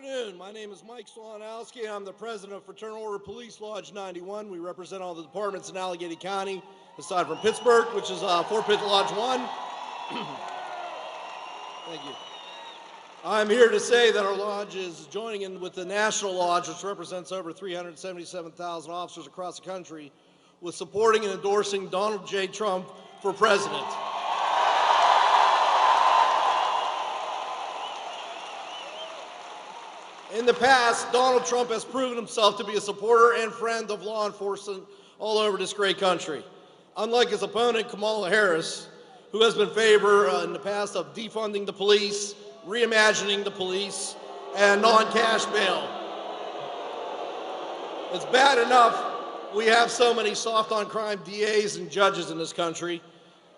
afternoon. My name is Mike Swanowski. I'm the president of Fraternal Order Police Lodge 91. We represent all the departments in Allegheny County, aside from Pittsburgh, which is Fort Pitt Lodge 1. Thank you. I'm here to say that our lodge is joining in with the National Lodge, which represents over 377,000 officers across the country, with supporting and endorsing Donald J. Trump for president. In the past, Donald Trump has proven himself to be a supporter and friend of law enforcement all over this great country. Unlike his opponent, Kamala Harris, who has been in favor in the past of defunding the police, reimagining the police, and non-cash bail. It's bad enough we have so many soft-on-crime DAs and judges in this country.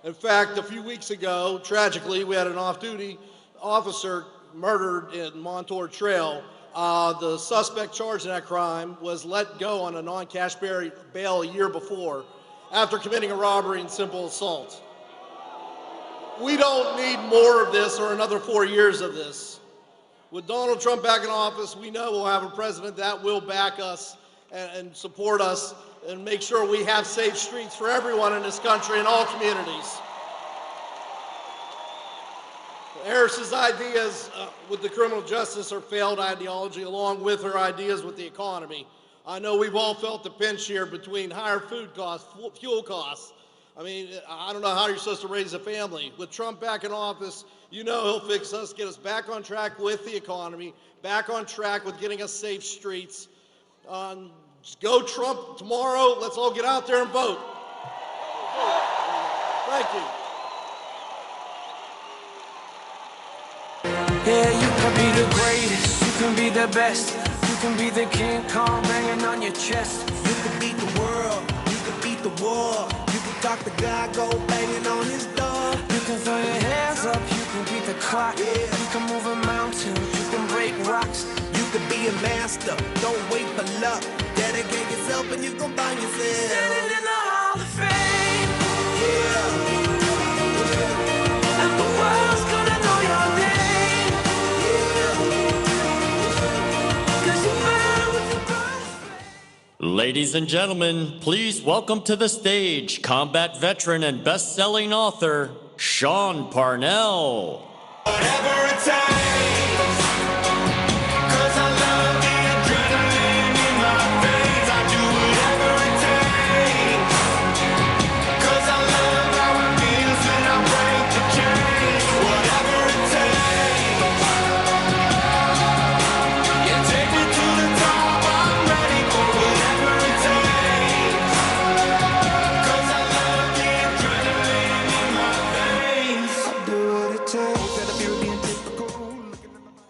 In fact, a few weeks ago, tragically, we had an off-duty officer murdered in Montour Trail. The suspect charged in that crime was let go on a non-cash bail a year before after committing a robbery and simple assault. We don't need more of this or another 4 years of this. With Donald Trump back in office, we know we'll have a president that will back us and support us and make sure we have safe streets for everyone in this country and all communities. Harris's ideas with the criminal justice are failed ideology, along with her ideas with the economy. I know we've all felt the pinch here between higher food costs, fuel costs. I mean, I don't know how you're supposed to raise a family. With Trump back in office, you know he'll fix us, get us back on track with the economy, back on track with getting us safe streets. Go Trump tomorrow. Let's all get out there and vote. Thank you. Yeah, you can be the greatest, you can be the best, you can be the King Kong banging on your chest. You can beat the world, you can beat the war, you can talk the guy, go banging on his door. You can throw your hands up, you can beat the clock, Yeah. you can move a mountain, you can break rocks. You can be a master, don't wait for luck. Dedicate yourself and you can find yourself. Standing in the Hall of Fame, Yeah, and the world's gonna know your name, 'cause you burn with the brightest flame. Ladies and gentlemen, please welcome to the stage combat veteran and best-selling author, Sean Parnell. whatever it takes, 'cause I love the adrenaline in my veins. I do whatever it takes, 'cause I love how it feels when I break the chains. Whatever it takes, you take me to the top. I'm ready for whatever it takes, 'cause I love the adrenaline in my veins. I do what it takes.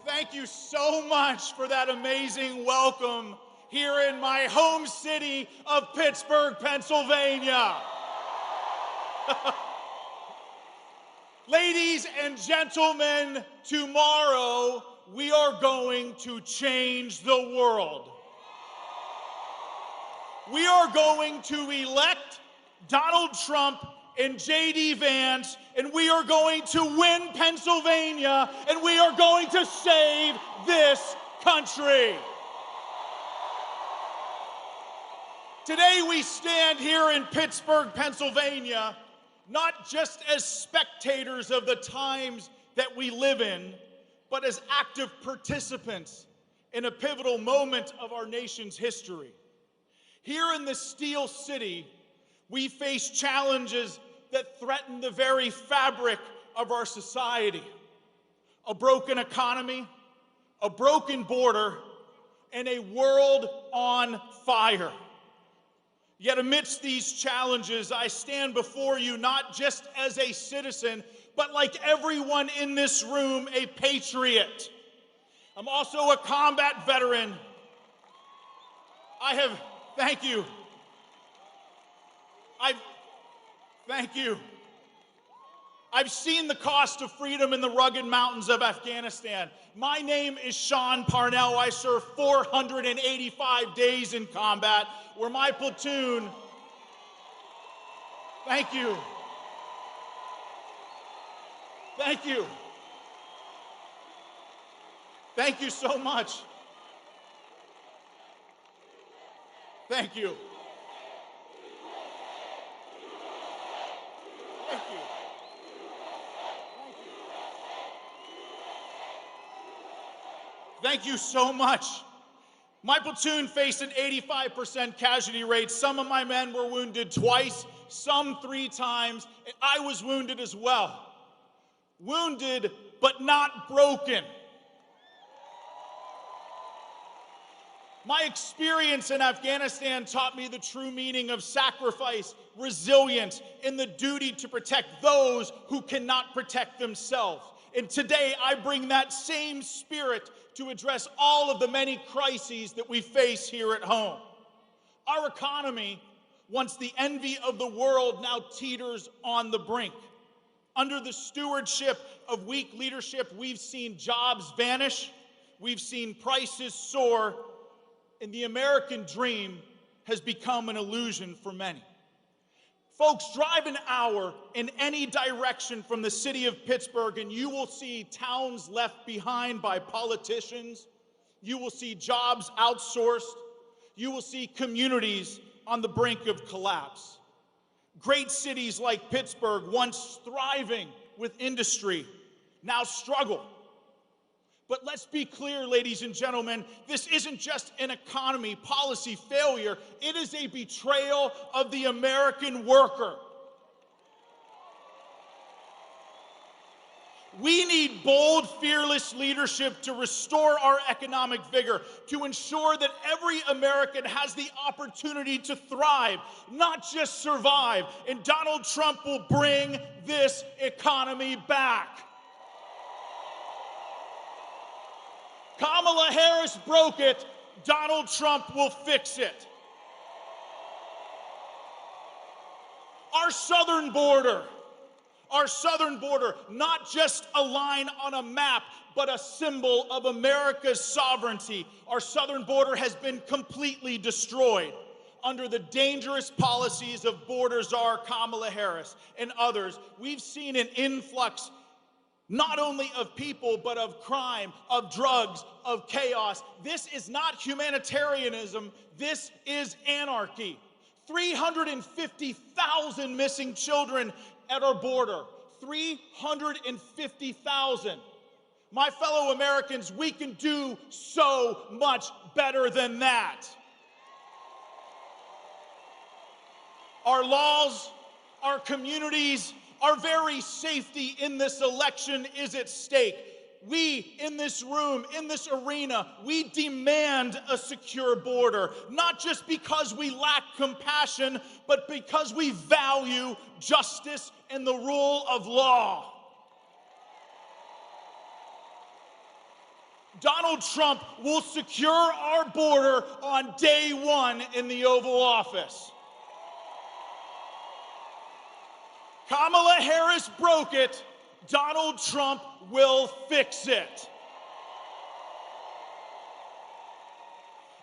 Thank you so much for that amazing welcome here in my home city of Pittsburgh, Pennsylvania. Ladies and gentlemen, tomorrow we are going to change the world. We are going to elect Donald Trump and J.D. Vance, and we are going to win Pennsylvania, and we are going to save this country. Today we stand here in Pittsburgh, Pennsylvania, not just as spectators of the times that we live in, but as active participants in a pivotal moment of our nation's history. Here in the Steel City, we face challenges that threaten the very fabric of our society. A broken economy, a broken border, and a world on fire. Yet amidst these challenges, I stand before you not just as a citizen, but like everyone in this room, a patriot. I'm also a combat veteran. Thank you. Thank you. I've seen the cost of freedom in the rugged mountains of Afghanistan. My name is Sean Parnell. I served 485 days in combat, where my platoon, thank you. Thank you so much. Thank you. Thank you. Thank you so much. My platoon faced an 85% casualty rate. Some of my men were wounded twice, some 3 times, and I was wounded as well. Wounded, but not broken. My experience in Afghanistan taught me the true meaning of sacrifice, resilience, and the duty to protect those who cannot protect themselves. And today I bring that same spirit to address all of the many crises that we face here at home. Our economy, once the envy of the world, now teeters on the brink. Under the stewardship of weak leadership, we've seen jobs vanish, we've seen prices soar, and the American dream has become an illusion for many. Folks, drive an hour in any direction from the city of Pittsburgh and you will see towns left behind by politicians. You will see jobs outsourced. You will see communities on the brink of collapse. Great cities like Pittsburgh, once thriving with industry, now struggle. But let's be clear, ladies and gentlemen, this isn't just an economy policy failure. It is a betrayal of the American worker. We need bold, fearless leadership to restore our economic vigor, to ensure that every American has the opportunity to thrive, not just survive. And Donald Trump will bring this economy back. Kamala Harris broke it. Donald Trump will fix it. Our southern border, not just a line on a map, but a symbol of America's sovereignty. Our southern border has been completely destroyed under the dangerous policies of border czar Kamala Harris and others. We've seen an influx not only of people, but of crime, of drugs, of chaos. This is not humanitarianism. This is anarchy. 350,000 missing children at our border. 350,000. My fellow Americans, we can do so much better than that. Our laws, our communities, our very safety in this election is at stake. We, in this room, in this arena, we demand a secure border, not just because we lack compassion, but because we value justice and the rule of law. Donald Trump will secure our border on day one in the Oval Office. Kamala Harris broke it. Donald Trump will fix it.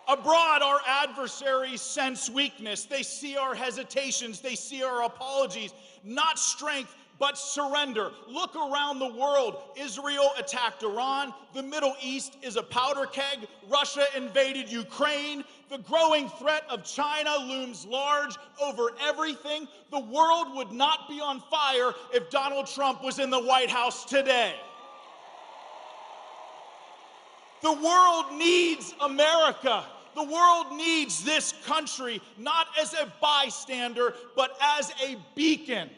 Abroad, our adversaries sense weakness. They see our hesitations. They see our apologies. Not strength, but surrender. Look around the world. Israel attacked Iran. The Middle East is a powder keg. Russia invaded Ukraine. The growing threat of China looms large over everything. The world would not be on fire if Donald Trump was in the White House today. The world needs America. The world needs this country, not as a bystander, but as a beacon.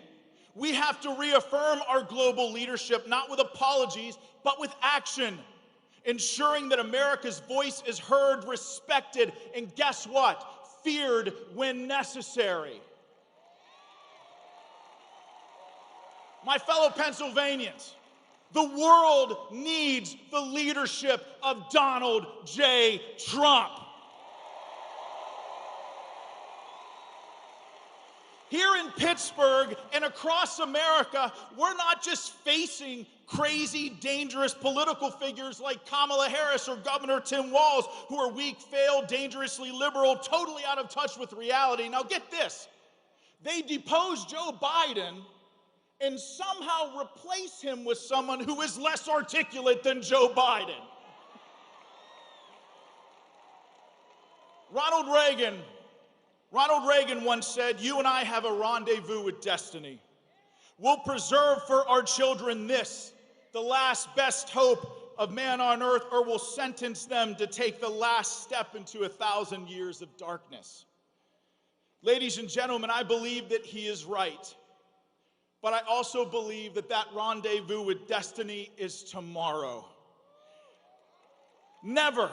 We have to reaffirm our global leadership, not with apologies, but with action, ensuring that America's voice is heard, respected, and guess what? Feared when necessary. My fellow Pennsylvanians, the world needs the leadership of Donald J. Trump. Here in Pittsburgh and across America, we're not just facing crazy, dangerous political figures like Kamala Harris or Governor Tim Walz, who are weak, failed, dangerously liberal, totally out of touch with reality. Now get this, they depose Joe Biden and somehow replace him with someone who is less articulate than Joe Biden. Ronald Reagan once said, "You and I have a rendezvous with destiny. We'll preserve for our children this, the last best hope of man on earth, or we'll sentence them to take the last step into 1,000 years of darkness." Ladies and gentlemen, I believe that he is right. But I also believe that that rendezvous with destiny is tomorrow. Never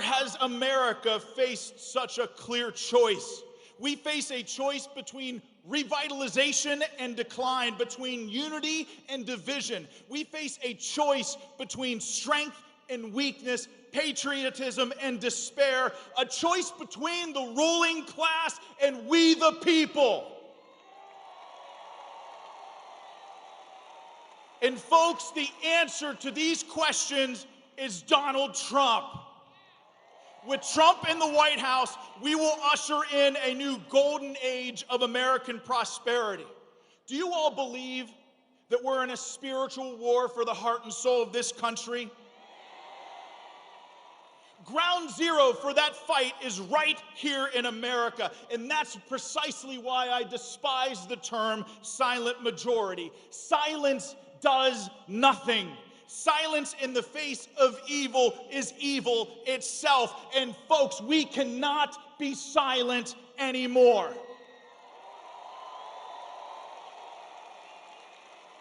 has America faced such a clear choice. We face a choice between revitalization and decline, between unity and division. We face a choice between strength and weakness, patriotism and despair, a choice between the ruling class and we the people. And folks, the answer to these questions is Donald Trump. With Trump in the White House, we will usher in a new golden age of American prosperity. Do you all believe that we're in a spiritual war for the heart and soul of this country? Ground zero for that fight is right here in America, and that's precisely why I despise the term silent majority. Silence does nothing. Silence in the face of evil is evil itself. And folks, we cannot be silent anymore.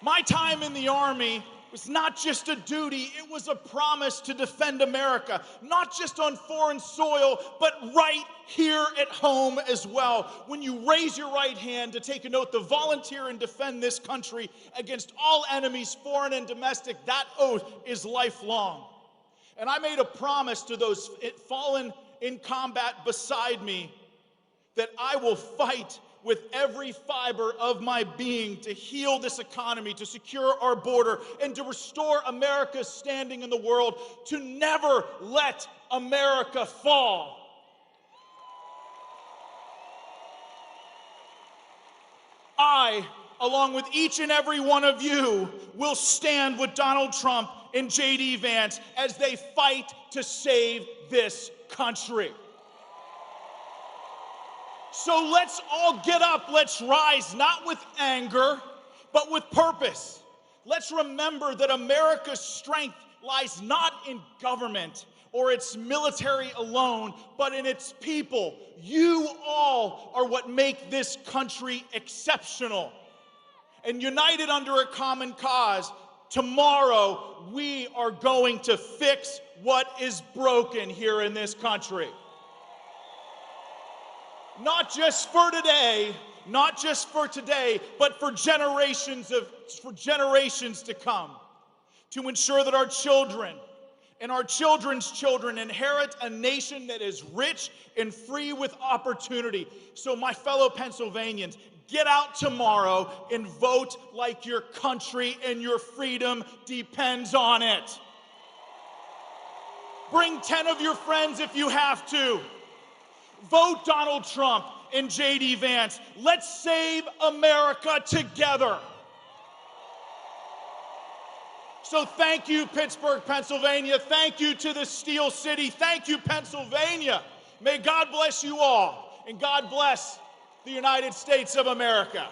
My time in the Army was not just a duty, it was a promise to defend America, not just on foreign soil, but right here at home as well. When you raise your right hand to take an oath to volunteer and defend this country against all enemies, foreign and domestic, that oath is lifelong. And I made a promise to those fallen in combat beside me that I will fight with every fiber of my being to heal this economy, to secure our border, and to restore America's standing in the world, to never let America fall. I, along with each and every one of you, will stand with Donald Trump and J.D. Vance as they fight to save this country. So let's all get up, let's rise, not with anger, but with purpose. Let's remember that America's strength lies not in government or its military alone, but in its people. You all are what make this country exceptional. And united under a common cause, tomorrow we are going to fix what is broken here in this country. Not just for today, but for generations to come, to ensure that our children and our children's children inherit a nation that is rich and free with opportunity. So my fellow Pennsylvanians, get out tomorrow and vote like your country and your freedom depends on it. Bring 10 of your friends if you have to. Vote Donald Trump and J.D. Vance. Let's save America together. So thank you, Pittsburgh, Pennsylvania. Thank you to the Steel City. Thank you, Pennsylvania. May God bless you all, and God bless the United States of America.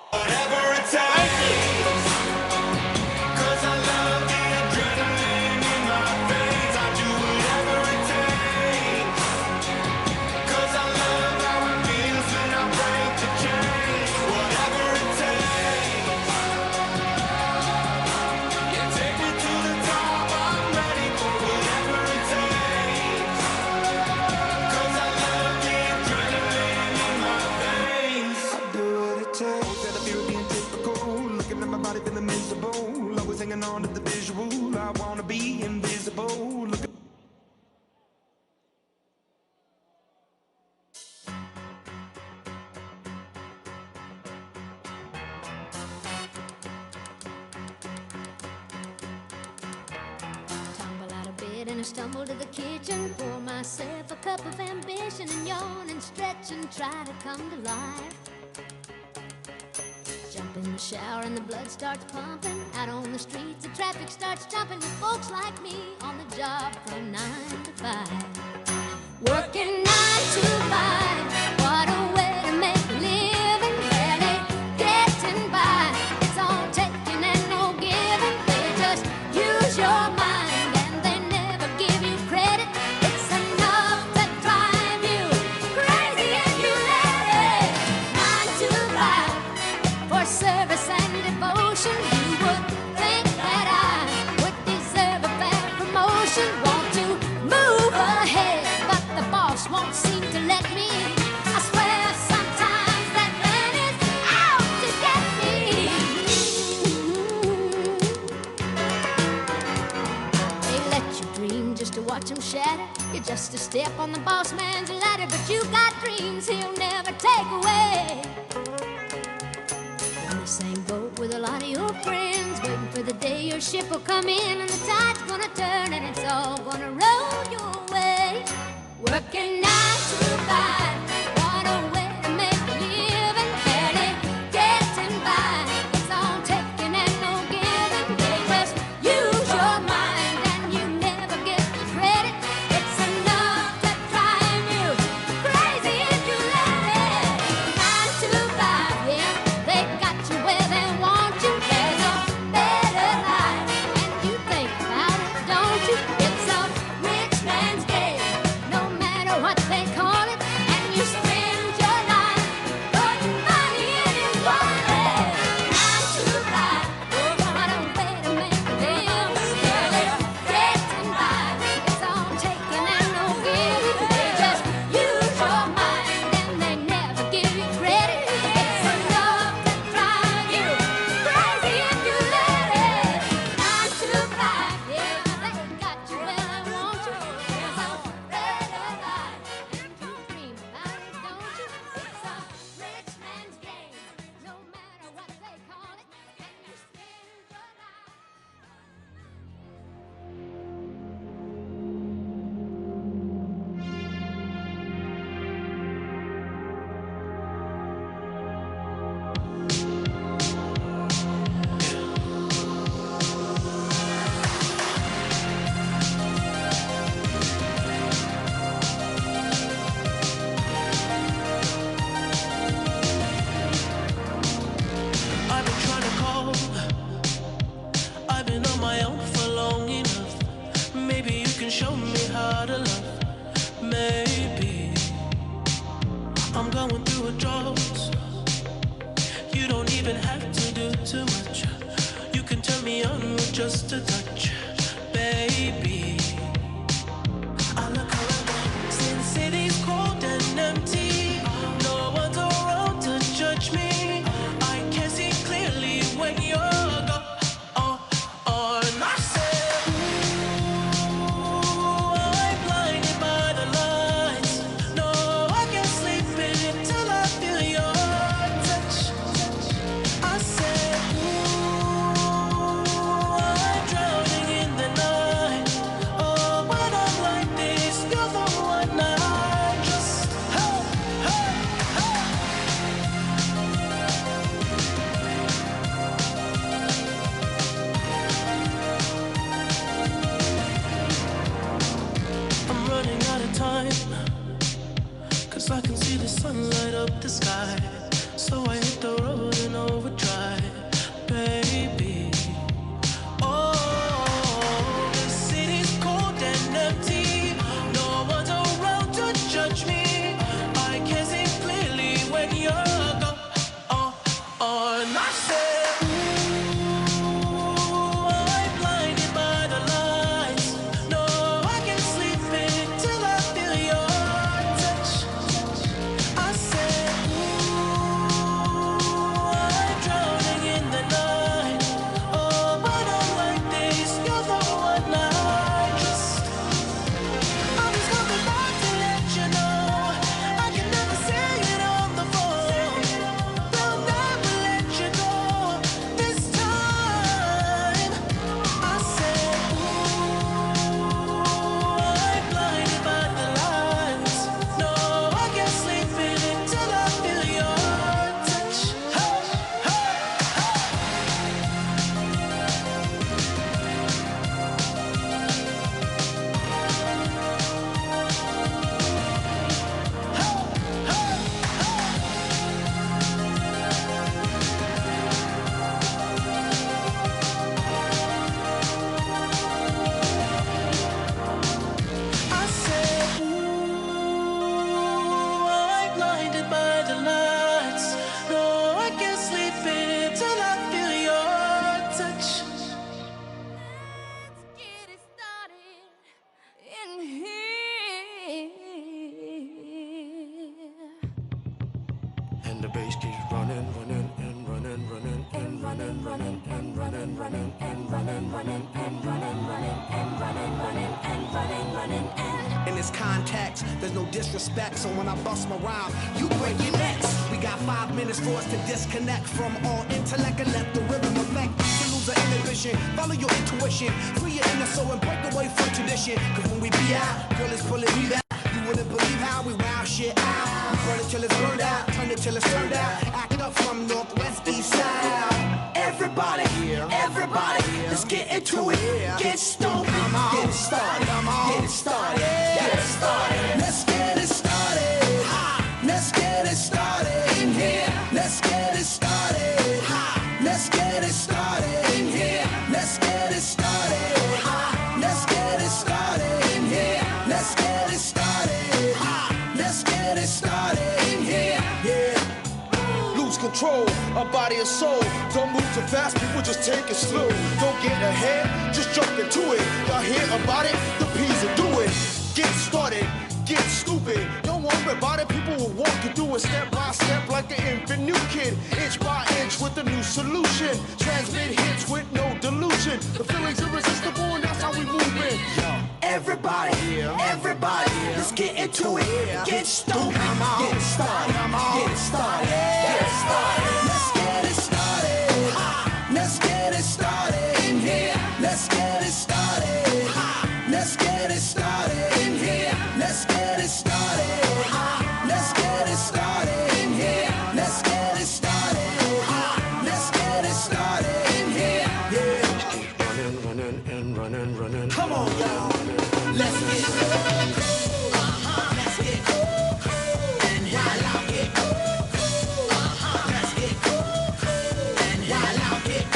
Whatever it takes. 'Cause I love the adrenaline in my veins. I do whatever it takes. 'Cause I love how it feels when I break the chains. Whatever it takes. You take me to the top. I'm ready for whatever it takes. 'Cause I love the adrenaline in my veins. I do what it takes. That I feel being typical. Looking at my body feeling miserable. Always hanging on to the visual. I wanna be invisible. Look. Tumble out of bed and I stumble to the kitchen. Pour myself a cup of ambition and yawn and stretch and try to come to life. Jump in the shower and the blood starts pumping. Out on the streets, the traffic starts jumping with folks like me on the job from 9 to 5. Working 9 to 5, what a way to make a living. Barely getting by, it's all taking and no giving. They just use your mind and they never give you credit. It's enough to drive you crazy if you let it. 9 to 5, for service and devotion. You would think that I would deserve a fair promotion. Want to move ahead, but the boss won't seem to let me. I swear sometimes that man is out to get me. They let you dream just to watch him shatter. You're just a step on the boss man's ladder, but you got dreams he'll never take away. On the same boat with a lot of your friends, waiting for the day your ship will come in and the tide's gonna turn and it's all gonna roll your way. Working 9 to 5, what a way to make a living. Barely getting by, it's all taking and no giving. They just use your mind and you never get the credit. It's enough to drive you crazy if you let it. 9 to 5, yeah, they got you where they want you. There's a better life, and you think about it, don't you? It's a rich man's game, no matter what they call it. And you spend your life putting money in his wallet. 9 to 5, what a way to make a living. Barely getting by, it's all taking and no giving. They just use your mind and they never give you credit. It's enough to drive you crazy if you let it. 9 to 5, yeah, they got you where they want you. There's a better life, and you dream about it, don't you? It's a rich man's game, no matter what they call it. And you spend your life. I've been trying to call. I've been on my own for long enough. Maybe you can show me how to love. Maybe I'm going through a drought. You don't even have to do too much. You can turn me on with just a touch, baby. I look around, see the city's cold and empty. No one's around to judge me. I can see clearly when you're gone. And I said, ooh, I'm blinded by the lights. No, I can't sleep until I feel your touch. I said, ooh, I'm drowning in the night. Oh, when I'm like this, you're the one I trust. Hey, hey, hey. I'm running out of time, 'cause I can see the sun light up the sky. So I hit the road in overdrive, baby. Oh, the city's cold and empty. No one's around to judge me. I can see clearly when you're gone. And I said, ooh, I'm blinded by the lights. No, I can't sleep until I feel your touch. I said, ooh, I'm drowning in the night. and the bass keeps running, running, and running, running, and running, running, and running, running, and running, running, and running, running, and running, running, and running, running, and in this context, there's no disrespect, so when I bust my rhyme, you break your necks. We got 5 minutes for us to disconnect from all intellect and let the rhythm affect. To lose the inhibition, follow your intuition, free your inner soul and break away from tradition. Cause when we be out, girl is pulling me back. You wouldn't believe how we wow shit out. We burn it till it's burned out, turn it till it's turned out. Act up from northwest, east side. Everybody, let's get into it. Get stoned, get it started, get it started, get it started. Let's get it started. Let's get it started in here. Let's get it started. Let's get it started in here. Let's get it started. Let's get it started in here. Let's get it started. Let's get it started in here. Yeah. Lose control of body and soul. Don't move too fast, people just take it slow. Don't get ahead, just jump into it. Y'all hear about it? The P's will do it. Get started, get stupid. Don't worry about it, people will walk you through it step by step like an infant new kid. Inch by inch with a new solution. Transmit hits with no delusion. The feeling's irresistible and that's how we move in. Everybody, let's get into it. Get stupid, get it started, get it started, get it started. Let's get it started. Let's get it started in here. Let's get it started. Let's get it started in here. Let's get it started. Let's get it started in here. Let's get it started. Let's get it started in here. Yeah. Running, running, and running, running. Come on, y'all. Let's get it. Let's get it. And while I get it. Let's get it. And while I get it.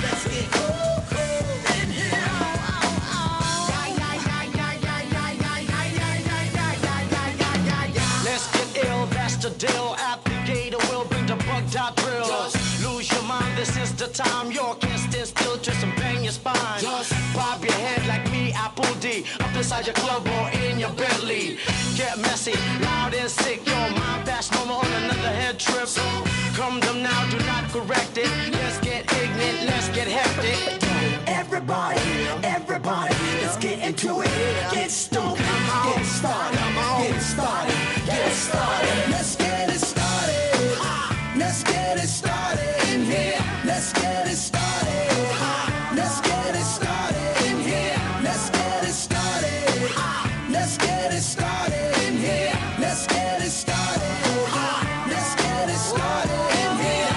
Let's get it. And Let's get ill, that's the deal. Applicator will bring the bugged out drill. Lose your mind, this is the time. You can't stand still, twist and bang your spine. Bob your head like me, Apple D. Up inside your club or in your Bentley. Get messy, loud and sick. Your mind fast, normal on another head trip. Come them now, do not correct it. Let's get ignorant, let's get hectic. Everybody, let's get into it. Get stoked, get it started, get it started, get it started. Let's get it started. Let's get it started in here. Let's get it started. Let's get it started in here. Let's get it started. Let's get it started in here. Let's get it started. Let's get it started in here.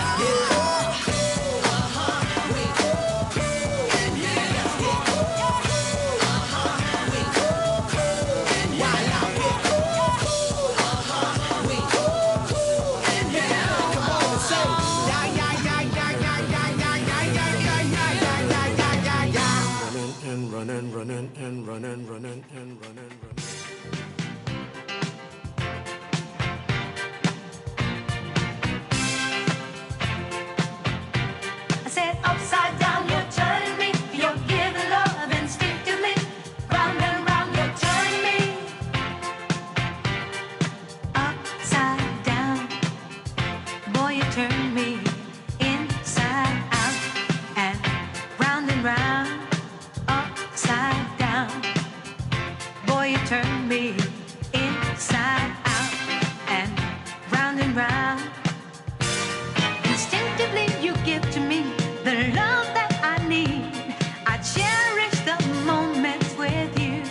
Running and running, running and running, running. I said upside down, you're turning me. You're giving love instinctively. Round and round, you're turning me. Upside down, boy, you turn me inside out and round. Upside down, boy, you turn me inside out and round. Instinctively, you give to me the love that I need. I cherish the moments with you.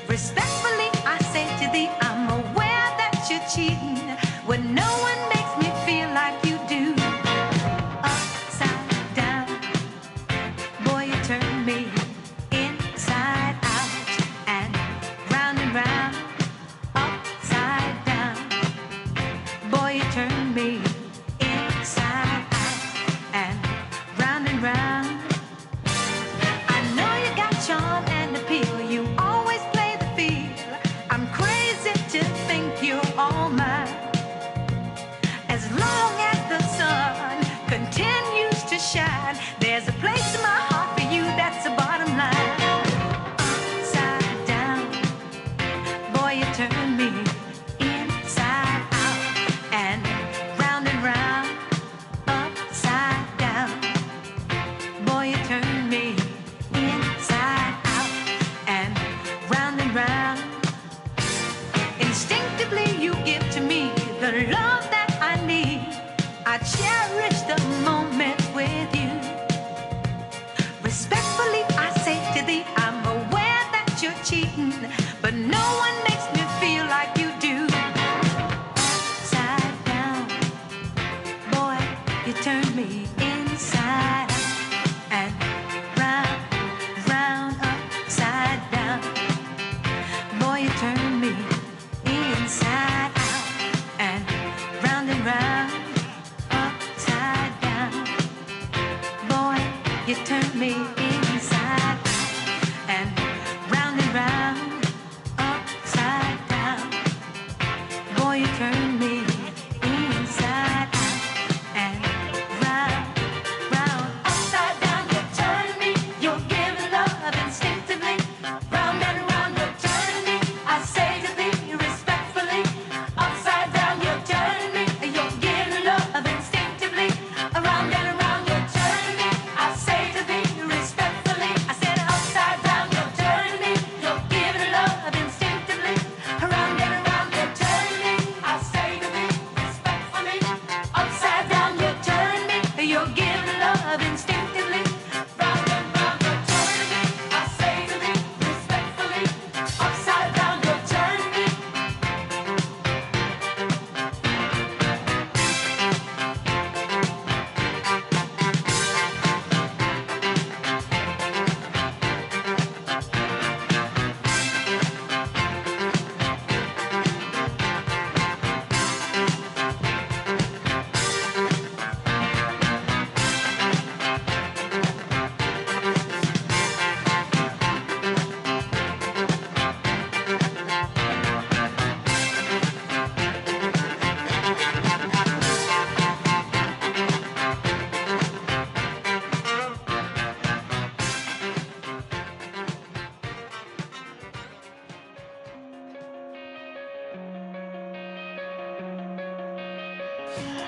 Respectfully, I say to thee, I'm aware that you're cheating when no one makes me feel like you do. Upside down, boy, you turn me inside out and round. Upside down, boy, you turn me inside out and round. I know you got charm and appeal. You always play the field. I'm crazy to think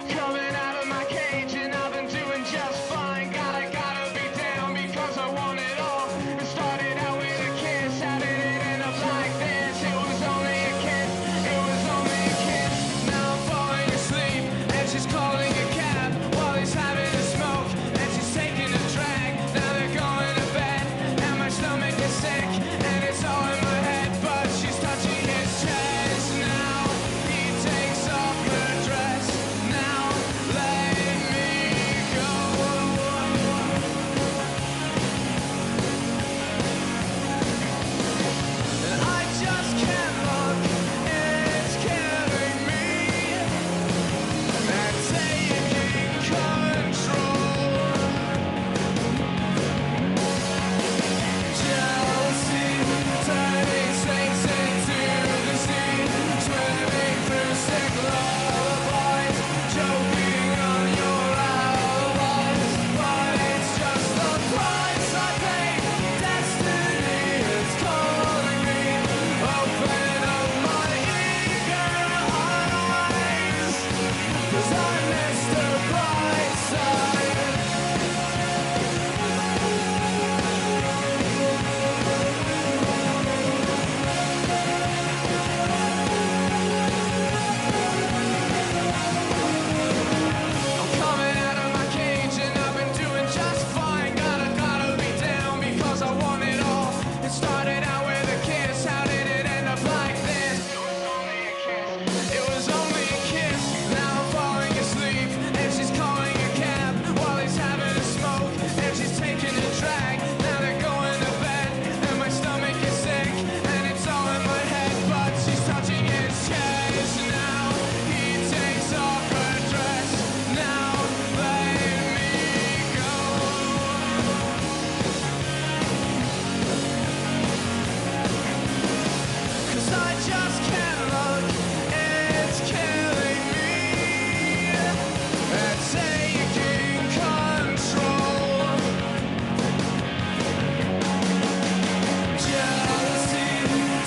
Coming out of my cage and I've been doing just fine. Gotta be down because I want it all. It started out with a kiss, how did it end up like this? It was only a kiss, it was only a kiss. Now I'm falling asleep and she's calling a cab while he's having a smoke and she's taking a drag. Now they're going to bed and my stomach is sick and it's all in my head, but she's touching his chest now. He takes off her dress now. Let me go. And I just can't look, it's killing me. And taking control. Jealousy, turning snakes into the sea, swimming through sick lullabies, choking on your alibis. But it's just the price I pay. Destiny is calling me. Open up my eager eyes, 'cause I missed the bright side. I'm coming out of my cage and I've been doing just fine. Gotta be down because I want it all. It started out with a kiss, how did it end up like this? It was only a kiss, it was only a kiss. Now I'm falling asleep and she's calling a cab while he's having a smoke and she's taking a drag. Now they're going to bed and my stomach is sick and it's all in my head, but she's touching his chest now. He takes off her dress now. Let me go. 'Cause I just can't look, it's killing me. And taking control. Jealousy,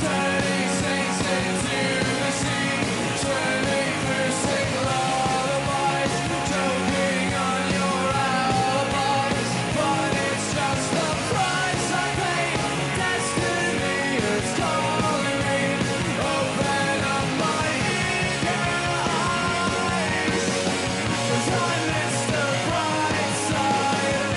turning snakes into the sea, swimming through sick lullabies, choking on your alibis. But it's just the price I pay. Destiny is calling me. Open up my eager eyes, 'cause I missed the bright side.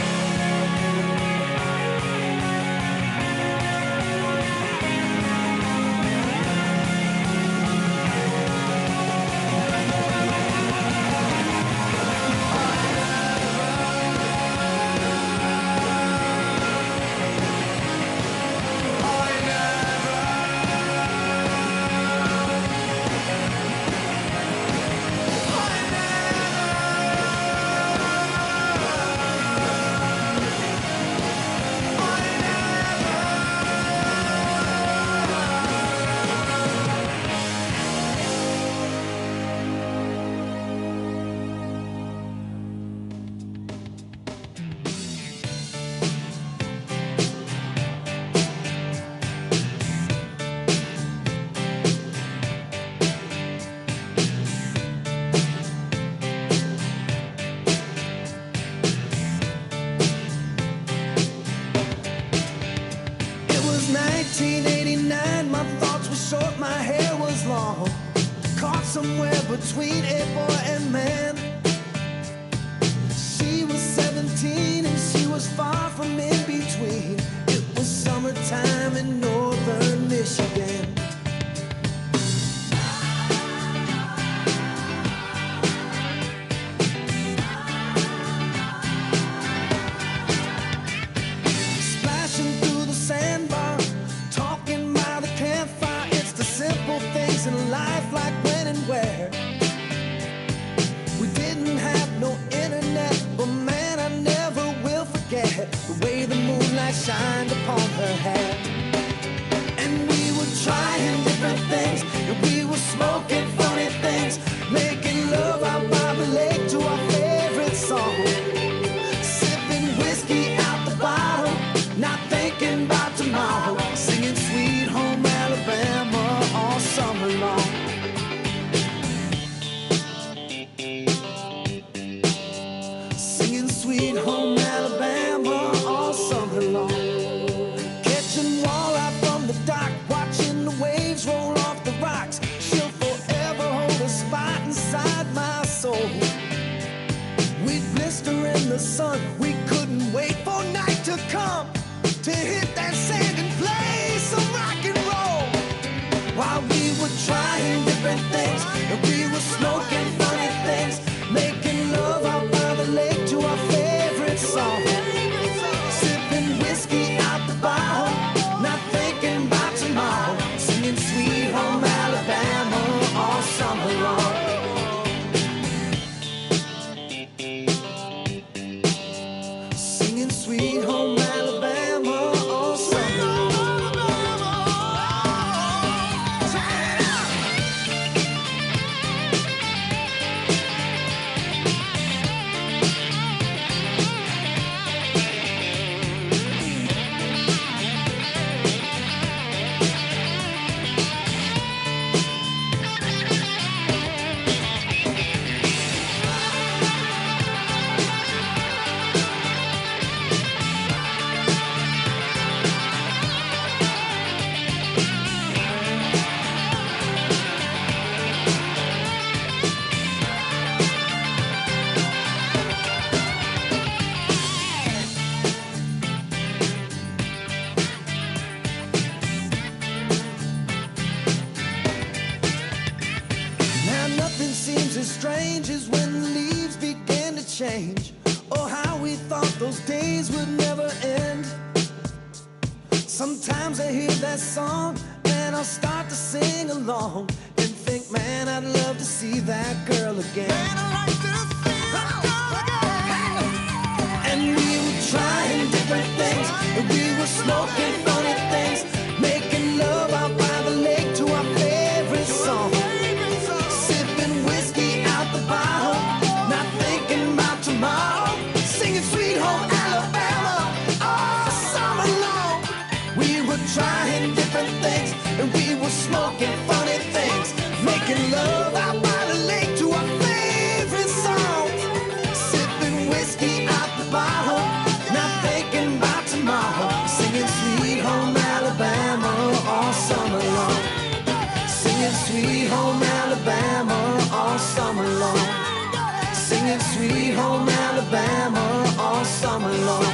It was 1989, my thoughts were short, my hair was long. Caught somewhere between a boy and man. She was 17 and she was far from in between. It was summertime in northern Michigan. Splashing through the sandbar, talking by the campfire. It's the simple things in life, like when and where. We didn't have no internet, but man, I never will forget the way the moonlight shined upon her hair. And we were trying different things, and we were smoking funny things, making love out by the lake to our favorite song. Sipping whiskey out the bottle, not thinking about tomorrow, singing Sweet Home Alabama all summer long. sun. We couldn't wait for night to come to hit that sand and play some rock and roll. While we were trying different things, and we were smoking funny things, making love out by the lake to our favorite song. Sipping whiskey out the bottle, not thinking about tomorrow, singing Sweet Home Alabama all summer long. Singing Sweet Home Alabama all summer long. Now nothing seems as strange as when the leaves begin to change. Oh, how we thought those days would never end. Sometimes I hear that song and I'll start to sing along and think, man, I'd love to see that girl again. Man, I'd like to see that girl again. And we were trying different things, and we were smoking funny things, making love out by the lake to our favorite song. Sipping whiskey out the bottle, not thinking about tomorrow, singing Sweet Home Alabama all summer long. We were trying different things, and we were smoking funny things, making love out by the lake to our favorite song. Sipping whiskey out the bottle, not thinking about tomorrow, singing Sweet Home Alabama all summer long. Singing Sweet Home Alabama all summer long. Singing Sweet Home Alabama all summer long.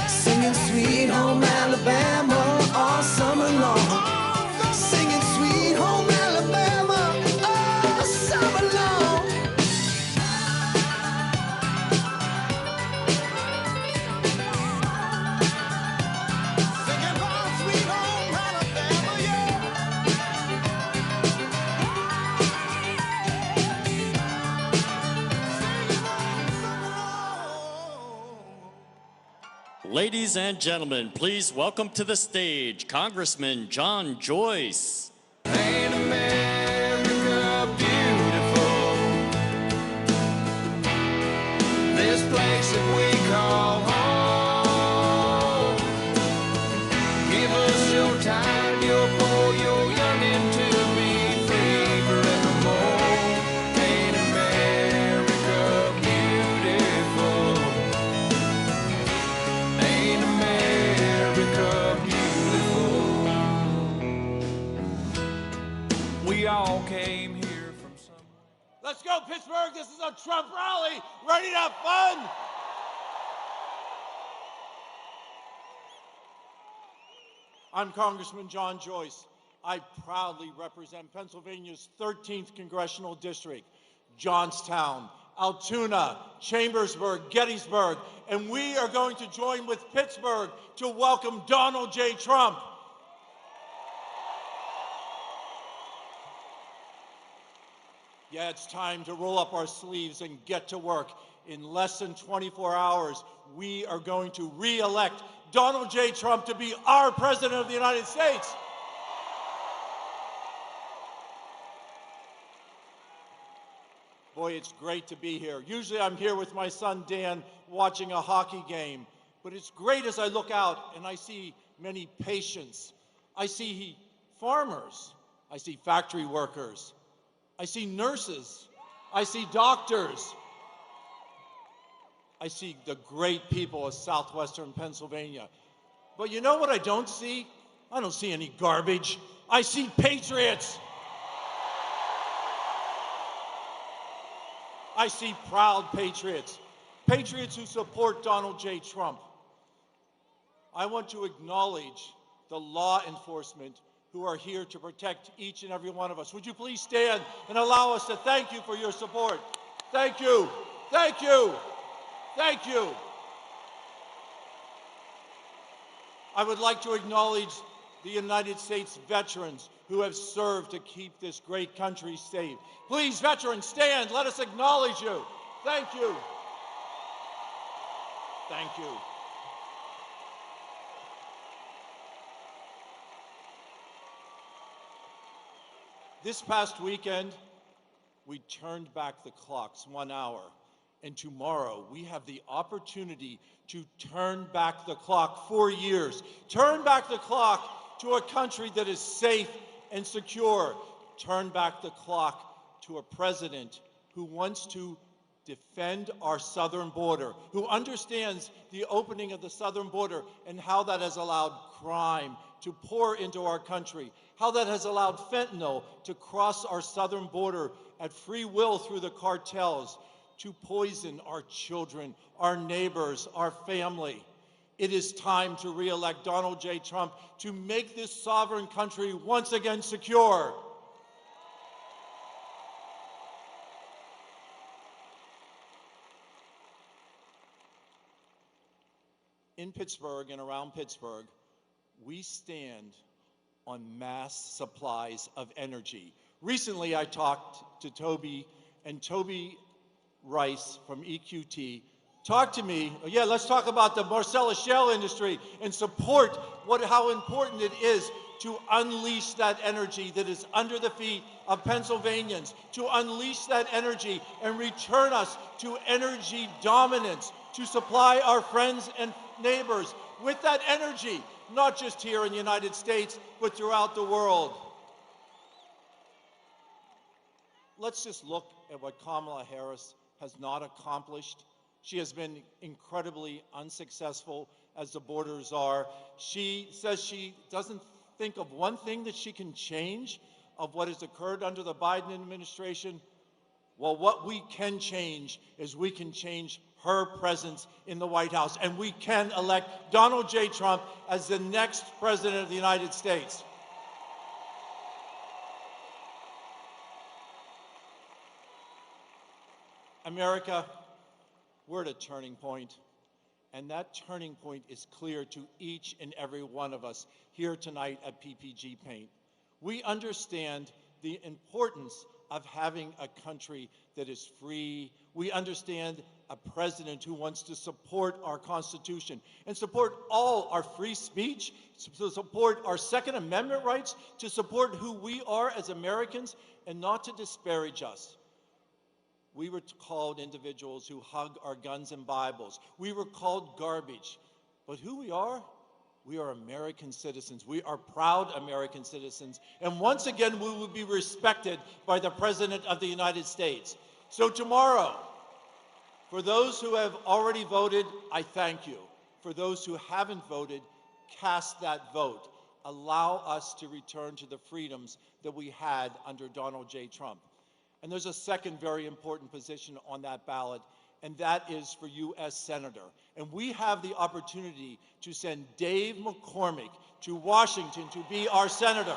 Singing Sweet Home Alabama all summer long. Singing Sweet Home Alabama all summer long. Singing about Sweet Home Alabama, yeah. Ladies and gentlemen, please welcome to the stage Congressman John Joyce. Ain't America beautiful? This place that we call home. Give us your time, your boy, your youngin' to be free forevermore. Ain't America beautiful? Ain't America beautiful? We all came here from somewhere. Let's go, Pittsburgh. This is a Trump rally. Ready to have fun? I'm Congressman John Joyce. I proudly represent Pennsylvania's 13th Congressional District, Johnstown, Altoona, Chambersburg, Gettysburg, and we are going to join with Pittsburgh to welcome Donald J. Trump. Yeah, it's time to roll up our sleeves and get to work. In less than 24 hours, we are going to re-elect Donald J. Trump to be our President of the United States. Boy, it's great to be here. Usually I'm here with my son Dan watching a hockey game, but it's great as I look out and I see many patients. I see farmers. I see factory workers. I see nurses. I see doctors. I see the great people of southwestern Pennsylvania. But you know what I don't see? I don't see any garbage. I see patriots. I see proud patriots. Patriots who support Donald J. Trump, I want to acknowledge the law enforcement who are here to protect each and every one of us. Would you please stand and allow us to thank you for your support? Thank you. Thank you. Thank you. I would like to acknowledge the United States veterans who have served to keep this great country safe. Please, veterans, stand. Let us acknowledge you. Thank you. Thank you. This past weekend, we turned back the clocks 1 hour, and tomorrow we have the opportunity to turn back the clock 4 years. Turn back the clock to a country that is safe and secure. Turn back the clock to a president who wants to defend our southern border, who understands the opening of the southern border and how that has allowed crime to pour into our country, how that has allowed fentanyl to cross our southern border at free will through the cartels, to poison our children, our neighbors, our family. It is time to re-elect Donald J. Trump to make this sovereign country once again secure. In Pittsburgh and around Pittsburgh, we stand on mass supplies of energy. Recently, I talked to Toby, and Toby Rice from EQT talked to me. Yeah, let's talk about the Marcellus shale industry and support how important it is to unleash that energy that is under the feet of Pennsylvanians, to unleash that energy and return us to energy dominance, to supply our friends and neighbors with that energy, not just here in the United States, but throughout the world. Let's just look at what Kamala Harris has not accomplished. She has been incredibly unsuccessful as the borders are. She says she doesn't think of one thing that she can change of what has occurred under the Biden administration. Well, what we can change is we can change her presence in the White House, and we can elect Donald J. Trump as the next president of the United States. America, we're at a turning point, and that turning point is clear to each and every one of us here tonight at PPG Paint. We understand the importance of having a country that is free. We understand a president who wants to support our Constitution and support all our free speech, to support our Second Amendment rights, to support who we are as Americans, and not to disparage us. We were called individuals who hug our guns and Bibles. We were called garbage. But who we are American citizens. We are proud American citizens. And once again, we will be respected by the President of the United States. So tomorrow, for those who have already voted, I thank you. For those who haven't voted, cast that vote. Allow us to return to the freedoms that we had under Donald J. Trump. And there's a second very important position on that ballot, and that is for U.S. Senator. And we have the opportunity to send Dave McCormick to Washington to be our senator.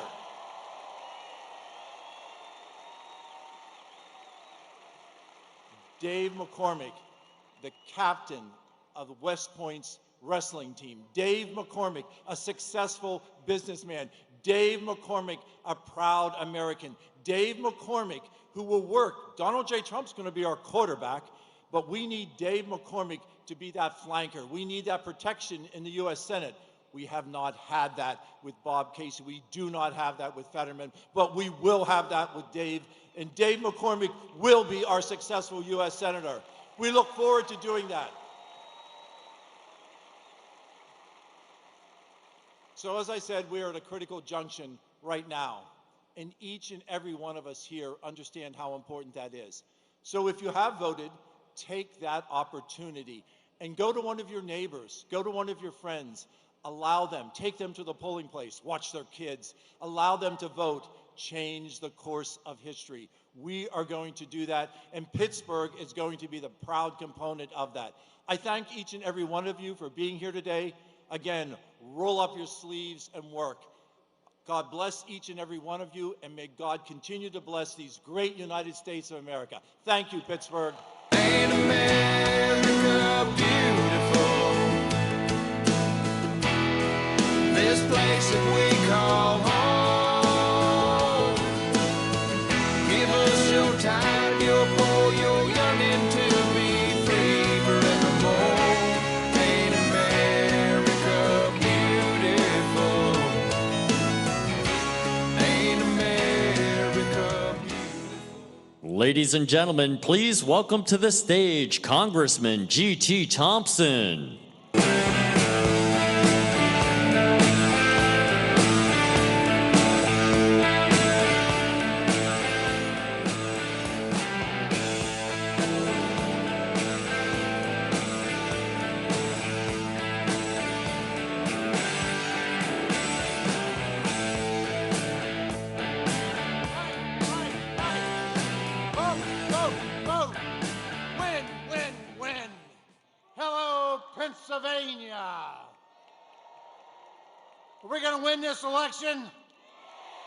Dave McCormick, the captain of West Point's wrestling team. Dave McCormick, a successful businessman. Dave McCormick, a proud American. Dave McCormick, who will work. Donald J. Trump's going to be our quarterback, but we need Dave McCormick to be that flanker. We need that protection in the U.S. Senate. We have not had that with Bob Casey. We do not have that with Fetterman, but we will have that with Dave, and Dave McCormick will be our successful U.S. Senator. We look forward to doing that. So as I said, we are at a critical junction right now, and each and every one of us here understand how important that is. So if you have voted, take that opportunity and go to one of your neighbors, go to one of your friends, allow them, take them to the polling place, watch their kids, allow them to vote, change the course of history. We are going to do that, and Pittsburgh is going to be the proud component of that. I thank each and every one of you for being here today. Again, roll up your sleeves and work. God bless each and every one of you, and may God continue to bless these great United States of America. Thank you, Pittsburgh. Ain't America beautiful? This place that we call home. Give us your time, your poor, your yearning to be free forevermore. Ain't America beautiful? Ain't America beautiful? Ladies and gentlemen, please welcome to the stage Congressman G.T. Thompson. Vote! Win! Hello, Pennsylvania! Are we going to win this election?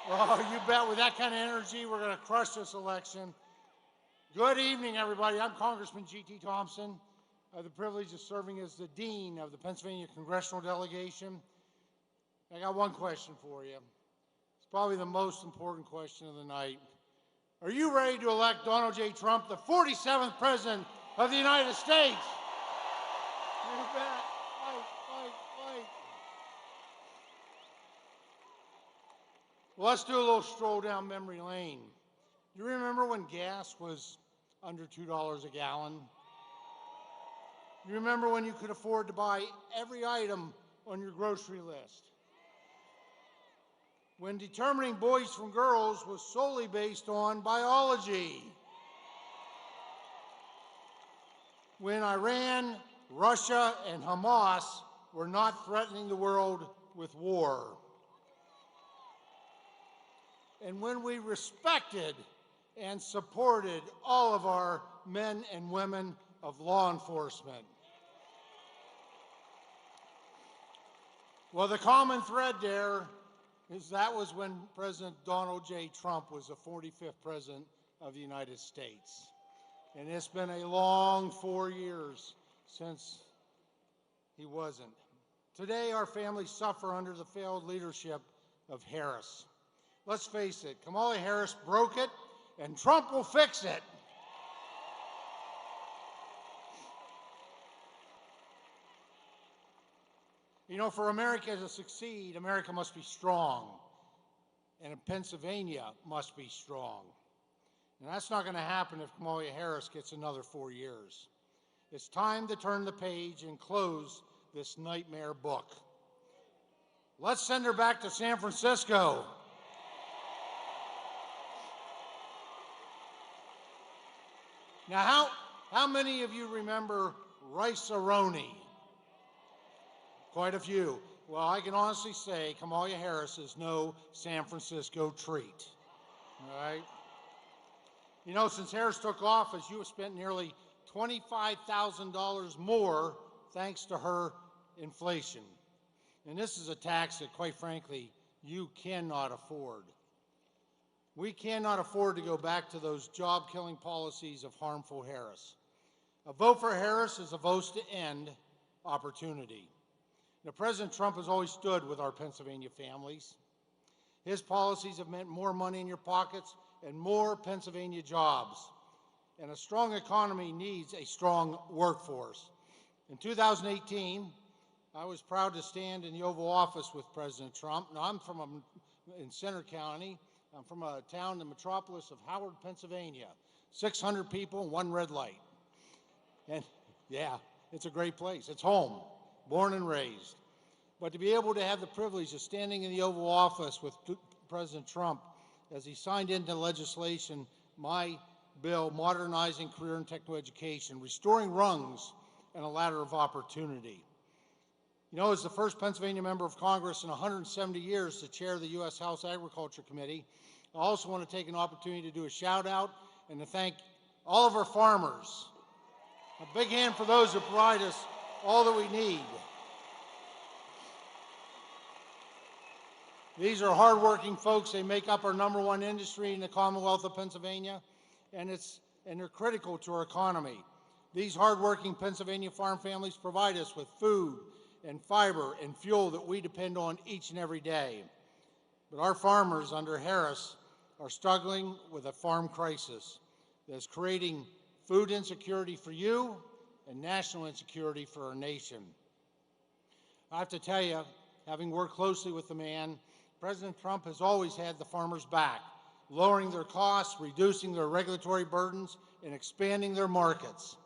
Oh, you bet. With that kind of energy, we're going to crush this election. Good evening, everybody. I'm Congressman G.T. Thompson. I have the privilege of serving as the Dean of the Pennsylvania Congressional Delegation. I got one question for you. It's probably the most important question of the night. Are you ready to elect Donald J. Trump, the 47th President of the United States? You bet. Fight. Well, let's do a little stroll down memory lane. You remember when gas was under $2 a gallon? You remember when you could afford to buy every item on your grocery list? When determining boys from girls was solely based on biology? When Iran, Russia, and Hamas were not threatening the world with war? And when we respected and supported all of our men and women of law enforcement? Well, the common thread there is that was when President Donald J. Trump was the 45th President of the United States. And it's been a long 4 years since he wasn't. Today, our families suffer under the failed leadership of Harris. Let's face it, Kamala Harris broke it, and Trump will fix it. You know, for America to succeed, America must be strong, and Pennsylvania must be strong. And that's not going to happen if Kamala Harris gets another 4 years. It's time to turn the page and close this nightmare book. Let's send her back to San Francisco. Now, how many of you remember Rice-A-Roni? Quite a few. Well, I can honestly say Kamala Harris is no San Francisco treat. All right? You know, since Harris took office, you have spent nearly $25,000 more thanks to her inflation. And this is a tax that, quite frankly, you cannot afford. We cannot afford to go back to those job-killing policies of harmful Harris. A vote for Harris is a vote to end opportunity. Now, President Trump has always stood with our Pennsylvania families. His policies have meant more money in your pockets and more Pennsylvania jobs. And a strong economy needs a strong workforce. In 2018, I was proud to stand in the Oval Office with President Trump. Now, I'm in Center County. I'm from a town, the metropolis of Howard, Pennsylvania. 600 people and one red light. And yeah, it's a great place. It's home, born and raised. But to be able to have the privilege of standing in the Oval Office with President Trump as he signed into legislation my bill modernizing career and technical education, restoring rungs and a ladder of opportunity. You know, as the first Pennsylvania member of Congress in 170 years to chair the U.S. House Agriculture Committee, I also want to take an opportunity to do a shout out and to thank all of our farmers. A big hand for those who provide us all that we need. These are hardworking folks. They make up our #1 industry in the Commonwealth of Pennsylvania, and they're critical to our economy. These hardworking Pennsylvania farm families provide us with food and fiber and fuel that we depend on each and every day. But our farmers under Harris are struggling with a farm crisis that's creating food insecurity for you and national insecurity for our nation. I have to tell you, having worked closely with the man, President Trump has always had the farmers' back, lowering their costs, reducing their regulatory burdens, and expanding their markets.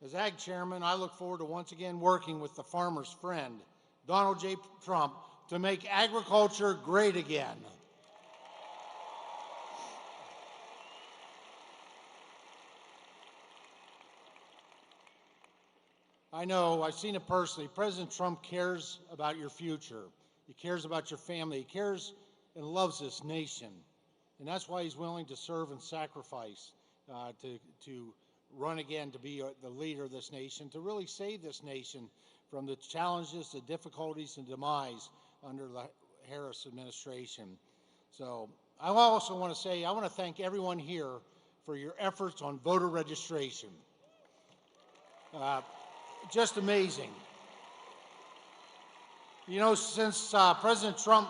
As Ag Chairman, I look forward to once again working with the farmer's friend, Donald J. Trump, to make agriculture great again. I know, I've seen it personally. President Trump cares about your future. He cares about your family. He cares and loves this nation. And that's why he's willing to serve and sacrifice to run again to be the leader of this nation, to really save this nation from the challenges, the difficulties, and demise under the Harris administration. So I also want to say, I want to thank everyone here for your efforts on voter registration. Just amazing. You know, since President Trump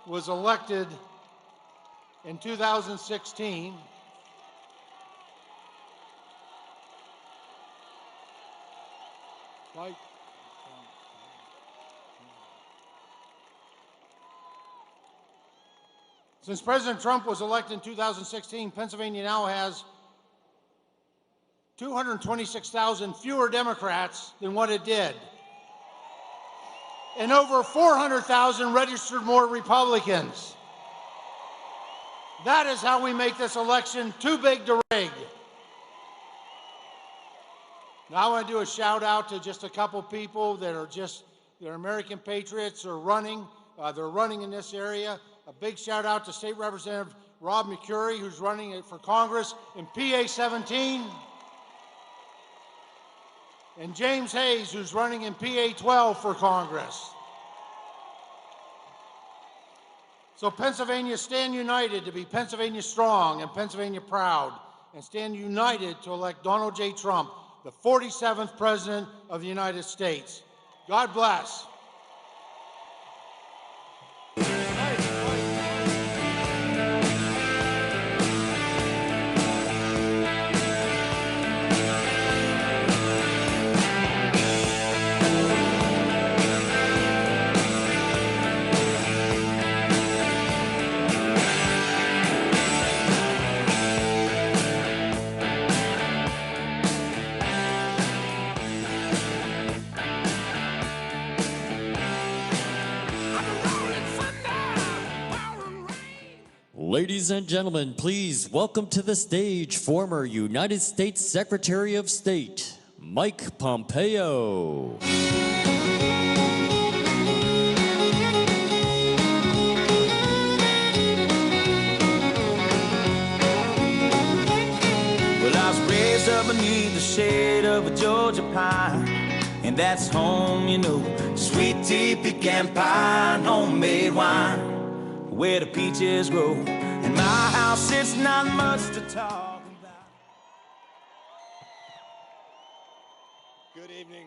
was elected in 2016, Pennsylvania now has 226,000 fewer Democrats than what it did, and over 400,000 registered more Republicans. That is how we make this election too big to rig. Now I want to do a shout out to just a couple people that are American patriots or running. They're running in this area. A big shout out to State Representative Rob McCurry, who's running for Congress in PA 17. And James Hayes, who's running in PA 12 for Congress. So Pennsylvania, stand united to be Pennsylvania strong and Pennsylvania proud, and stand united to elect Donald J. Trump, the 47th President of the United States. God bless. Ladies and gentlemen, please welcome to the stage former United States Secretary of State, Mike Pompeo. Well, I was raised up beneath the shade of a Georgia pine, and that's home, you know. Sweet tea, pecan pie, and homemade wine, where the peaches grow. In my house, it's not much to talk about. Good evening.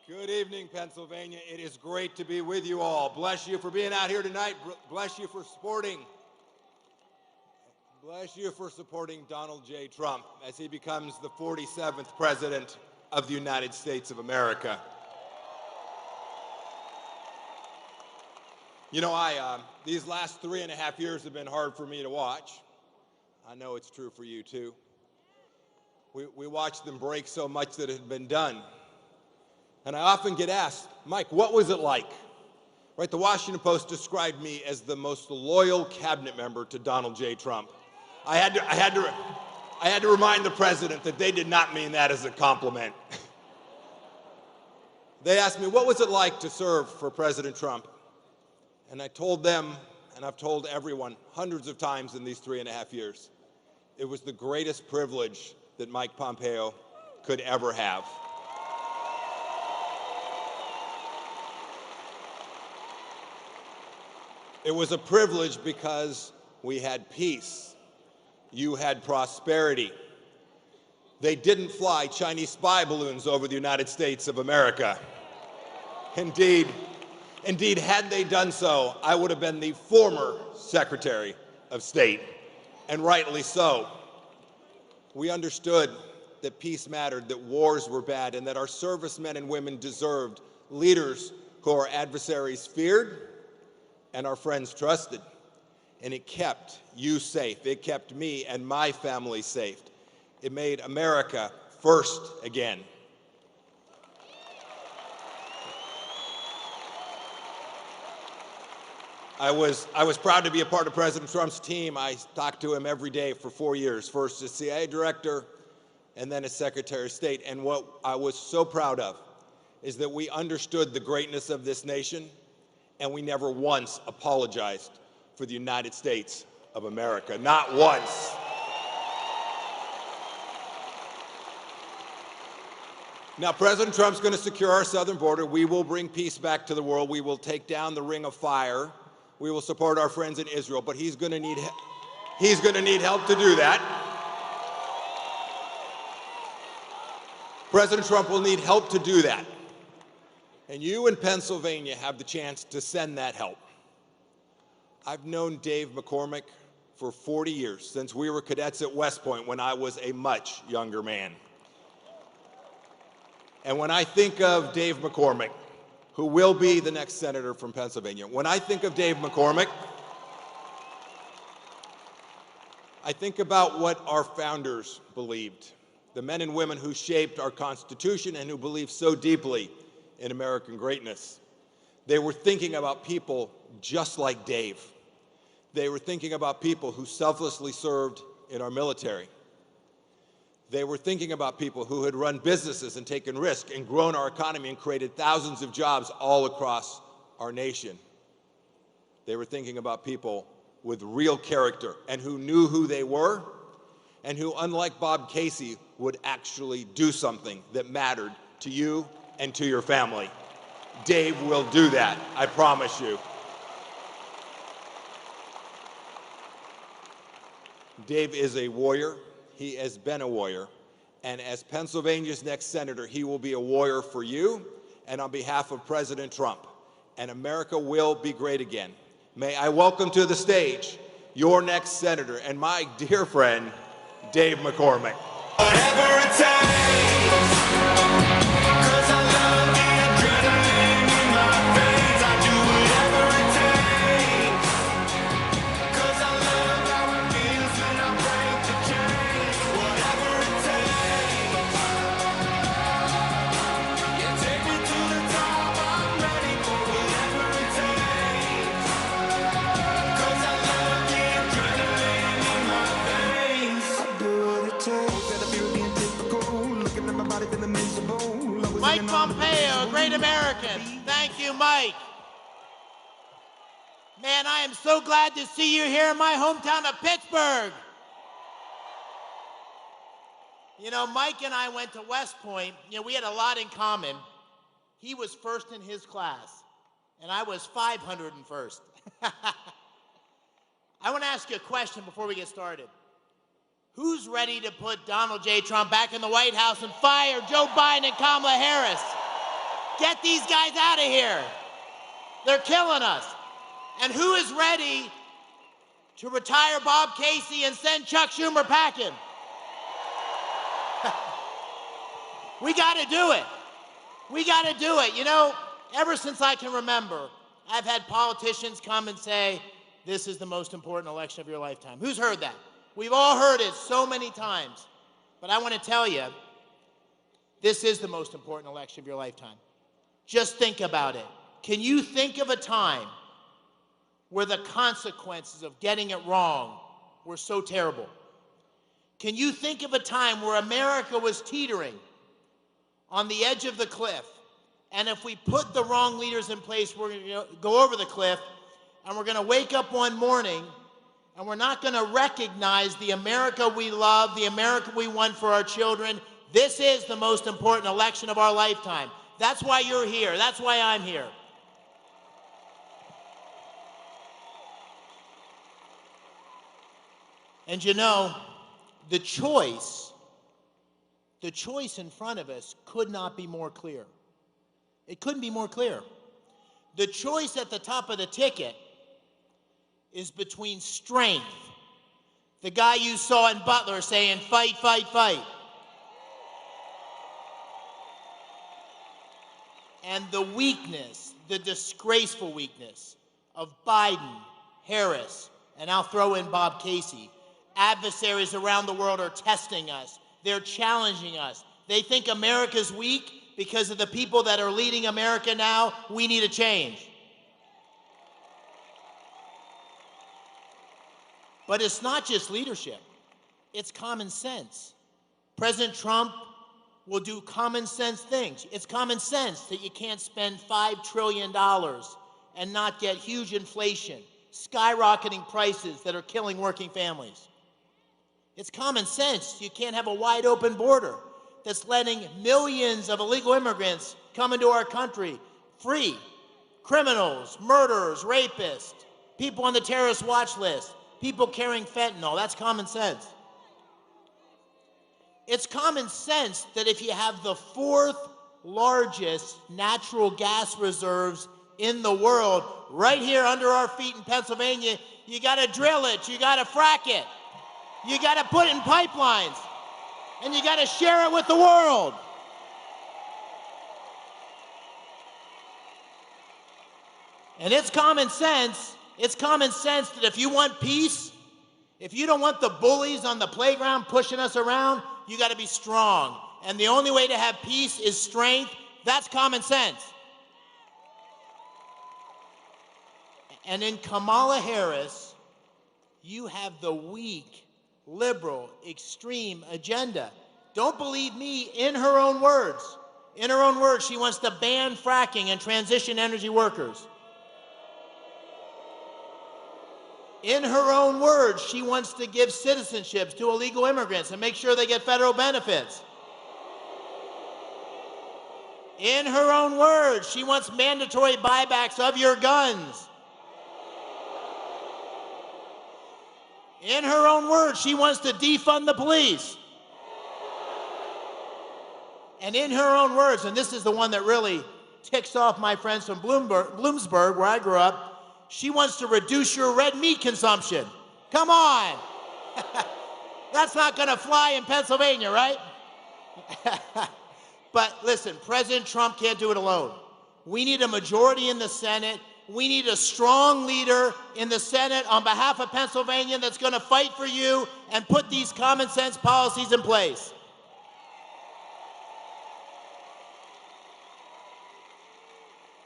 Good evening, Pennsylvania. It is great to be with you all. Bless you for being out here tonight. Bless you for supporting. Bless you for supporting Donald J. Trump as he becomes the 47th President of the United States of America. You know, these last 3.5 years have been hard for me to watch. I know it's true for you too. We watched them break so much that had been done. And I often get asked, Mike, what was it like? Right, the Washington Post described me as the most loyal cabinet member to Donald J. Trump. I had to remind the president that they did not mean that as a compliment. They asked me, what was it like to serve for President Trump? And I told them, and I've told everyone hundreds of times in these 3.5 years, it was the greatest privilege that Mike Pompeo could ever have. It was a privilege because we had peace. You had prosperity. They didn't fly Chinese spy balloons over the United States of America. Indeed, had they done so, I would have been the former Secretary of State, and rightly so. We understood that peace mattered, that wars were bad, and that our servicemen and women deserved leaders who our adversaries feared and our friends trusted. And it kept you safe. It kept me and my family safe. It made America first again. I was proud to be a part of President Trump's team. I talked to him every day for 4 years, first as CIA director and then as Secretary of State. And what I was so proud of is that we understood the greatness of this nation, and we never once apologized for the United States of America, not once. Now, President Trump's going to secure our southern border. We will bring peace back to the world. We will take down the ring of fire. We will support our friends in Israel, but he's going to need help to do that. President Trump will need help to do that. And you in Pennsylvania have the chance to send that help. I've known Dave McCormick for 40 years, since we were cadets at West Point when I was a much younger man. And when I think of Dave McCormick, who will be the next senator from Pennsylvania, when I think of Dave McCormick, I think about what our founders believed, the men and women who shaped our Constitution and who believed so deeply in American greatness. They were thinking about people just like Dave. They were thinking about people who selflessly served in our military. They were thinking about people who had run businesses and taken risks and grown our economy and created thousands of jobs all across our nation. They were thinking about people with real character and who knew who they were and who, unlike Bob Casey, would actually do something that mattered to you and to your family. Dave will do that, I promise you. Dave is a warrior. He has been a warrior. And as Pennsylvania's next senator, he will be a warrior for you and on behalf of President Trump. And America will be great again. May I welcome to the stage your next senator and my dear friend, Dave McCormick. Whatever it takes, 'cause I love the adrenaline in my veins. I do whatever it takes, 'cause I love how it feels when I break the chains. Whatever it takes, yeah, take me to the top. I'm ready for whatever it takes, 'cause I love the adrenaline in my veins. I do what it takes. Mike Pompeo, a great American. Thank you, Mike. Man, I am so glad to see you here in my hometown of Pittsburgh. You know, Mike and I went to West Point. You know, we had a lot in common. He was first in his class, and I was 501st. I want to ask you a question before we get started. Who's ready to put Donald J. Trump back in the White House and fire Joe Biden and Kamala Harris? Get these guys out of here. They're killing us. And who is ready to retire Bob Casey and send Chuck Schumer packing? We got to do it. We got to do it. You know, ever since I can remember, I've had politicians come and say, this is the most important election of your lifetime. Who's heard that? We've all heard it so many times. But I want to tell you, this is the most important election of your lifetime. Just think about it. Can you think of a time where the consequences of getting it wrong were so terrible? Can you think of a time where America was teetering on the edge of the cliff And if we put the wrong leaders in place, we're going to go over the cliff, and we're going to wake up one morning, and we're not going to recognize the America we love, the America we want for our children. This is the most important election of our lifetime. That's why you're here. That's why I'm here. And you know, the choice in front of us could not be more clear. It couldn't be more clear. The choice at the top of the ticket is between strength, the guy you saw in Butler saying, fight, fight, fight, and the weakness, the disgraceful weakness of Biden, Harris, and I'll throw in Bob Casey. Adversaries around the world are testing us. They're challenging us. They think America's weak because of the people that are leading America now. We need a change. But it's not just leadership. It's common sense. President Trump will do common sense things. It's common sense that you can't spend $5 trillion and not get huge inflation, skyrocketing prices that are killing working families. It's common sense you can't have a wide open border that's letting millions of illegal immigrants come into our country free. Criminals, murderers, rapists, people on the terrorist watch list, people carrying fentanyl. That's common sense. It's common sense that if you have the 4th largest natural gas reserves in the world right here under our feet in Pennsylvania, you got to drill it, you got to frack it, you got to put it in pipelines, and you got to share it with the world. And it's common sense that if you want peace, if you don't want the bullies on the playground pushing us around, you got to be strong. And the only way to have peace is strength. That's common sense. And in Kamala Harris, you have the weak, liberal, extreme agenda. Don't believe me, in her own words. In her own words, she wants to ban fracking and transition energy workers. In her own words, she wants to give citizenships to illegal immigrants and make sure they get federal benefits. In her own words, she wants mandatory buybacks of your guns. In her own words, she wants to defund the police. And in her own words, and this is the one that really ticks off my friends from Bloomsburg, where I grew up, she wants to reduce your red meat consumption. Come on. That's not going to fly in Pennsylvania, right? But listen, President Trump can't do it alone. We need a majority in the Senate. We need a strong leader in the Senate on behalf of Pennsylvania that's going to fight for you and put these common sense policies in place.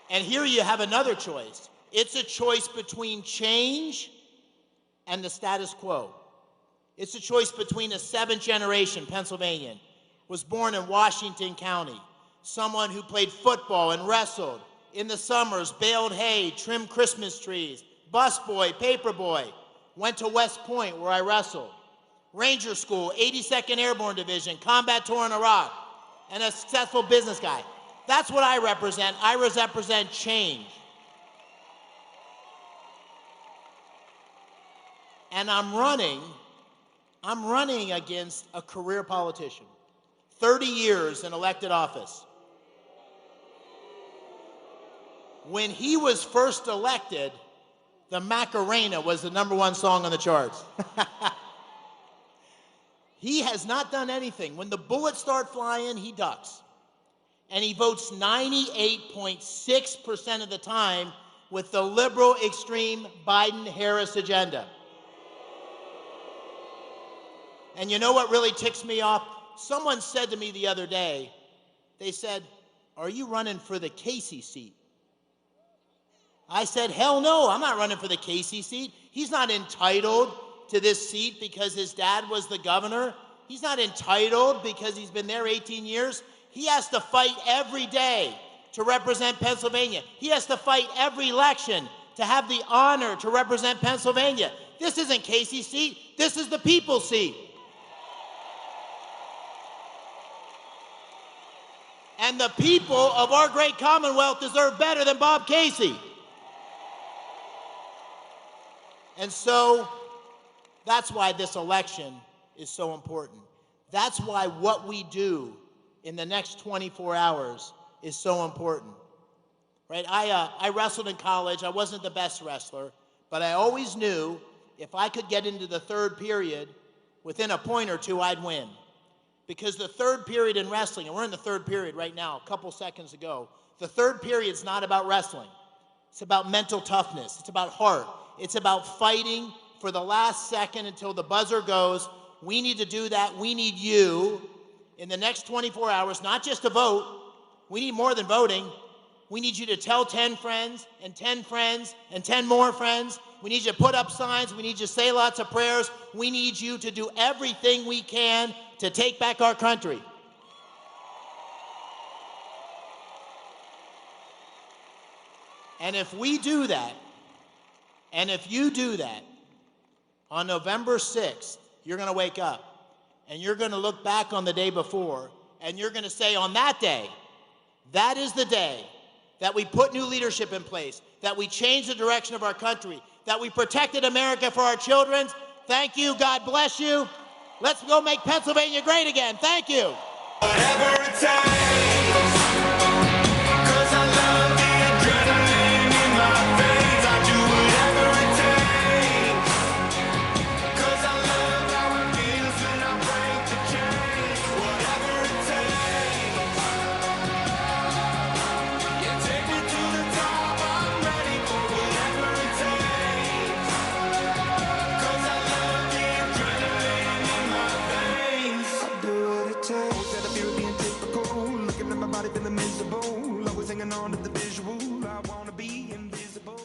And here you have another choice. It's a choice between change and the status quo. It's a choice between a 7th generation Pennsylvanian, was born in Washington County, someone who played football and wrestled, in the summers baled hay, trimmed Christmas trees, busboy, paperboy, went to West Point where I wrestled, Ranger School, 82nd Airborne Division, combat tour in Iraq, and a successful business guy. That's what I represent. I represent change. And I'm running against a career politician, 30 years in elected office. When he was first elected, the Macarena was the #1 song on the charts. He has not done anything. When the bullets start flying, he ducks. And he votes 98.6% of the time with the liberal, extreme Biden-Harris agenda. And you know what really ticks me off? Someone said to me the other day, they said, "Are you running for the Casey seat?" I said, hell no, I'm not running for the Casey seat. He's not entitled to this seat because his dad was the governor. He's not entitled because he's been there 18 years. He has to fight every day to represent Pennsylvania. He has to fight every election to have the honor to represent Pennsylvania. This isn't Casey's seat, this is the people's seat. And the people of our great Commonwealth deserve better than Bob Casey. And so that's why this election is so important. That's why what we do in the next 24 hours is so important. Right? I wrestled in college. I wasn't the best wrestler, but I always knew if I could get into the third period within a point or two, I'd win. Because the third period in wrestling, and we're in the third period right now, a couple seconds ago, the third period's not about wrestling. It's about mental toughness. It's about heart. It's about fighting for the last second until the buzzer goes. We need to do that. We need you in the next 24 hours, not just to vote. We need more than voting. We need you to tell 10 friends and 10 friends and 10 more friends. We need you to put up signs. We need you to say lots of prayers. We need you to do everything we can to take back our country. And if we do that, and if you do that, on November 6th, you're going to wake up and you're going to look back on the day before and you're going to say, on that day, that is the day that we put new leadership in place, that we changed the direction of our country, that we protected America for our children. Thank you. God bless you. Let's go make Pennsylvania great again. Thank you. Whatever it takes, 'cause I love the adrenaline in my veins. I do whatever it takes, 'cause I love how it feels when I break the chains. Whatever it takes, yeah, take me to the top. I'm ready for whatever it takes, 'cause I love the adrenaline in my veins. I do what it takes. Instead of you being typical, looking at my body feeling miserable, always hanging on to the visual. I wanna be invisible.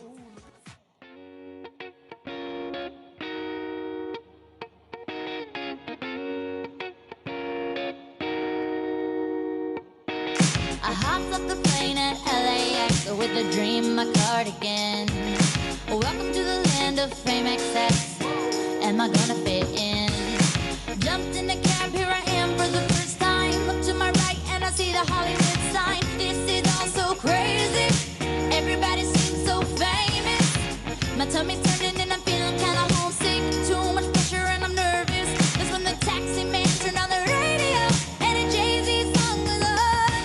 I hopped off the plane at LAX with a dream in my cardigan. Welcome to the land of fame excess. Am I gonna fit in? Jumped in the cab, here I am for the first time. Look to my right and I see the Hollywood sign. This is all so crazy. Everybody seems so famous. My tummy's turning and I'm feeling kinda homesick. Too much pressure and I'm nervous. That's when the taxi man turned on the radio and a Jay-Z song was on.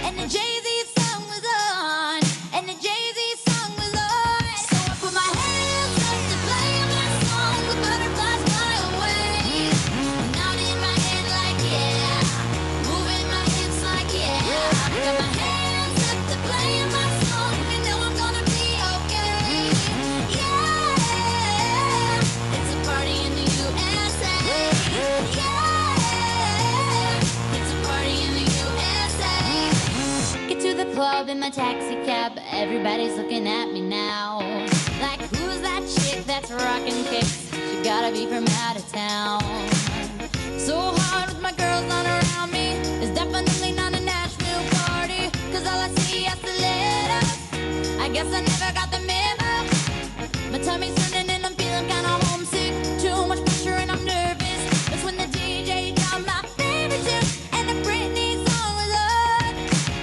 And the Jay-Z song was on. And the Jay-Z song was on. So I put my hands up to play my song. The butterflies fly away. Nodding my head like yeah. Moving my hips like yeah. Got my hands up to play my song. You know I'm gonna be okay. Yeah. It's a party in the USA. Yeah. It's a party in the USA. Get to the club in my taxi cab. Everybody's looking at me now. Like, who's that chick that's rocking kicks? She gotta be from out of town. So hard with my girls not around me. It's definitely not a Nashville party. 'Cause all I see is the letters. I guess I never got the memo. My tummy's turning and I'm feeling kinda homesick. Too much pressure and I'm nervous. That's when the DJ dropped my favorite tune. And the Britney song was on.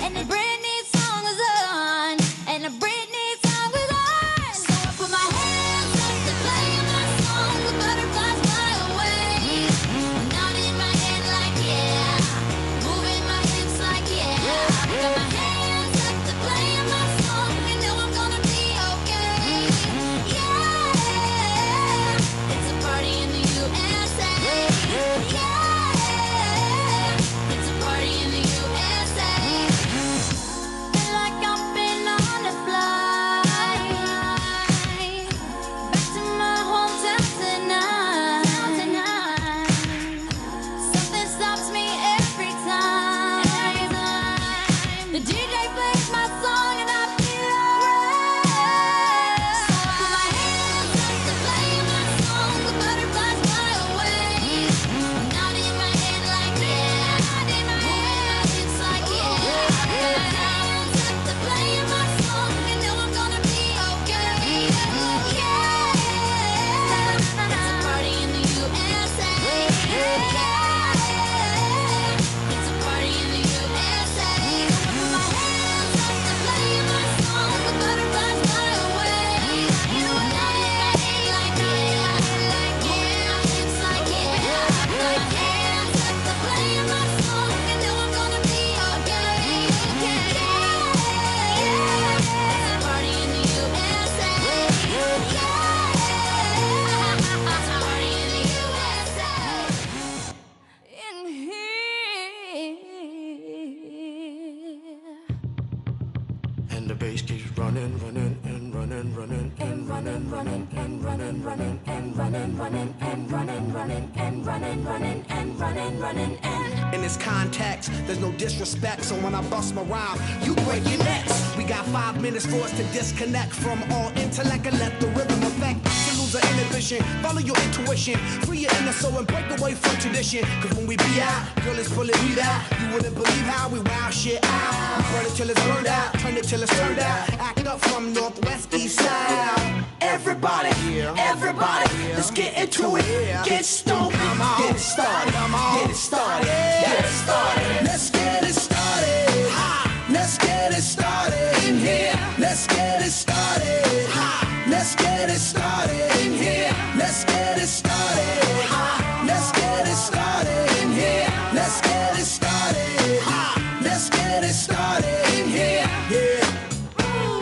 And the Britney song was on. And the Britney song was on. So I put my hands up to play my song. The butterflies fly away. Nodding my head like yeah. Moving my hips like yeah. Got my hands up to play my song. You know I'm gonna be okay. Yeah. race keeps running, running, and running, running, and running, running, and running, running, and running, running, and running, running, and running, running, and running, running, and in this context, there's no disrespect. So when I bust my rhyme, you break your necks. We got 5 minutes for us to disconnect from all intellect and let the rhythm affect. To lose our inhibition, follow your intuition, free your inner soul and break away from tradition. Cause when we be out, girl, it's pulling me out. You wouldn't believe how we wow shit out. We burn it till it's burned out, turn it till it's turned out. Act up from northwest, east side. Everybody, everybody, let's get into it. Get stoned, get it started, get it started, get it started. Let's get it started. Let's get it started in here. Let's get it started. Let's get it started in here. Let's get it started. Let's get it started in here. Let's get it started. Let's get it started in here. Yeah.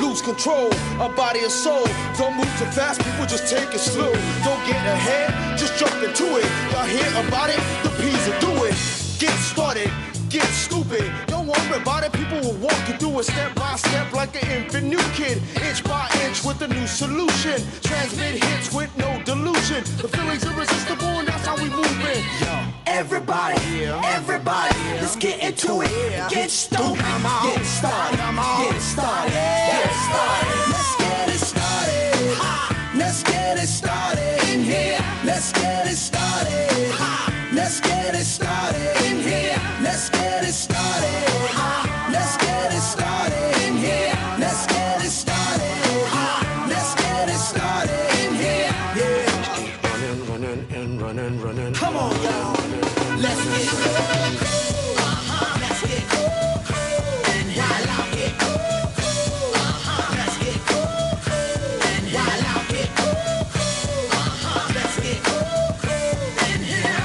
Lose control of body and soul. Don't move too fast, people, just take it slow. Don't get ahead, just jump into it. Y'all hear about it? The P's will do it. Get started, get stupid. Don't worry about it, people will walk you through it step by step like an infant new kid. Inch by inch with a new solution. Transmit hits with no delusion. The feeling's irresistible and that's how we move in. Everybody, everybody, let's get into it. Get stoked, get it started, get it started, get it started. Let's get it started. Let's get it started in here. Let's get it started. Let's get it started in here. Let's get it started. Let's get it started in here. Let's get it started. Let's get it started in here. Yeah. Running, running, and running, running. Come on, y'all. Let's get it. Let's get it. And while out here. Let's get it. And while out here. Let's get it. And here.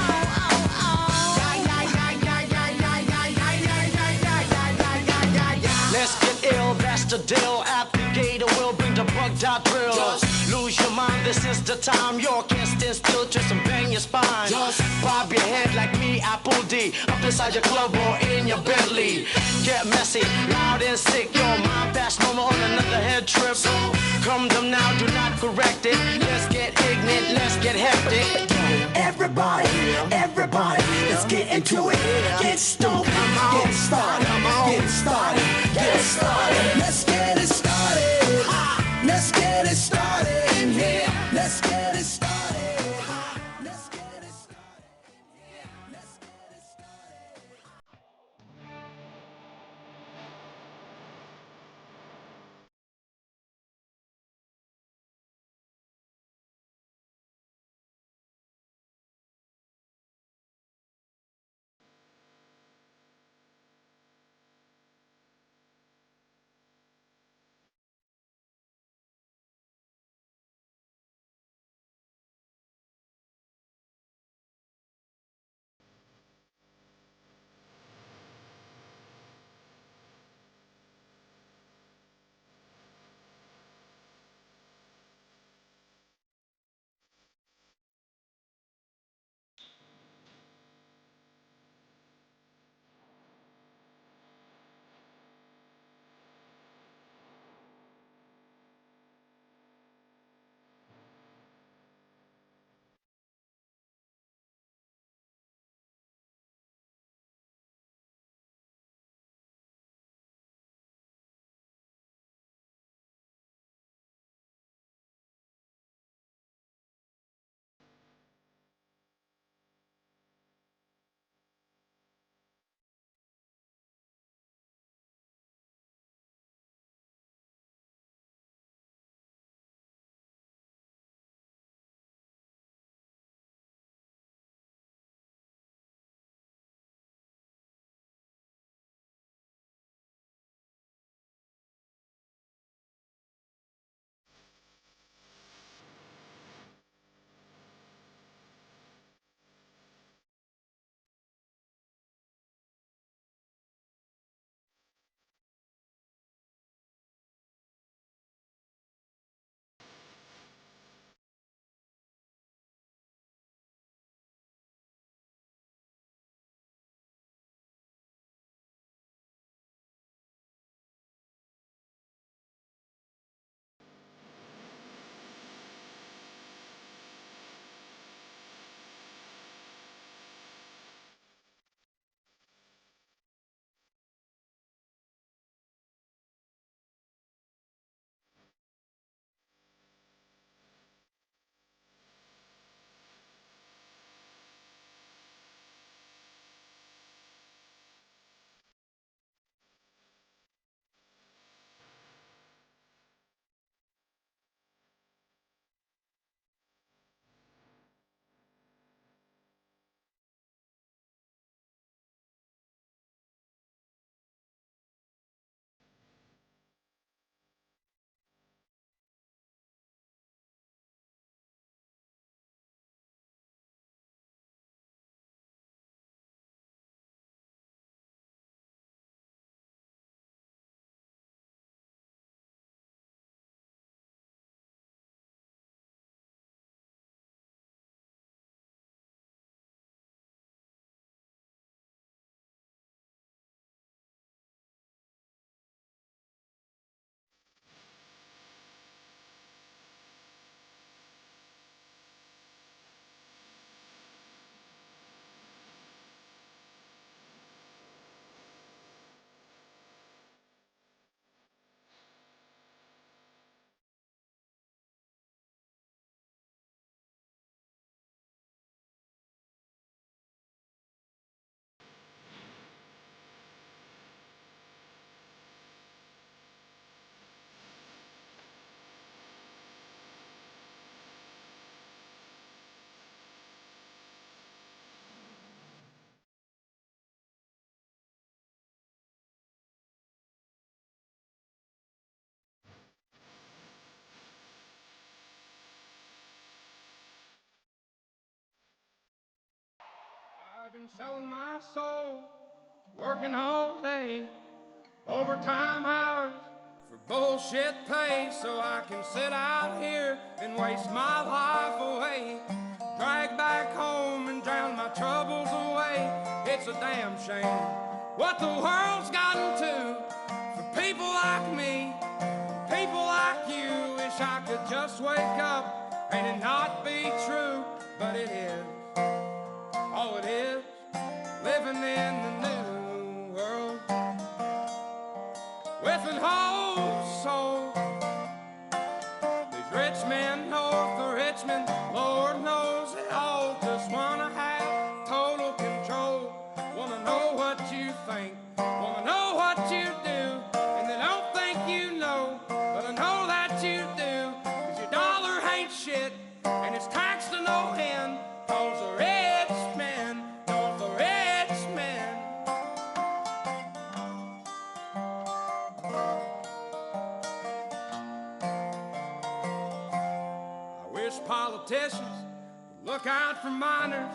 Let's get ill, that's the deal. Applicator will bring the bugged out drill. Just lose your mind, this is the time. You can't stand still, twist and bang your spine. Just bob your head like me, Apple D. Up inside your club or in your Bentley. Get messy, loud and sick. Your mind fast, mama on another head trip. So come them now, do not correct it. Let's get ignorant, let's get hectic. Everybody, everybody, let's get into it. Get stoked, get it started, get it started, get it started. Let's get it started. Let's get it started in here. Let's get it started. Let's get it started in here. Let's get it started. I've been selling my soul, working all day, overtime hours for bullshit pay, so I can sit out here and waste my life away, drag back home and drown my troubles away. It's a damn shame what the world's gotten to for people like me, people like you. Wish I could just wake up and it not be true, but it is. Oh, it is living in the new world with an whole soul. These rich men north of Richmond, Lord knows they all just wanna have total control. Wanna know what you think, wanna know what you do, and they don't think you know, but I know that you do. 'Cause your dollar ain't shit, and it's taxed to no end. 'Cause the rich men, north the rich men. I wish politicians would look out for minors,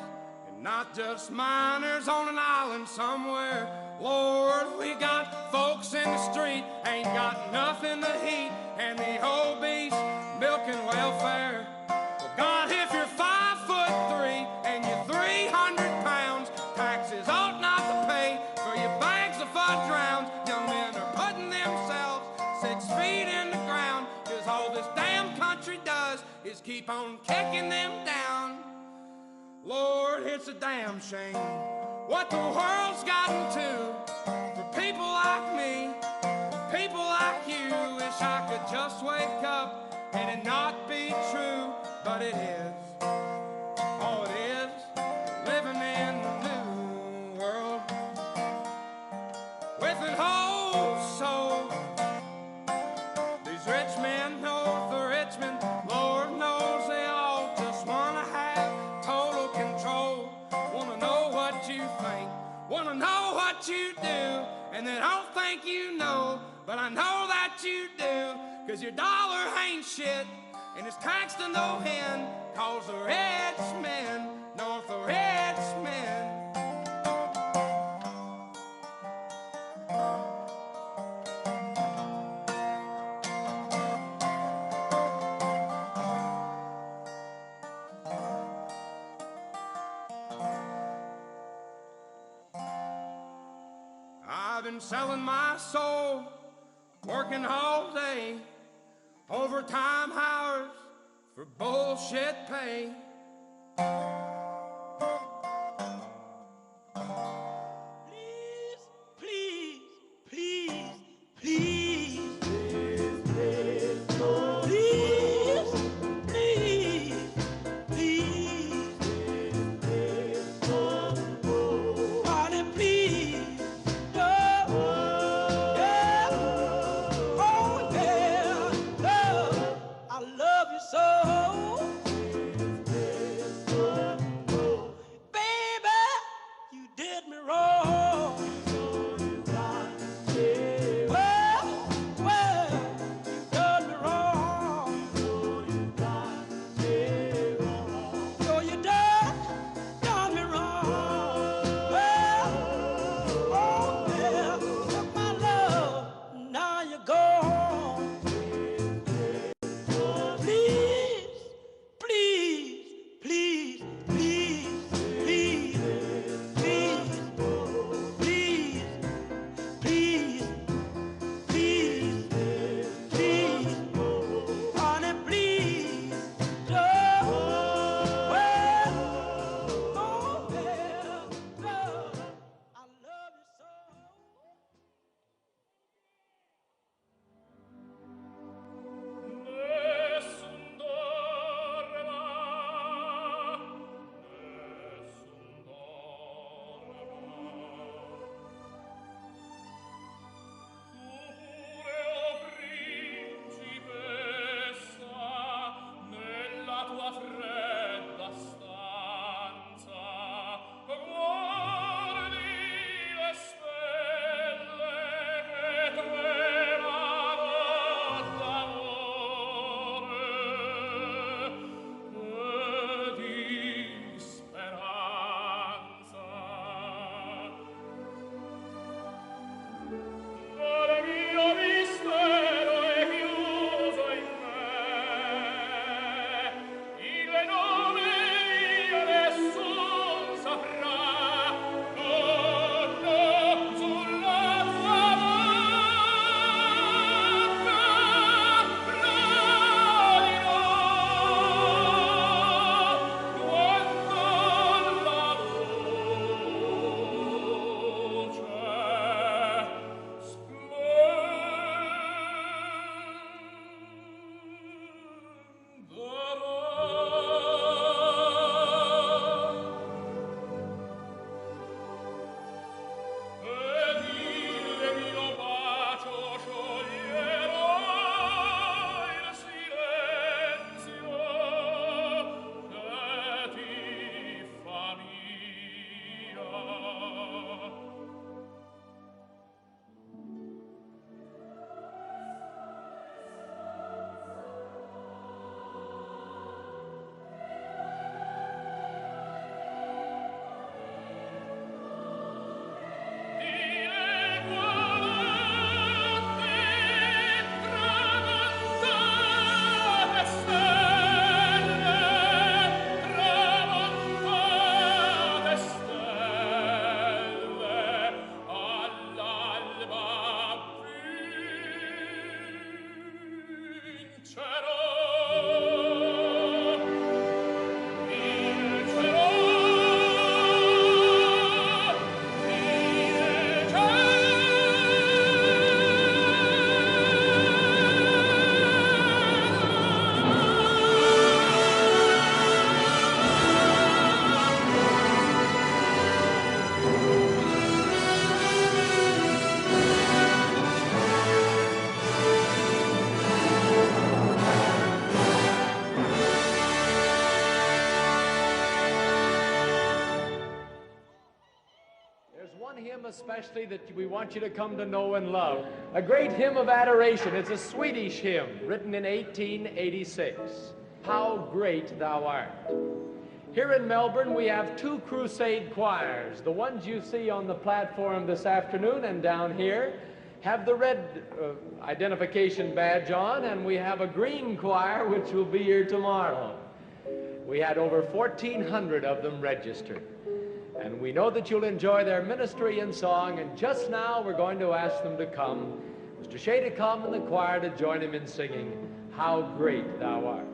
and not just minors on an island somewhere. Lord, we got folks in the street, ain't got nothing to eat, and the obese milking welfare. Well, God, if you're 5'3" and you're 300 pounds, taxes ought not to pay for your bags of fudge rounds. Young men are putting themselves 6 feet in the ground, 'cause all this damn country does is keep on kicking them down. Lord, it's a damn shame what the world's gotten to for people like me, people like you. Wish I could just wake up and it not be true, but it is. Oh, it is living in the new world with an whole soul. These rich men north of Richmond, Lord knows they all just wanna have total control. Wanna know what you think, wanna know what you do, and they don't think you know, but I know that you do. 'Cause your dollar ain't shit, and it's taxed to no end. 'Cause the rich men, north the rich men. I've been selling my soul, working all day, overtime hours for bullshit pay. Please, please, please, please, please, please, Party, please. I love you so. hymn especially that we want you to come to know and love. A great hymn of adoration. It's a Swedish hymn written in 1886. How Great Thou Art. Here in Melbourne, we have two crusade choirs. The ones you see on the platform this afternoon and down here have the red identification badge on, and we have a green choir which will be here tomorrow. We had over 1,400 of them registered. And we know that you'll enjoy their ministry and song, and just now we're going to ask them to come. Mr. Shea to come and the choir to join him in singing, How Great Thou Art.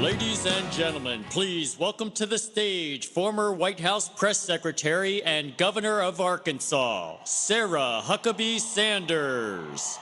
Ladies and gentlemen, please welcome to the stage former White House Press Secretary and Governor of Arkansas, Sarah Huckabee Sanders.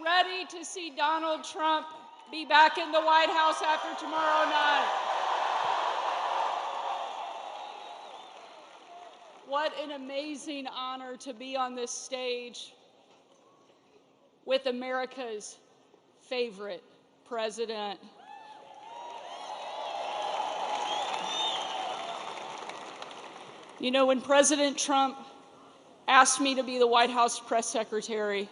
Ready to see Donald Trump be back in the White House after tomorrow night? What an amazing honor to be on this stage with America's favorite president. You know, when President Trump asked me to be the White House press secretary,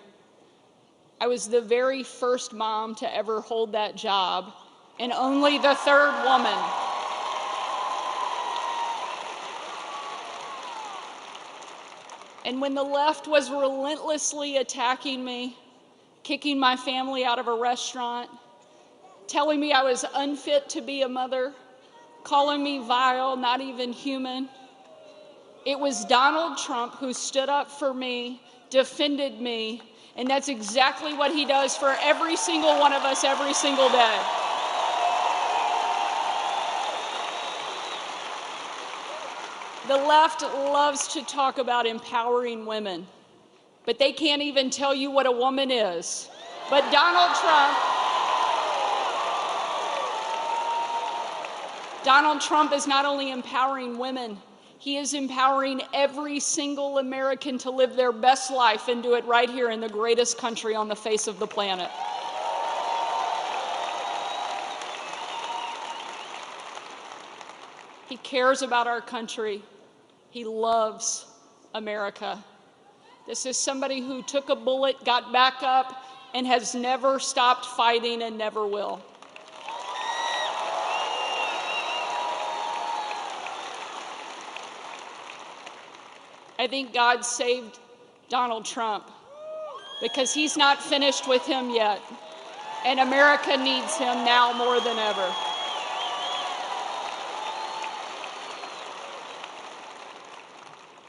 I was the very first mom to ever hold that job, and only the third woman. And when the left was relentlessly attacking me, kicking my family out of a restaurant, telling me I was unfit to be a mother, calling me vile, not even human, it was Donald Trump who stood up for me, defended me, and that's exactly what he does for every single one of us every single day. The left loves to talk about empowering women, but they can't even tell you what a woman is. But Donald Trump is not only empowering women, he is empowering every single American to live their best life and do it right here in the greatest country on the face of the planet. He cares about our country. He loves America. This is somebody who took a bullet, got back up, and has never stopped fighting and never will. I think God saved Donald Trump because he's not finished with him yet, and America needs him now more than ever.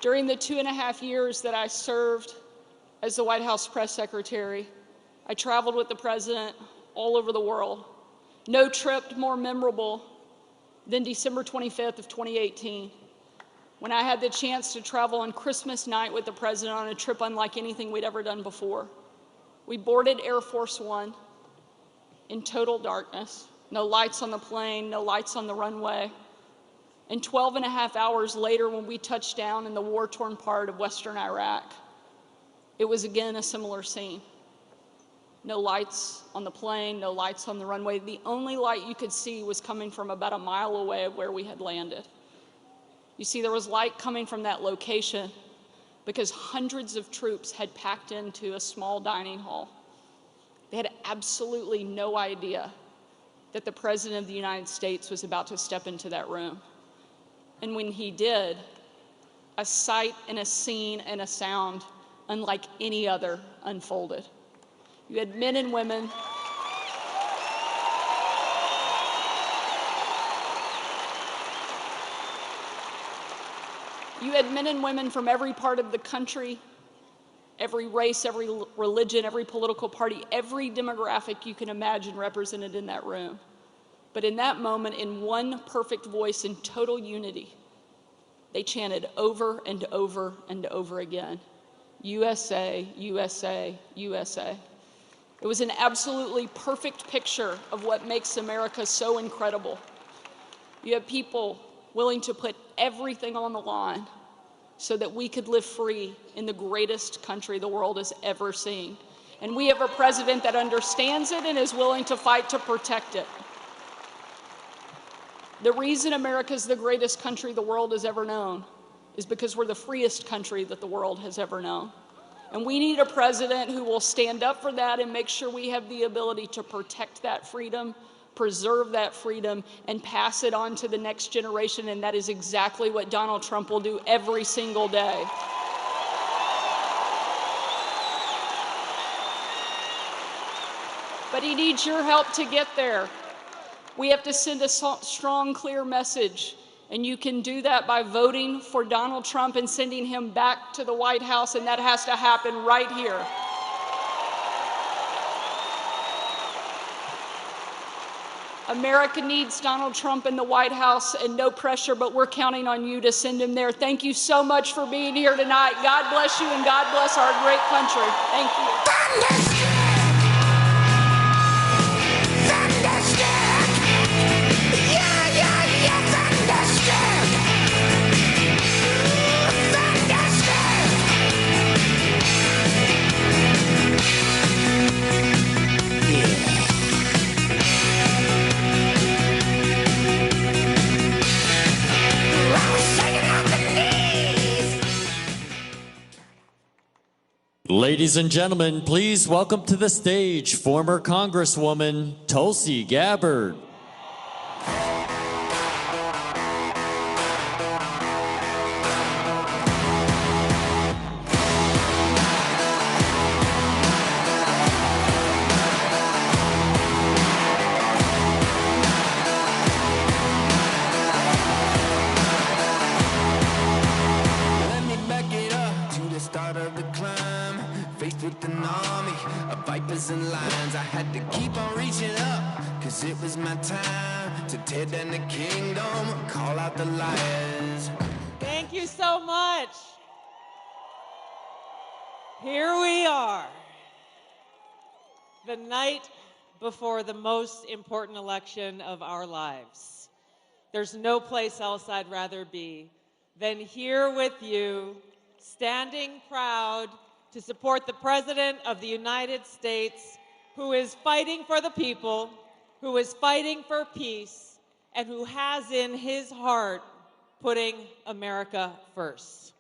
During the 2.5 years that I served as the White House press secretary, I traveled with the president all over the world. No trip more memorable than December 25th of 2018. When I had the chance to travel on Christmas night with the president on a trip unlike anything we'd ever done before. We boarded Air Force One in total darkness, no lights on the plane, no lights on the runway. And 12.5 hours later, when we touched down in the war-torn part of Western Iraq, it was again a similar scene. No lights on the plane, no lights on the runway. The only light you could see was coming from about a mile away of where we had landed. You see, there was light coming from that location because hundreds of troops had packed into a small dining hall. They had absolutely no idea that the President of the United States was about to step into that room. And when he did, a sight and a scene and a sound unlike any other unfolded. You had men and women from every part of the country, every race, every religion, every political party, every demographic you can imagine represented in that room. But in that moment, in one perfect voice, in total unity, they chanted over and over and over again, USA, USA, USA. It was an absolutely perfect picture of what makes America so incredible. You have people willing to put everything on the line so that we could live free in the greatest country the world has ever seen. And we have a president that understands it and is willing to fight to protect it. The reason America is the greatest country the world has ever known is because we're the freest country that the world has ever known. And we need a president who will stand up for that and make sure we have the ability to protect that freedom, preserve that freedom, and pass it on to the next generation. And that is exactly what Donald Trump will do every single day. but he needs your help to get there. We have to send a strong, clear message, and you can do that by voting for Donald Trump and sending him back to the White House, and that has to happen right here. America needs Donald Trump in the White House, and no pressure, but we're counting on you to send him there. Thank you so much for being here tonight. God bless you, and God bless our great country. Thank you. Ladies and gentlemen, please welcome to the stage former Congresswoman Tulsi Gabbard. Let me back it up to the start of the climb. Faced with an army of vipers and lions, I had to keep on reaching up, cause it was my time to tear down the kingdom, call out the liars. Thank you so much. Here we are, the night before the most important election of our lives. There's no place else I'd rather be than here with you, standing proud to support the President of the United States, who is fighting for the people, who is fighting for peace, and who has in his heart putting America first.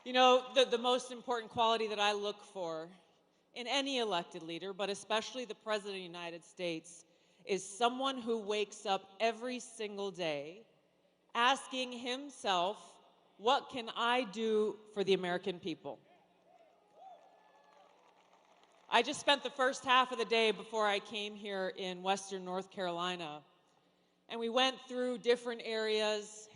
You know, the most important quality that I look for in any elected leader, but especially the President of the United States, is someone who wakes up every single day asking himself, what can I do for the American people? I just spent the first half of the day before I came here in Western North Carolina, and we went through different areas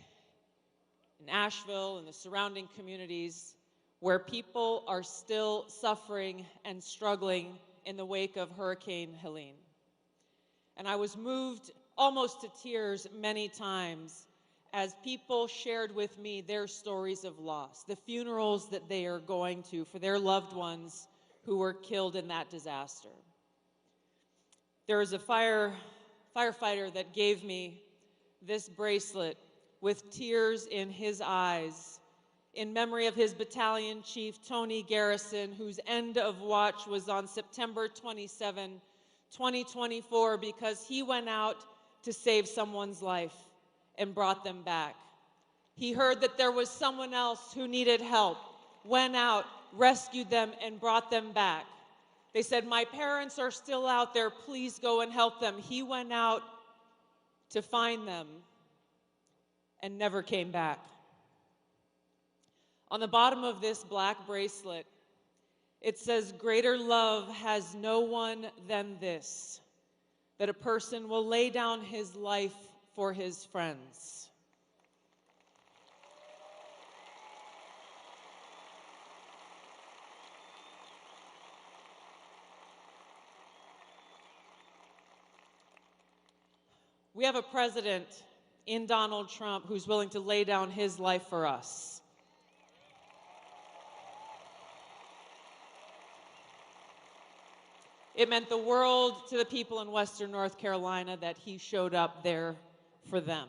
in Asheville and the surrounding communities where people are still suffering and struggling in the wake of Hurricane Helene. And I was moved almost to tears many times as people shared with me their stories of loss, the funerals that they are going to for their loved ones who were killed in that disaster. There was a firefighter that gave me this bracelet with tears in his eyes in memory of his battalion chief, Tony Garrison, whose end of watch was on September 27, 2024, because he went out to save someone's life and brought them back. He heard that there was someone else who needed help, went out, rescued them, and brought them back. They said, my parents are still out there, please go and help them. He went out to find them and never came back. On the bottom of this black bracelet, it says, greater love has no one than this, that a person will lay down his life for his friends. We have a president in Donald Trump who's willing to lay down his life for us. It meant the world to the people in Western North Carolina that he showed up there for them.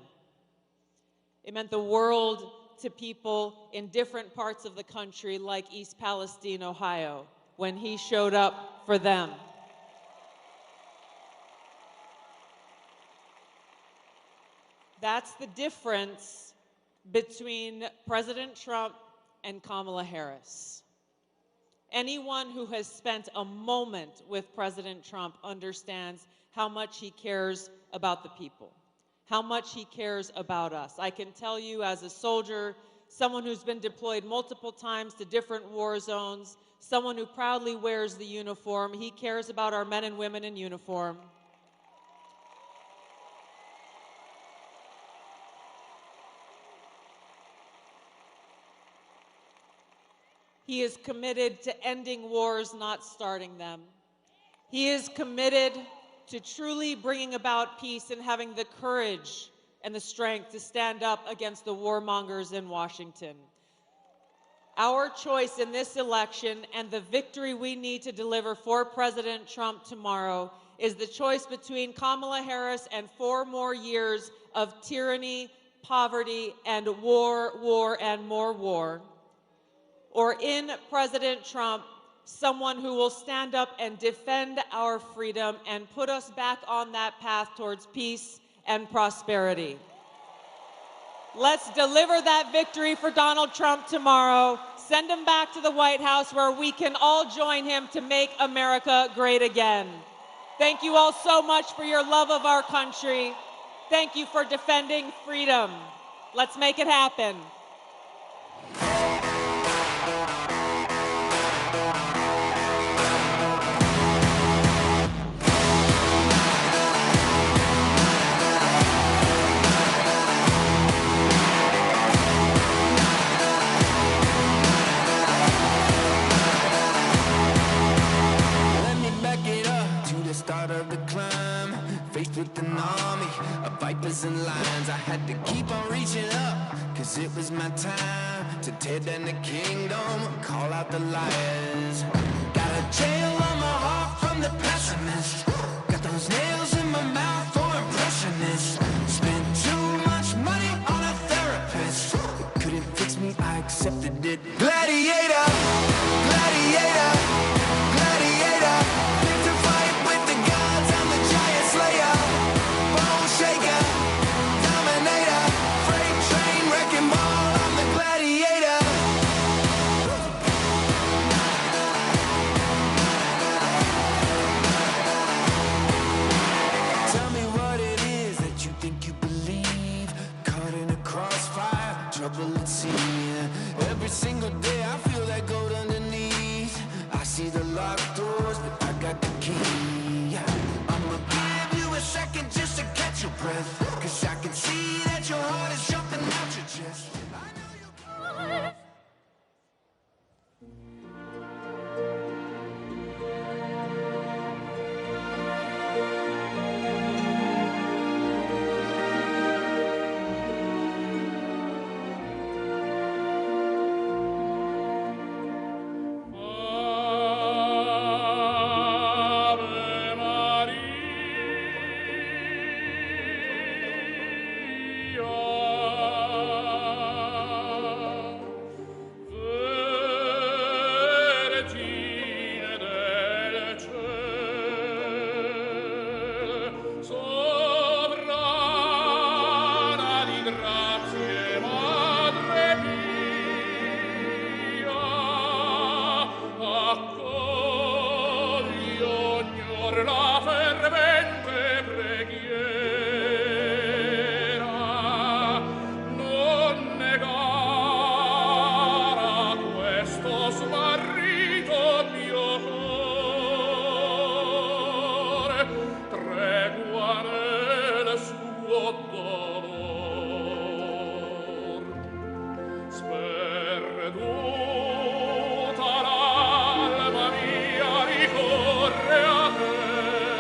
It meant the world to people in different parts of the country, like East Palestine, Ohio, when he showed up for them. That's the difference between President Trump and Kamala Harris. Anyone who has spent a moment with President Trump understands how much he cares about the people, how much he cares about us. I can tell you as a soldier someone who's been deployed multiple times to different war zones, someone who proudly wears the uniform. He cares about our men and women in uniform. He is committed to ending wars, not starting them. He is committed to truly bringing about peace and having the courage and the strength to stand up against the warmongers in Washington. Our choice in this election and the victory we need to deliver for President Trump tomorrow is the choice between Kamala Harris and 4 more years of tyranny, poverty, and war, and more war, or in President Trump, someone who will stand up and defend our freedom and put us back on that path towards peace and prosperity. Let's deliver that victory for Donald Trump tomorrow. Send him back to the White House where we can all join him to make America great again. Thank you all so much for your love of our country. Thank you for defending freedom. Let's make it happen. Start of the climb, faced with an army of vipers and lions. I had to keep on reaching up, cause it was my time to tear down the kingdom, call out the liars. Got a jail on my heart from the pessimist, got those nails in my mouth for impressionists. Spent too much money on a therapist, it couldn't fix me, I accepted it. Gladiator, gladiator, gladiator, picked a fight with the gods, I'm the giant slayer, bone shaker, dominator, freight train, wrecking ball, I'm the gladiator. Tell me what it is that you think you believe, caught in a crossfire, trouble at sea. Every single day I feel that gold underneath, I see the locked doors, but I got the key. I'ma give you a second just to catch your breath, cause I can see that your heart is jumping out your chest. I know you. Sperduta l'alma mia ricorre a te.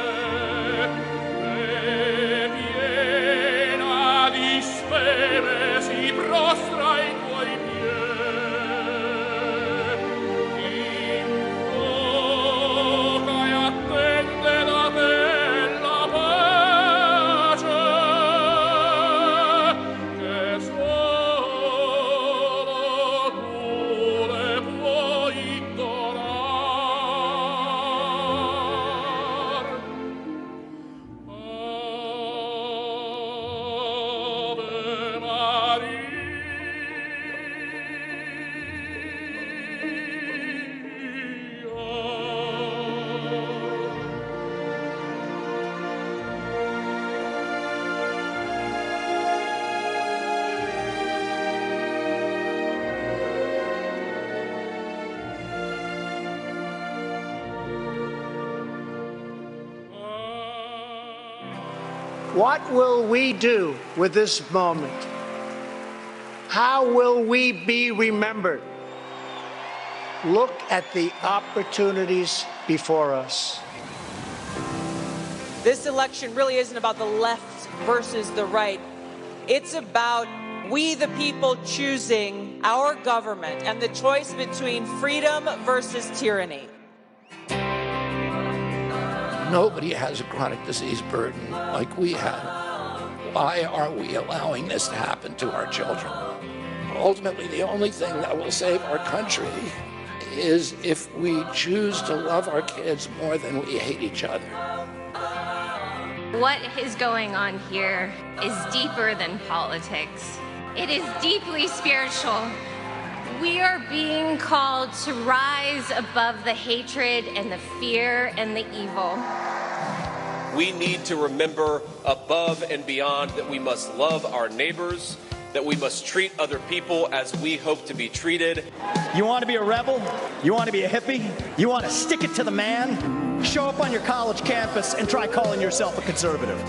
What will we do with this moment? How will we be remembered? Look at the opportunities before us. This election really isn't about the left versus the right. It's about we the people choosing our government and the choice between freedom versus tyranny. Nobody has a chronic disease burden like we have. Why are we allowing this to happen to our children? Ultimately, the only thing that will save our country is if we choose to love our kids more than we hate each other. What is going on here is deeper than politics. It is deeply spiritual. We are being called to rise above the hatred and the fear and the evil. We need to remember above and beyond that we must love our neighbors, that we must treat other people as we hope to be treated. You want to be a rebel? You want to be a hippie? You want to stick it to the man? Show up on your college campus and try calling yourself a conservative.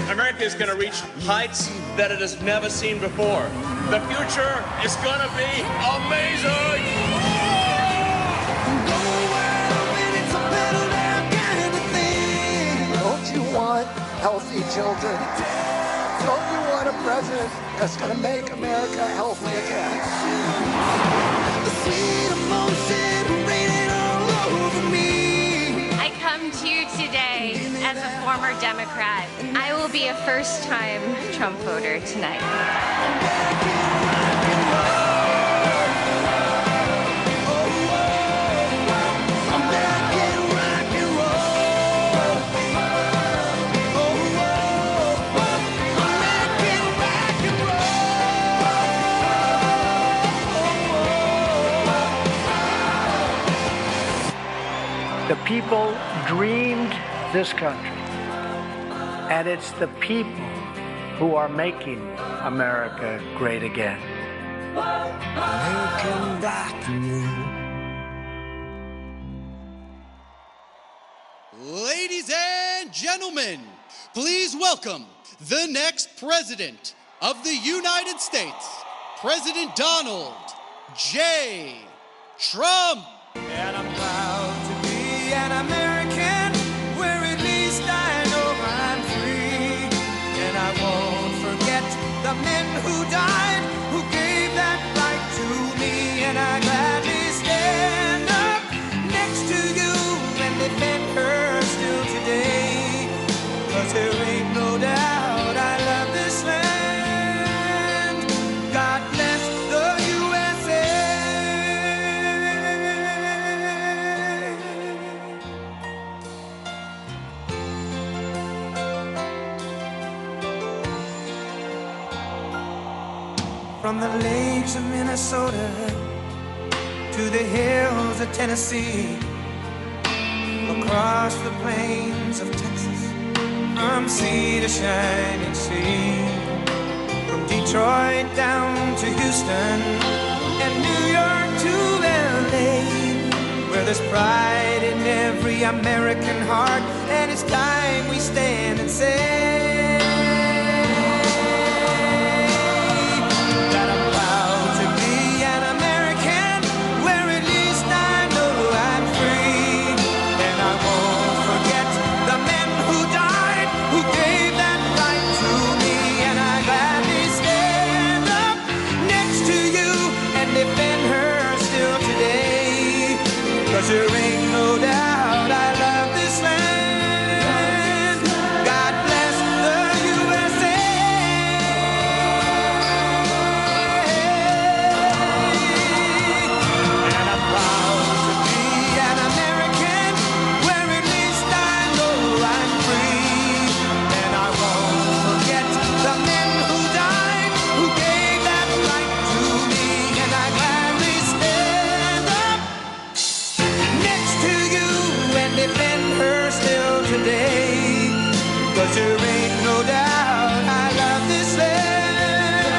America is going to reach heights that it has never seen before. The future is going to be amazing. Don't you want healthy children? Don't you want a president that's going to make America healthy again? The sweet emotion raining all over me. I come to you today as a former Democrat. I will be a first-time Trump voter tonight. The people dreamed this country, and it's the people who are making America great again. American rock and roll. Ladies and gentlemen, please welcome the next president of the United States, President Donald J. Trump. And I'm proud to be an American, where at least I know I'm free. And I won't forget the men who died, who gave that right to me. And I gladly stand up next to you and defend her still today. 'Cause there ain't no doubt I love this land. God bless the USA. From the lakes of Minnesota to the hills of Tennessee, across the plains of Texas, from sea to shining sea, from Detroit down to Houston and New York to LA, where there's pride in every American heart, and it's time we stand and say that I'm proud to be an American, where at least I know I'm free. And I won't forget the men who died, who gave that right to me. And I gladly stand up next to you and defend her still today. 'Cause there ain't no doubt I love this land. God bless the USA. And I'm proud to be an American, where at least I know I'm free. And I won't forget the men who died, who gave that right to me. And I gladly stand up next to you and defend her still today. 'Cause there ain't no doubt I love this land.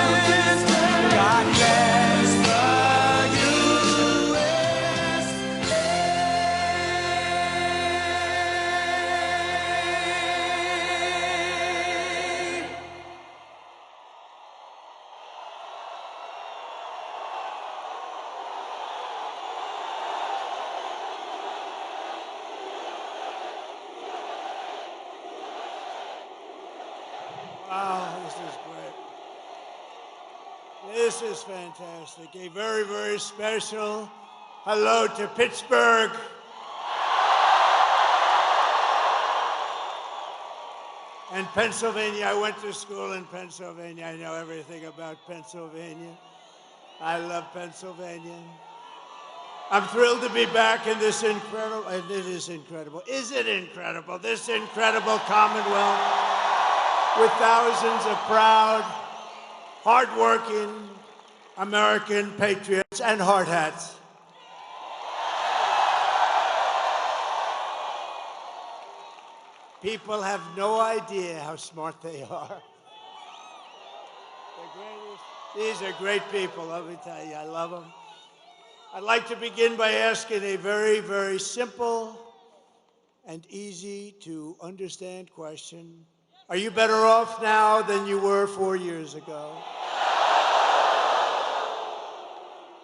God bless the USA. Wow, this is great. This is fantastic. A very, very special hello to Pittsburgh. And Pennsylvania. I went to school in Pennsylvania. I know everything about Pennsylvania. I love Pennsylvania. I'm thrilled to be back in this incredible, and it is incredible. Is it incredible? This incredible Commonwealth with thousands of proud, hardworking American patriots and hard hats. People have no idea how smart they are. These are great people, let me tell you. I love them. I'd like to begin by asking a very, very simple and easy to understand question. Are you better off now than you were 4 years ago?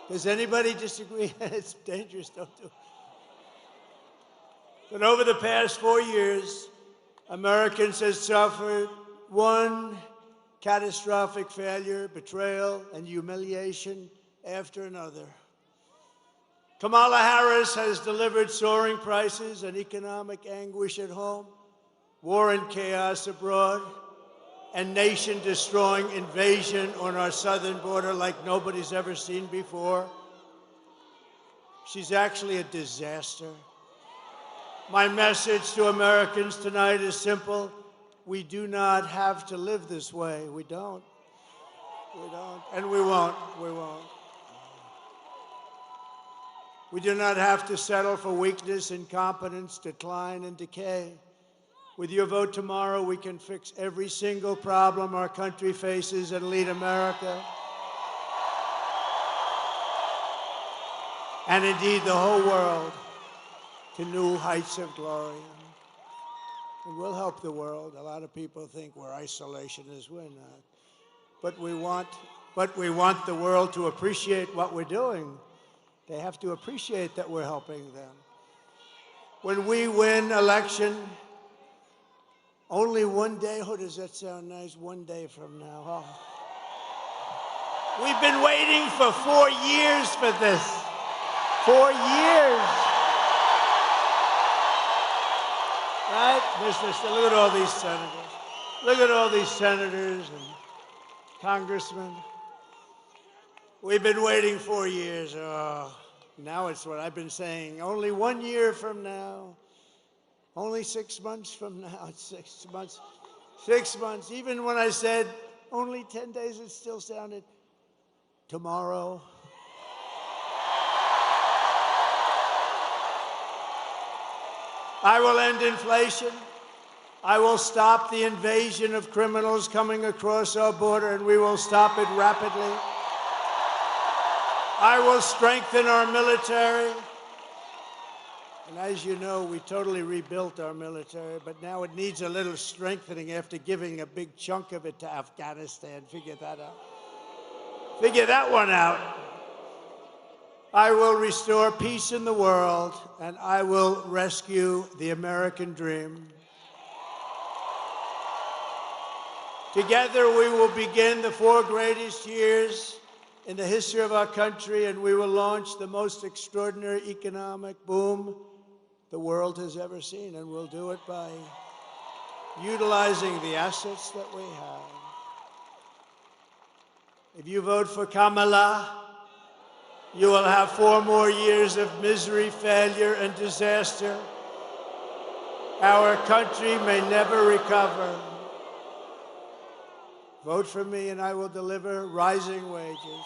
Does anybody disagree? It's dangerous, don't do it. But over the past 4 years, Americans have suffered one catastrophic failure, betrayal, and humiliation after another. Kamala Harris has delivered soaring prices and economic anguish at home, war and chaos abroad, and nation-destroying invasion on our southern border like nobody's ever seen before. She's actually a disaster. My message to Americans tonight is simple. We do not have to live this way. We don't. We don't. And we won't. We won't. We do not have to settle for weakness, incompetence, decline, and decay. With your vote tomorrow, we can fix every single problem our country faces and lead America, and indeed the whole world, to new heights of glory. And we'll help the world. A lot of people think we're isolationists. We're not. But we want the world to appreciate what we're doing. They have to appreciate that we're helping them. When we win election, only one day, oh, does that sound nice? One day from now. Oh. We've been waiting for 4 years for this. 4 years. Right? Look at all these senators. Look at all these senators and congressmen. We've been waiting 4 years. Oh, now it's what I've been saying. Only 1 year from now. Only 6 months from now. It's 6 months. 6 months. Even when I said only 10 days, it still sounded tomorrow. I will end inflation. I will stop the invasion of criminals coming across our border, and we will stop it rapidly. I will strengthen our military. And as you know, we totally rebuilt our military, but now it needs a little strengthening after giving a big chunk of it to Afghanistan. Figure that out. Figure that one out. I will restore peace in the world, and I will rescue the American dream. Together, we will begin the 4 greatest years in the history of our country, and we will launch the most extraordinary economic boom the world has ever seen, and we'll do it by utilizing the assets that we have. If you vote for Kamala, you will have 4 more years of misery, failure, and disaster. Our country may never recover. Vote for me, and I will deliver rising wages,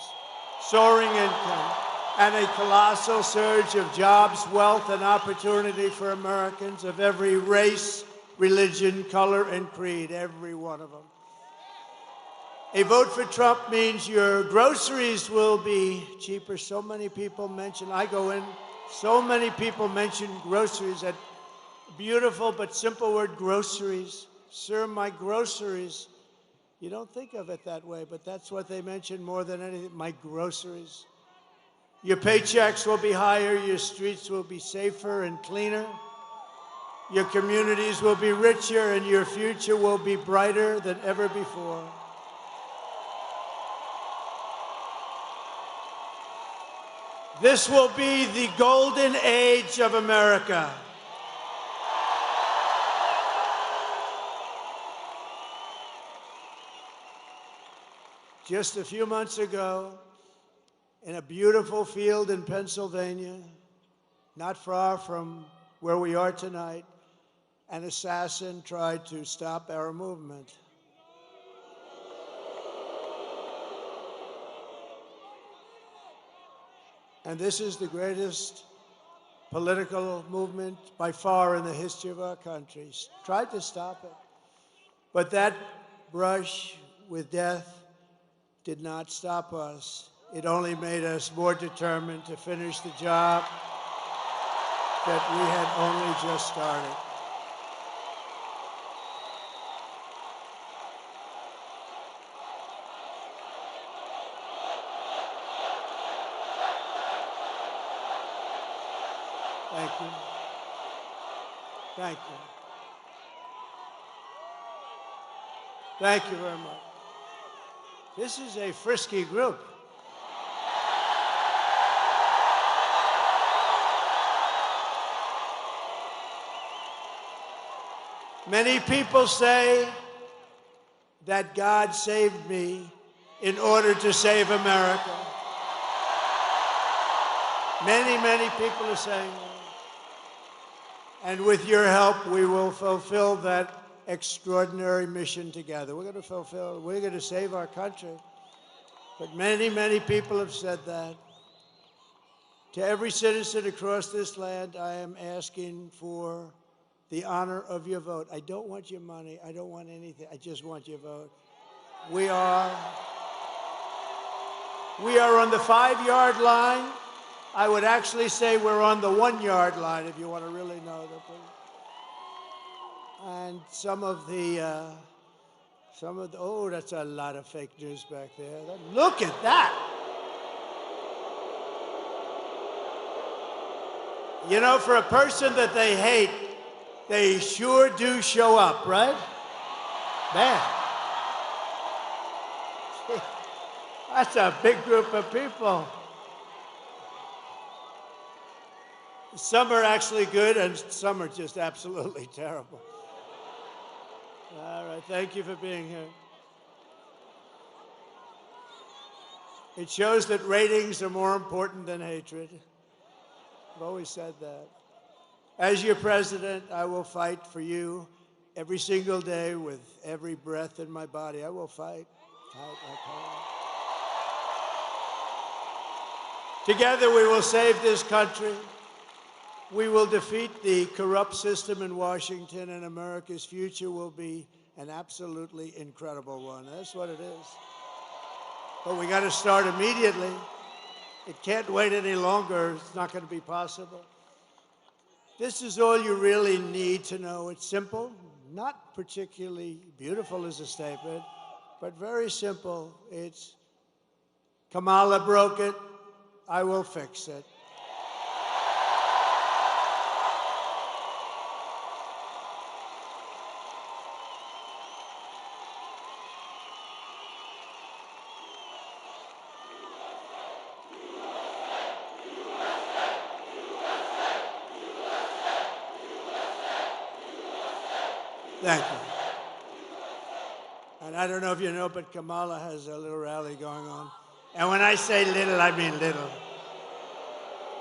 soaring income, and a colossal surge of jobs, wealth, and opportunity for Americans of every race, religion, color, and creed, every one of them. A vote for Trump means your groceries will be cheaper. So many people mention, I go in, so many people mention groceries, that beautiful but simple word, groceries. Sir, my groceries. You don't think of it that way, but that's what they mention more than anything, my groceries. Your paychecks will be higher, your streets will be safer and cleaner. Your communities will be richer and your future will be brighter than ever before. This will be the golden age of America. Just a few months ago, in a beautiful field in Pennsylvania, not far from where we are tonight, an assassin tried to stop our movement. And this is the greatest political movement by far in the history of our country. Tried to stop it. But that brush with death did not stop us. It only made us more determined to finish the job that we had only just started. Thank you. Thank you. Thank you very much. This is a frisky group. Many people say that God saved me in order to save America. Many, many people are saying that. And with your help, we will fulfill that extraordinary mission together. We're going to save our country. But many, many people have said that. To every citizen across this land, I am asking for the honor of your vote. I don't want your money. I don't want anything. I just want your vote. We are on the 5-yard line. I would actually say we're on the 1-yard line, if you want to really know that. And some of the, oh, that's a lot of fake news back there. Look at that. You know, for a person that they hate, they sure do show up, right? Man. That's a big group of people. Some are actually good, and some are just absolutely terrible. All right, thank you for being here. It shows that ratings are more important than hatred. I've always said that. As your president, I will fight for you every single day with every breath in my body. I will fight. Together we will save this country. We will defeat the corrupt system in Washington, and America's future will be an absolutely incredible one. That's what it is. But we got to start immediately. It can't wait any longer. It's not going to be possible. This is all you really need to know. It's simple, not particularly beautiful as a statement, but very simple. It's Kamala broke it. I will fix it. Thank you. And I don't know if you know, but Kamala has a little rally going on. And when I say little, I mean little.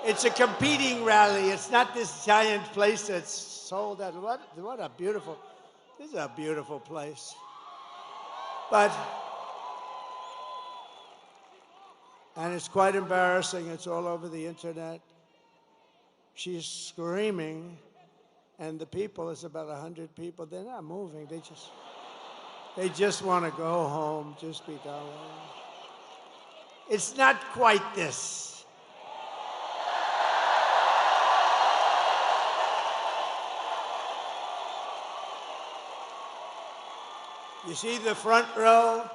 It's a competing rally. It's not this giant place that's sold out. What a beautiful, this is a beautiful place. And it's quite embarrassing. It's all over the internet. She's screaming. And the people, it's about 100 people, they're not moving. They just want to go home, just be done with it. It's not quite this. You see the front row?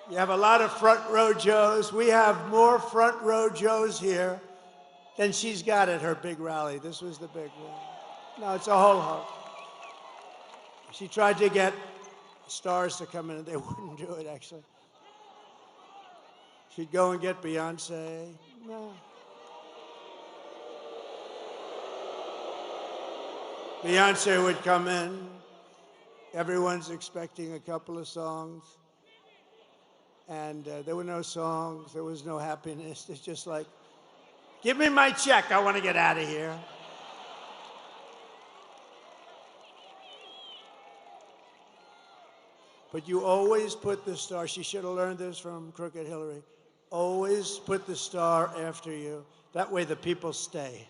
You have a lot of front row Joes. We have more front row Joes here than she's got at her big rally. This was the big one. No, it's a whole hoax. She tried to get stars to come in, and they wouldn't do it, actually. She'd go and get Beyonce. No. Beyonce would come in. Everyone's expecting a couple of songs. And there were no songs. There was no happiness. It's just like, give me my check. I want to get out of here. But you always put the star. She should have learned this from Crooked Hillary. Always put the star after you. That way the people stay.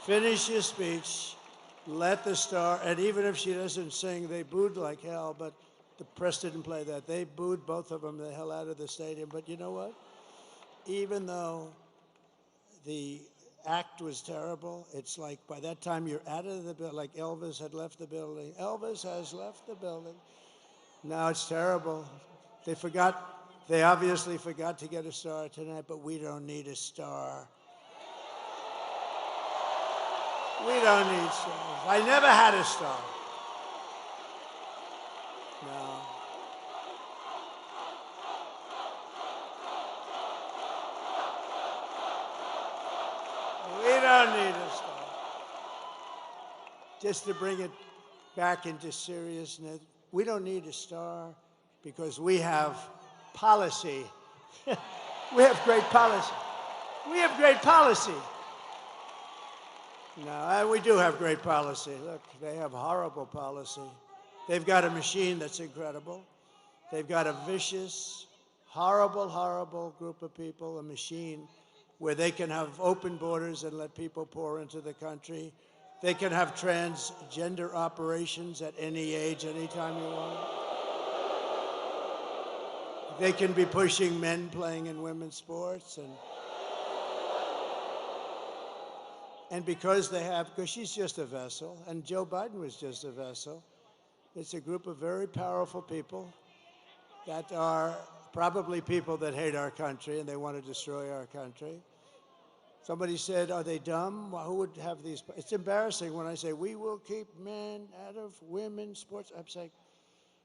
Finish your speech. Let the star, and even if she doesn't sing, they booed like hell, but the press didn't play that. They booed both of them the hell out of the stadium. But you know what? Even though the act was terrible, it's like by that time you're out of the building, like Elvis had left the building. Elvis has left the building. Now it's terrible. They obviously forgot to get a star tonight, but we don't need a star. We don't need stars. I never had a star. No. We don't need a star. Just to bring it back into seriousness, we don't need a star because we have policy. We have great policy. We have great policy. No, we do have great policy. Look, they have horrible policy. They've got a machine that's incredible. They've got a vicious, horrible, horrible group of people, a machine where they can have open borders and let people pour into the country. They can have transgender operations at any age, anytime you want. They can be pushing men playing in women's sports. And because she's just a vessel, and Joe Biden was just a vessel, it's a group of very powerful people that are probably people that hate our country and they want to destroy our country. Somebody said, are they dumb? Well, who would have these? It's embarrassing when I say, we will keep men out of women's sports. I'm saying,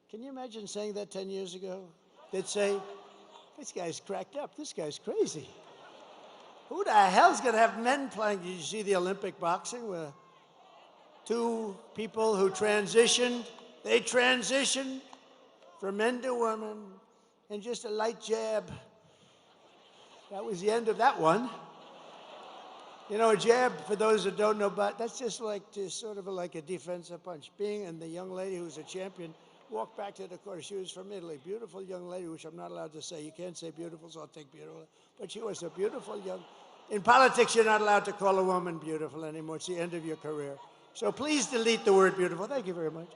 can you imagine saying that 10 years ago? They'd say, this guy's cracked up. This guy's crazy. Who the hell's going to have men playing? Did you see the Olympic boxing where two people who transitioned? They transitioned from men to women and just a light jab. That was the end of that one. You know, a jab, for those that don't know, but that's just like like a defensive punch. And the young lady who's a champion walked back to the court. She was from Italy, beautiful young lady, which I'm not allowed to say. You can't say beautiful, so I'll take beautiful. But she was a beautiful young. In politics, you're not allowed to call a woman beautiful anymore. It's the end of your career. So please delete the word beautiful. Thank you very much.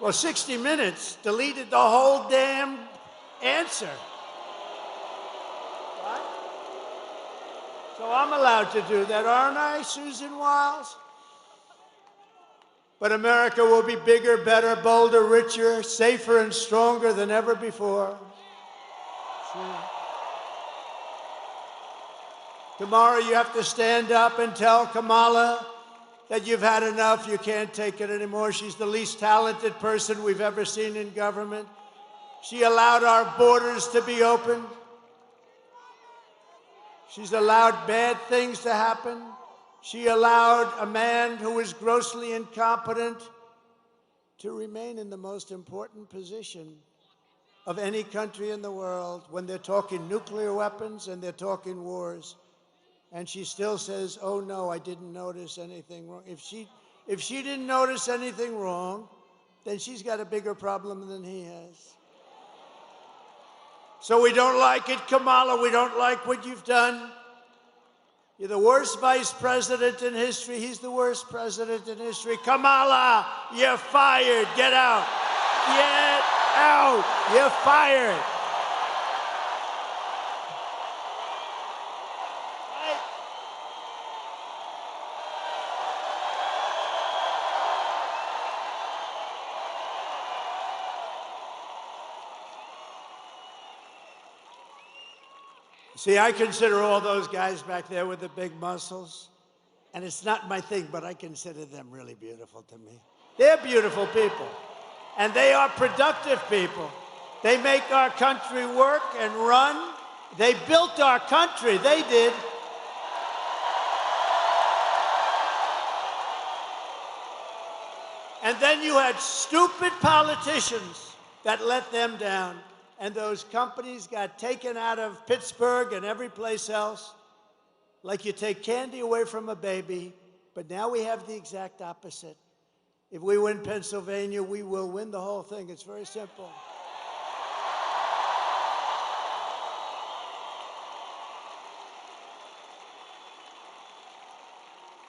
Well, 60 Minutes deleted the whole damn answer. What? So I'm allowed to do that, aren't I, Susan Wiles? But America will be bigger, better, bolder, richer, safer, and stronger than ever before. Sure. Tomorrow you have to stand up and tell Kamala that you've had enough, you can't take it anymore. She's the least talented person we've ever seen in government. She allowed our borders to be opened. She's allowed bad things to happen. She allowed a man who was grossly incompetent to remain in the most important position of any country in the world when they're talking nuclear weapons and they're talking wars. And she still says, oh no, I didn't notice anything wrong. If she didn't notice anything wrong, then she's got a bigger problem than he has. So we don't like it, Kamala. We don't like what you've done. You're the worst vice president in history. He's the worst president in history. Kamala, you're fired. Get out. Get out. You're fired. See, I consider all those guys back there with the big muscles And it's not my thing, but I consider them really beautiful to me. They're beautiful people. And they are productive people. They make our country work and run. They built our country. They did. And then you had stupid politicians that let them down. And those companies got taken out of Pittsburgh and every place else, like you take candy away from a baby. But now we have the exact opposite. If we win Pennsylvania, we will win the whole thing. It's very simple.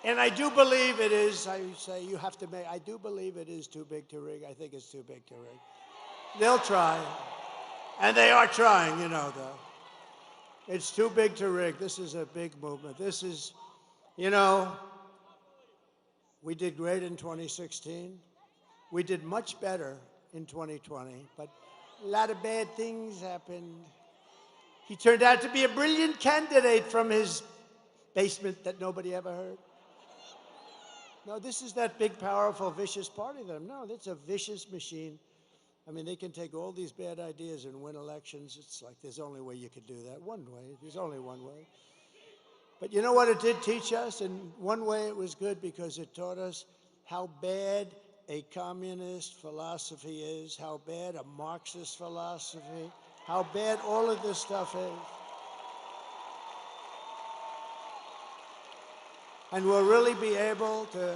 And I do believe it is, I say you have to make, I do believe it is too big to rig. I think it's too big to rig. They'll try. And they are trying, you know, though. It's too big to rig. This is a big movement. This is, you know, we did great in 2016. We did much better in 2020, but a lot of bad things happened. He turned out to be a brilliant candidate from his basement that nobody ever heard. No, this is that big, powerful, vicious party. No, that's a vicious machine. I mean, they can take all these bad ideas and win elections. It's like there's only way you could do that. One way. There's only one way. But you know what it did teach us? In one way, it was good because it taught us how bad a communist philosophy is, how bad a Marxist philosophy, how bad all of this stuff is. And we'll really be able to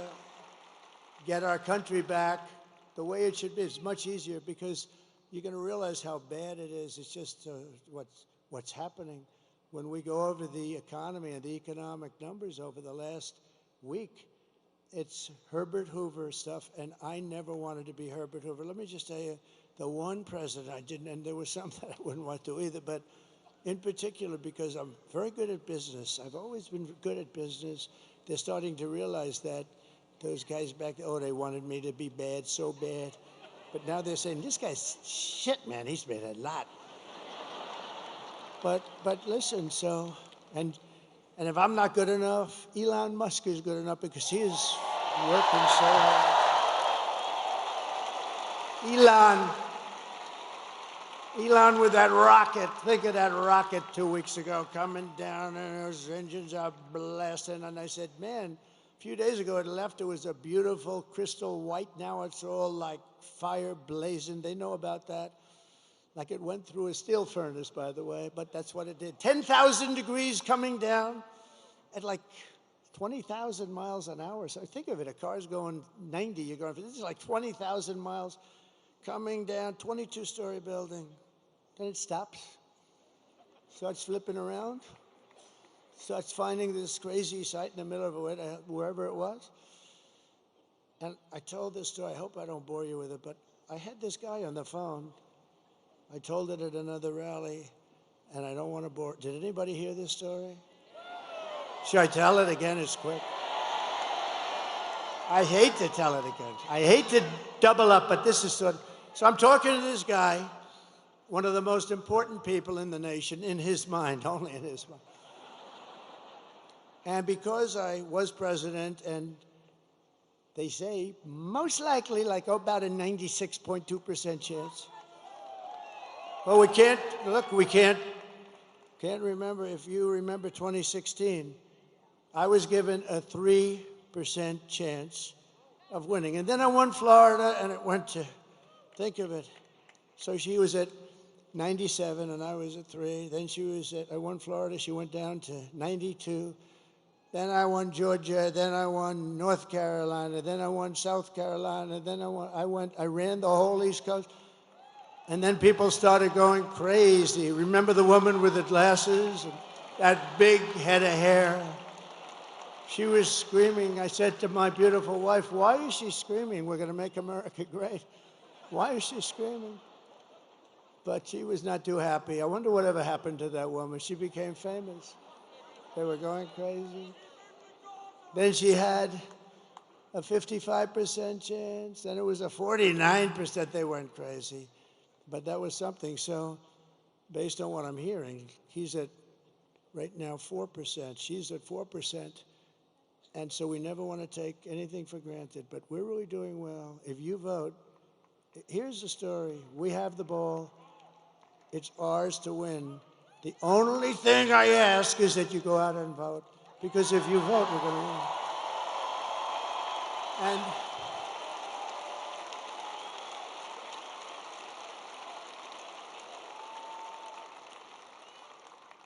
get our country back the way it should be. It's much easier because you're going to realize how bad it is. It's just what's happening. When we go over the economy and the economic numbers over the last week, it's Herbert Hoover stuff, and I never wanted to be Herbert Hoover. Let me just tell you, the one president I didn't, and there was some that I wouldn't want to either, but in particular because I'm very good at business. I've always been good at business. They're starting to realize that those guys back there, oh, they wanted me to be bad, so bad. But now they're saying, this guy's shit, man. He's made a lot. But listen, so, and if I'm not good enough, Elon Musk is good enough because he is working so hard. Elon with that rocket, think of that rocket 2 weeks ago coming down and those engines are blasting. And I said, man, a few days ago it left, it was a beautiful crystal white. Now it's all like fire blazing. They know about that. Like it went through a steel furnace, by the way, but that's what it did. 10,000 degrees coming down at like 20,000 miles an hour. So think of it, a car's going 90, you're going, this is like 20,000 miles coming down, 22-story building. Then it stops, starts flipping around, starts finding this crazy site in the middle of it, wherever it was. And I told this story, I hope I don't bore you with it, but I had this guy on the phone. I told it at another rally, and I don't want to bore. Did anybody hear this story? Should I tell it again? It's quick. I hate to tell it again. I hate to double up, but this is so I'm talking to this guy, one of the most important people in the nation, in his mind, only in his mind. And because I was president, and they say most likely like about a 96.2% chance. Well, we can't, look, we can't remember, if you remember 2016, I was given a 3% chance of winning. And then I won Florida, and it went to, think of it. So she was at 97, and I was at 3. Then she was at, I won Florida, she went down to 92. Then I won Georgia, then I won North Carolina, then I won South Carolina, then I ran the whole East Coast. And then people started going crazy. Remember the woman with the glasses and that big head of hair? She was screaming. I said to my beautiful wife, why is she screaming? We're going to make America great. Why is she screaming? But she was not too happy. I wonder whatever happened to that woman. She became famous. They were going crazy. Then she had a 55% chance. Then it was a 49% they went crazy. But that was something. So based on what I'm hearing, he's at right now 4%. She's at 4%. And so we never want to take anything for granted, but we're really doing well. If you vote, here's the story. We have the ball. It's ours to win. The only thing I ask is that you go out and vote, because if you vote, we're going to win.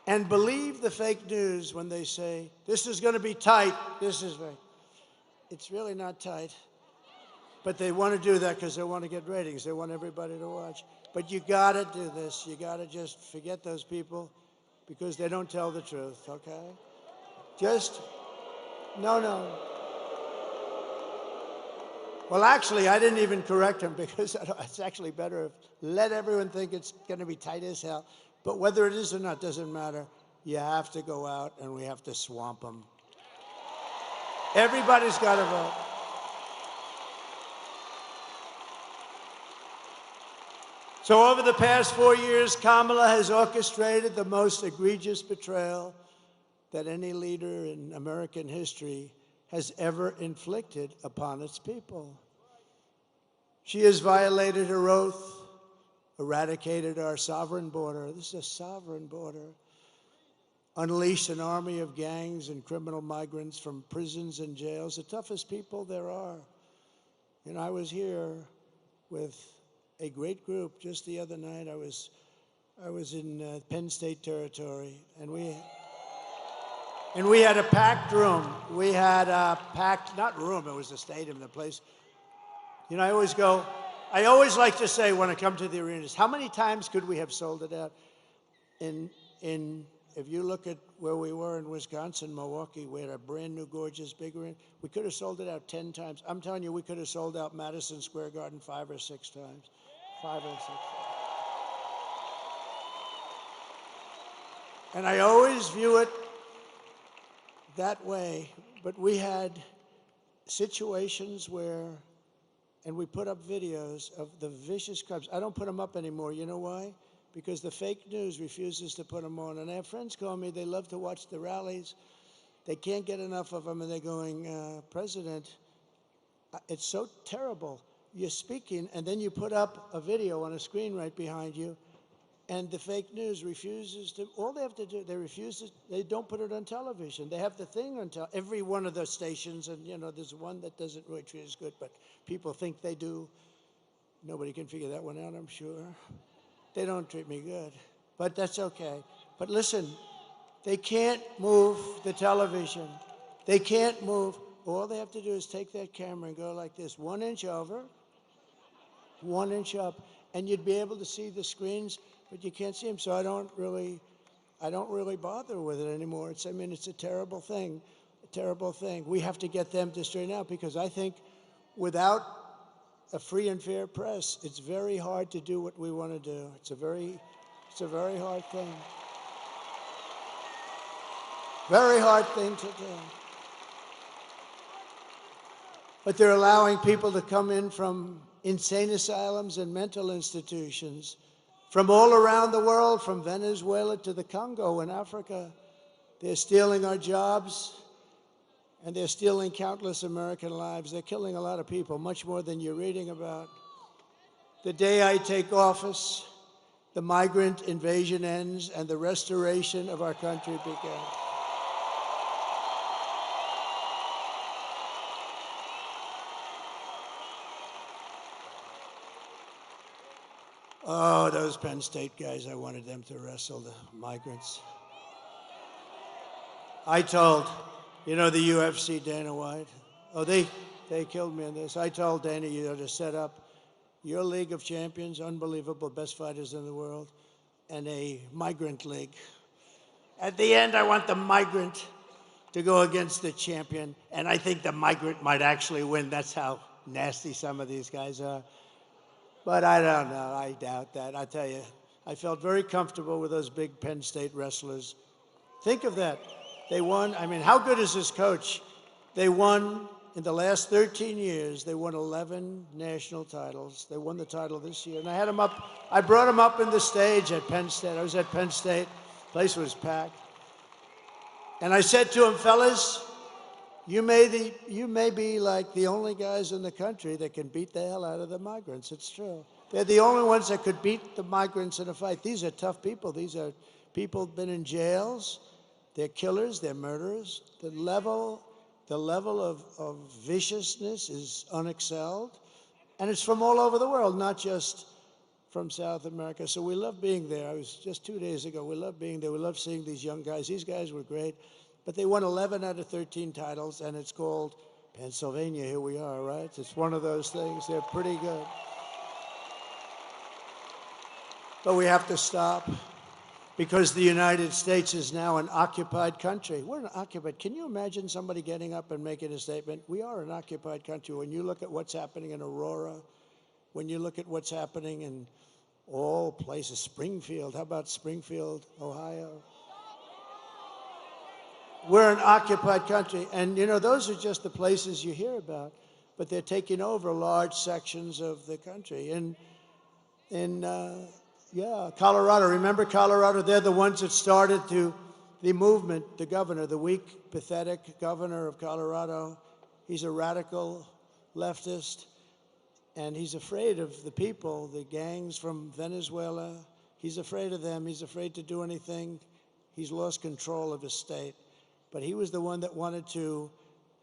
And believe the fake news when they say, this is going to be tight, it's really not tight. But they want to do that because they want to get ratings. They want everybody to watch. But you got to do this. You got to just forget those people because they don't tell the truth, okay? No. Well, actually, I didn't even correct him because it's actually better if let everyone think it's going to be tight as hell. But whether it is or not doesn't matter. You have to go out and we have to swamp them. Everybody's got to vote. So over the past 4 years, Kamala has orchestrated the most egregious betrayal that any leader in American history has ever inflicted upon its people. She has violated her oath, eradicated our sovereign border. This is a sovereign border. Unleashed an army of gangs and criminal migrants from prisons and jails, the toughest people there are. And I was here with a great group just the other night. I was in Penn State territory, and we had a packed room. We had a packed, not room, it was a stadium, the place. You know, I always like to say when I come to the arenas, how many times could we have sold it out? If you look at where we were in Wisconsin, Milwaukee, we had a brand new, gorgeous, big arena. We could have sold it out 10 times. I'm telling you, we could have sold out Madison Square Garden 5 or 6 times. 5 or 6 times. And I always view it that way. But we had situations where, and we put up videos of the vicious crimes. I don't put them up anymore. You know why? Because the fake news refuses to put them on. And I have friends call me, they love to watch the rallies. They can't get enough of them, and they're going, President, it's so terrible. You're speaking, and then you put up a video on a screen right behind you, and the fake news refuses to, all they have to do, they don't put it on television. They have the thing on every one of the stations, and you know, there's one that doesn't really treat us good, but people think they do. Nobody can figure that one out, I'm sure. They don't treat me good, but that's okay. But listen, they can't move the television. They can't move. All they have to do is take that camera and go like this, 1 inch over, 1 inch up, and you'd be able to see the screens, but you can't see them. So I don't really bother with it anymore. It's a terrible thing, We have to get them to straighten out, because I think without a free and fair press, it's very hard to do what we want to do. It's a very hard thing. Very hard thing to do. But they're allowing people to come in from insane asylums and mental institutions from all around the world, from Venezuela to the Congo in Africa. They're stealing our jobs, and they're stealing countless American lives. They're killing a lot of people, much more than you're reading about. The day I take office, the migrant invasion ends and the restoration of our country begins. Oh, those Penn State guys, I wanted them to wrestle the migrants. I told, you know, the UFC, Dana White, they killed me in this. I told Dana, you know, to set up your League of Champions, unbelievable, best fighters in the world, and a migrant league. At the end, I want the migrant to go against the champion, and I think the migrant might actually win. That's how nasty some of these guys are. But I don't know. I doubt that. I tell you, I felt very comfortable with those big Penn State wrestlers. Think of that. They won. I mean, how good is this coach? They won, in the last 13 years, they won 11 national titles. They won the title this year. And I had them up. I brought them up in the stage at Penn State. I was at Penn State. The place was packed. And I said to them, fellas, You may be like the only guys in the country that can beat the hell out of the migrants. It's true. They're the only ones that could beat the migrants in a fight. These are tough people. These are people who've been in jails. They're killers. They're murderers. The level of viciousness is unexcelled. And it's from all over the world, not just from South America. So we love being there. I was just 2 days ago. We love being there. We love seeing these young guys. These guys were great. But they won 11 out of 13 titles, and it's called Pennsylvania. Here we are, right? It's one of those things. They're pretty good. But we have to stop because the United States is now an occupied country. We're an occupied. Can you imagine somebody getting up and making a statement? We are an occupied country. When you look at what's happening in Aurora, when you look at what's happening in all places, Springfield, how about Springfield, Ohio? We're an occupied country, and you know, those are just the places you hear about, but they're taking over large sections of the country. Yeah, Colorado, remember Colorado? They're the ones that started the movement, the governor, the weak, pathetic governor of Colorado. He's a radical leftist, and he's afraid of the people, the gangs from Venezuela. He's afraid of them. He's afraid to do anything. He's lost control of his state. But he was the one that wanted to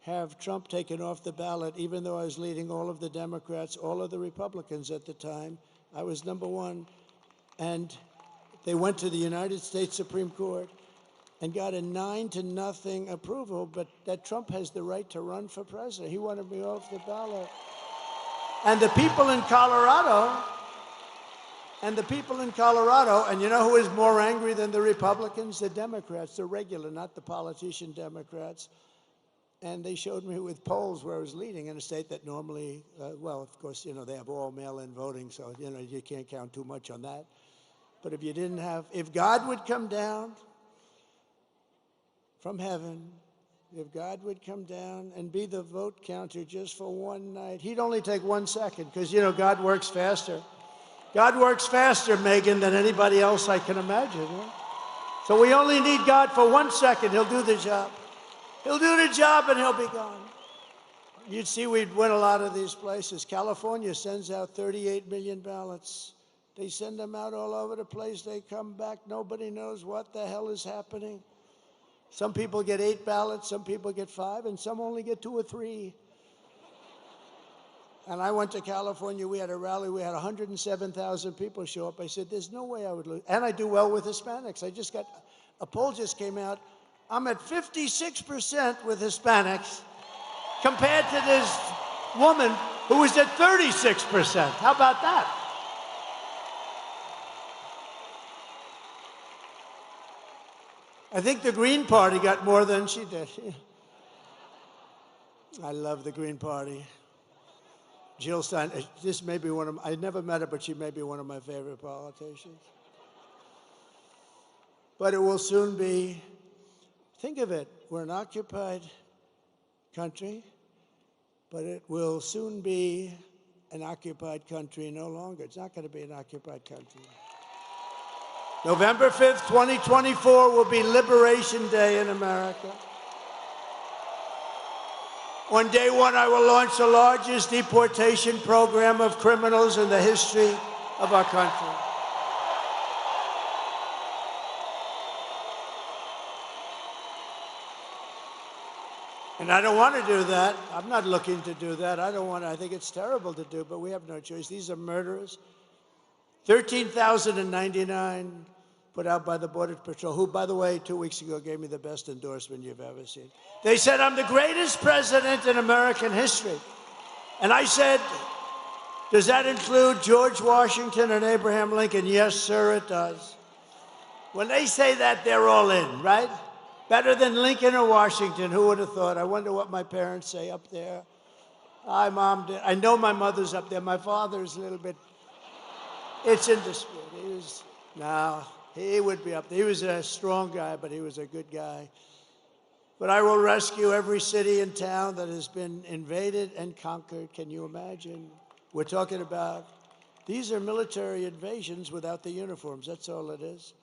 have Trump taken off the ballot, even though I was leading all of the Democrats, all of the Republicans at the time. I was number one. And they went to the United States Supreme Court and got a 9-0 approval, but that Trump has the right to run for president. He wanted me off the ballot. And the people in Colorado, and you know who is more angry than the Republicans? The Democrats, the regular, not the politician Democrats. And they showed me with polls where I was leading in a state that normally, well, of course, you know, they have all mail-in voting, so, you know, you can't count too much on that. But if you didn't have, if God would come down from heaven, if God would come down and be the vote counter just for one night, he'd only take 1 second, because, you know, God works faster. God works faster, Megan, than anybody else I can imagine. Right? So we only need God for 1 second. He'll do the job. He'll do the job and he'll be gone. You'd see we'd win a lot of these places. California sends out 38 million ballots. They send them out all over the place. They come back. Nobody knows what the hell is happening. Some people get 8 ballots, some people get 5, and some only get 2 or 3. And I went to California. We had a rally. We had 107,000 people show up. I said, there's no way I would lose. And I do well with Hispanics. I just got, a poll just came out. I'm at 56% with Hispanics compared to this woman who was at 36%. How about that? I think the Green Party got more than she did. I love the Green Party. Jill Stein, this may be one of, I never met her, but she may be one of my favorite politicians. But it will soon be, think of it, we're an occupied country, but it will soon be an occupied country no longer. It's not going to be an occupied country. November 5th, 2024 will be Liberation Day in America. On day one, I will launch the largest deportation program of criminals in the history of our country. And I don't want to do that. I'm not looking to do that. I don't want to. I think it's terrible to do, but we have no choice. These are murderers. 13,099 put out by the Border Patrol, who, by the way, 2 weeks ago gave me the best endorsement you've ever seen. They said, I'm the greatest president in American history. And I said, does that include George Washington and Abraham Lincoln? Yes, sir, it does. When they say that, they're all in, right? Better than Lincoln or Washington, who would have thought? I wonder what my parents say up there. Hi, Mom. I know my mother's up there. My father's a little bit, it's in dispute. He would be up there. He was a strong guy, but he was a good guy. But I will rescue every city and town that has been invaded and conquered. Can you imagine? We're talking about, these are military invasions without the uniforms. That's all it is.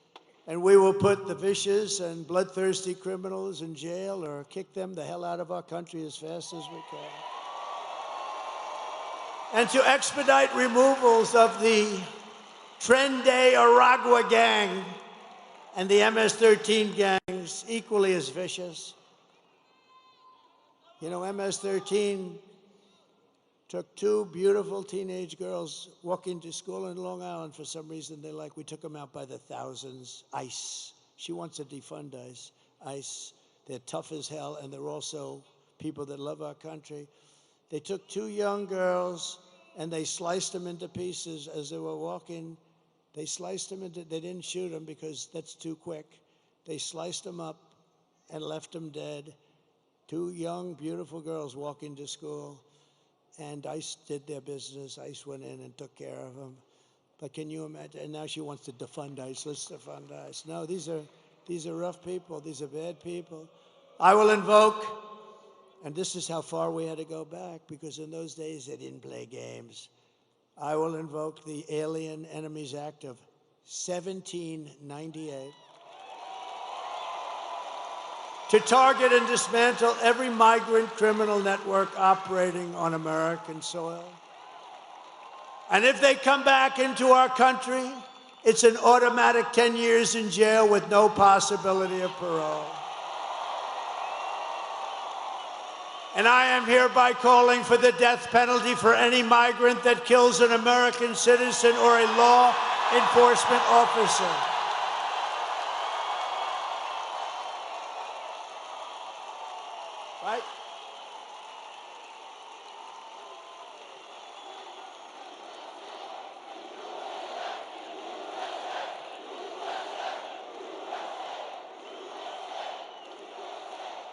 And we will put the vicious and bloodthirsty criminals in jail or kick them the hell out of our country as fast as we can. And to expedite removals of the Tren Aragua gang and the MS-13 gangs, equally as vicious. You know, MS-13 took two beautiful teenage girls walking to school in Long Island for some reason we took them out by the thousands. ICE. She wants to defund ICE. ICE, they're tough as hell, and they're also people that love our country. They took two young girls and they sliced them into pieces as they were walking. They sliced them into, they didn't shoot them because that's too quick. They sliced them up and left them dead. Two young, beautiful girls walking to school. And ICE did their business. ICE went in and took care of them. But can you imagine? And now she wants to defund ICE. Let's defund ICE. No, these are rough people. These are bad people. I will invoke, and this is how far we had to go back, because in those days they didn't play games. I will invoke the Alien Enemies Act of 1798 to target and dismantle every migrant criminal network operating on American soil. And if they come back into our country, it's an automatic 10 years in jail with no possibility of parole. And I am hereby calling for the death penalty for any migrant that kills an American citizen or a law enforcement officer. Right?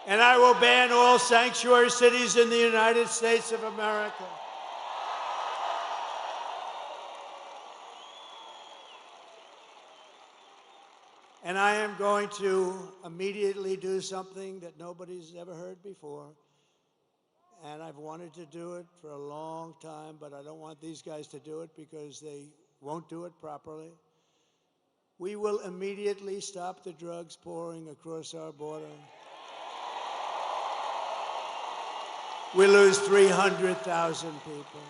And I will ban all sanctuary cities in the United States of America. And I am going to immediately do something that nobody's ever heard before. And I've wanted to do it for a long time, but I don't want these guys to do it because they won't do it properly. We will immediately stop the drugs pouring across our border. We lose 300,000 people.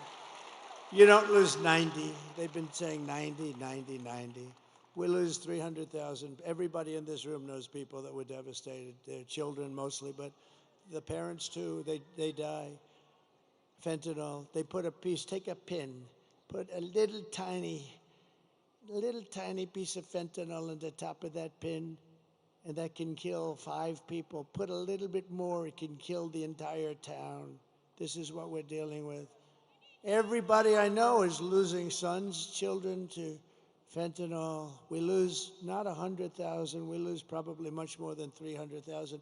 You don't lose 90. They've been saying 90, 90, 90. We lose 300,000. Everybody in this room knows people that were devastated. Their children mostly, but the parents too, they die. Fentanyl, they put a piece, take a pin, put a little tiny piece of fentanyl on the top of that pin, and that can kill 5 people. Put a little bit more, it can kill the entire town. This is what we're dealing with. Everybody I know is losing sons, children to fentanyl. We lose not 100,000, we lose probably much more than 300,000.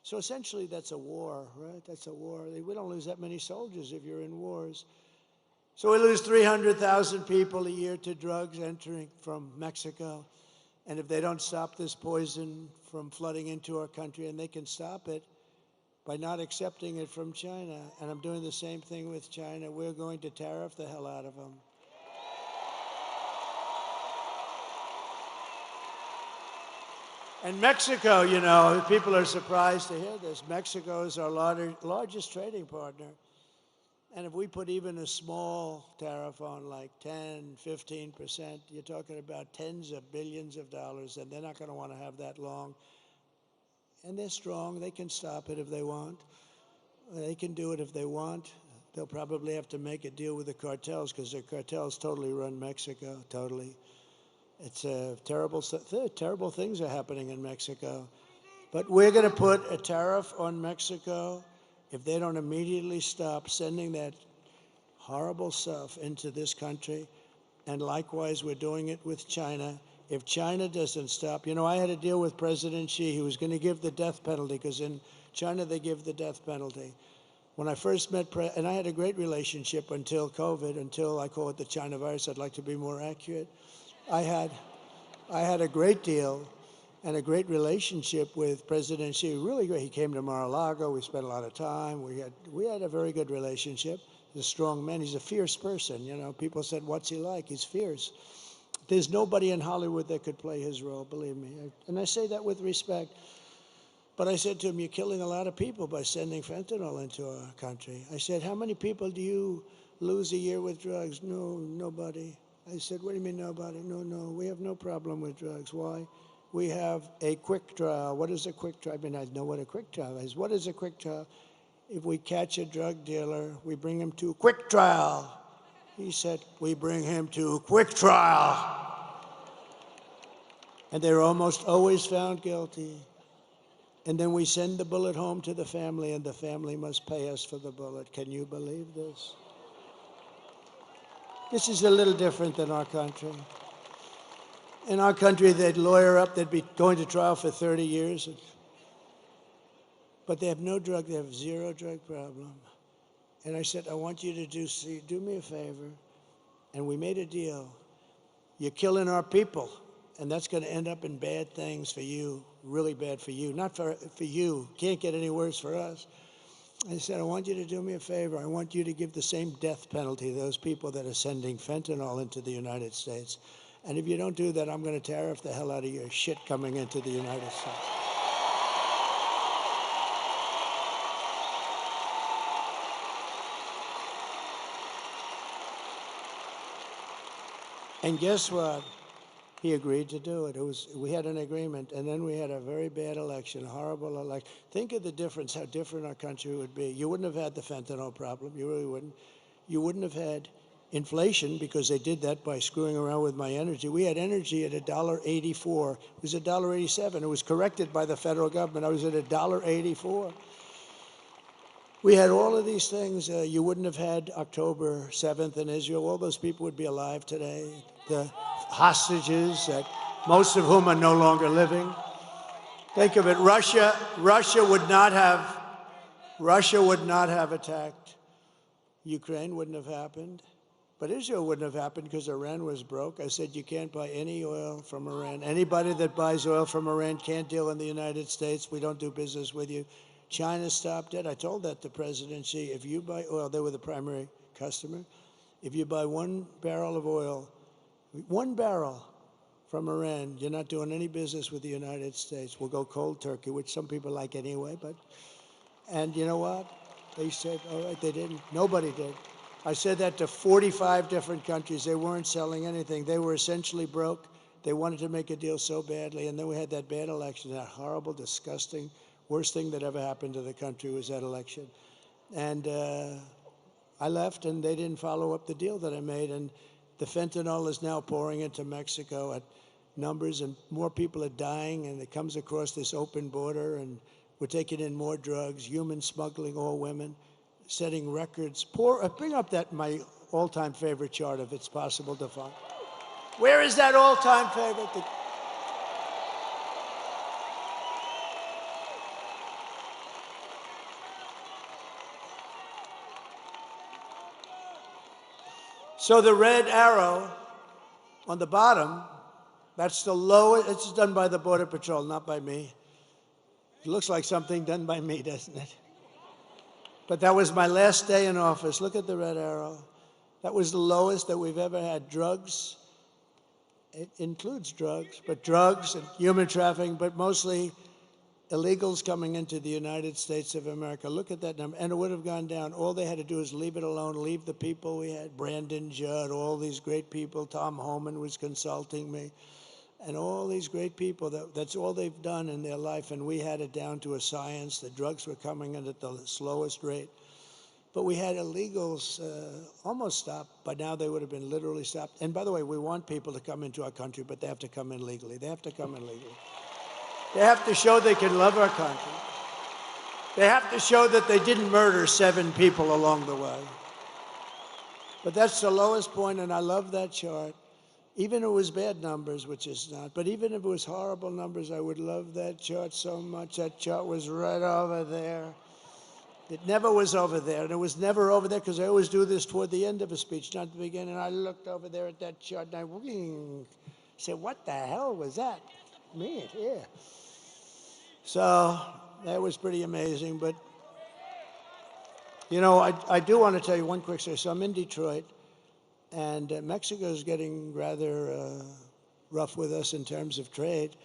So essentially that's a war, right? That's a war. We don't lose that many soldiers if you're in wars. So we lose 300,000 people a year to drugs entering from Mexico. And if they don't stop this poison from flooding into our country, and they can stop it by not accepting it from China, and I'm doing the same thing with China, we're going to tariff the hell out of them. And Mexico, you know, people are surprised to hear this. Mexico is our largest trading partner. And if we put even a small tariff on, like 10, 15%, you're talking about tens of billions of dollars, and they're not going to want to have that long. And they're strong. They can stop it if they want. They can do it if they want. They'll probably have to make a deal with the cartels, because the cartels totally run Mexico, totally. It's terrible things are happening in Mexico. But we're going to put a tariff on Mexico if they don't immediately stop sending that horrible stuff into this country. And likewise, we're doing it with China. If China doesn't stop, you know, I had a deal with President Xi. He was going to give the death penalty, because in China they give the death penalty. When I first met, and I had a great relationship until COVID, until I call it the China virus. I'd like to be more accurate. I had a great deal and a great relationship with President Xi. Really great. He came to Mar-a-Lago. We spent a lot of time. We had a very good relationship. He's a strong man. He's a fierce person. You know, people said, "What's he like?" He's fierce. There's nobody in Hollywood that could play his role, believe me. And I say that with respect. But I said to him, you're killing a lot of people by sending fentanyl into our country. I said, how many people do you lose a year with drugs? No, nobody. I said, what do you mean nobody? No, we have no problem with drugs. Why? We have a quick trial. What is a quick trial? I mean, I know what a quick trial is. What is a quick trial? If we catch a drug dealer, we bring him to a quick trial. He said, we bring him to a quick trial. And they're almost always found guilty. And then we send the bullet home to the family, and the family must pay us for the bullet. Can you believe this? This is a little different than our country. In our country, they'd lawyer up, they'd be going to trial for 30 years. But they have no drug, they have zero drug problem. And I said, I want you to do me a favor. And we made a deal. You're killing our people, and that's going to end up in bad things for you, really bad for you. Not for you. Can't get any worse for us. I said, I want you to do me a favor. I want you to give the same death penalty to those people that are sending fentanyl into the United States. And if you don't do that, I'm going to tariff the hell out of your shit coming into the United States. And guess what? He agreed to do it. We had an agreement, and then we had a very bad election, a horrible election. Think of the difference, how different our country would be. You wouldn't have had the fentanyl problem. You really wouldn't. You wouldn't have had inflation, because they did that by screwing around with my energy. We had energy at $1.84. It was $1.87. It was corrected by the federal government. I was at $1.84. We had all of these things. You wouldn't have had October 7th in Israel. All those people would be alive today. The hostages, most of whom are no longer living. Think of it. Russia would not have attacked. Ukraine wouldn't have happened. But Israel wouldn't have happened because Iran was broke. I said, you can't buy any oil from Iran. Anybody that buys oil from Iran can't deal in the United States. We don't do business with you. China stopped it. I told that to President Xi. If you buy oil, they were the primary customer. If you buy 1 barrel of oil, 1 barrel from Iran, you're not doing any business with the United States. We'll go cold turkey, which some people like anyway. And you know what? They said, all right, they didn't. Nobody did. I said that to 45 different countries. They weren't selling anything. They were essentially broke. They wanted to make a deal so badly. And then we had that bad election, that horrible, disgusting, worst thing that ever happened to the country was that election. And I left, and they didn't follow up the deal that I made. And the fentanyl is now pouring into Mexico at numbers, and more people are dying, and it comes across this open border, and we're taking in more drugs, human smuggling, all women, setting records. Bring up my all-time favorite chart, if it's possible to find. Where is that all-time favorite? So the red arrow on the bottom, that's the lowest. It's done by the Border Patrol, not by me. It looks like something done by me, doesn't it? But that was my last day in office. Look at the red arrow. That was the lowest that we've ever had. Drugs, it includes drugs, but drugs and human trafficking, but mostly illegals coming into the United States of America. Look at that number. And it would have gone down. All they had to do is leave it alone, leave the people we had, Brandon Judd, all these great people. Tom Homan was consulting me. And all these great people, that's all they've done in their life, and we had it down to a science. The drugs were coming in at the slowest rate. But we had illegals almost stopped. By now, they would have been literally stopped. And by the way, we want people to come into our country, but they have to come in legally. They have to come in legally. They have to show they can love our country. They have to show that they didn't murder 7 people along the way. But that's the lowest point, and I love that chart. Even if it was bad numbers, which is not, but even if it was horrible numbers, I would love that chart so much. That chart was right over there. It never was over there, and it was never over there because I always do this toward the end of a speech, not the beginning. I looked over there at that chart, and I said, what the hell was that? Me, yeah. So that was pretty amazing. But, you know, I do want to tell you one quick story. So I'm in Detroit, And Mexico is getting rather rough with us in terms of trade.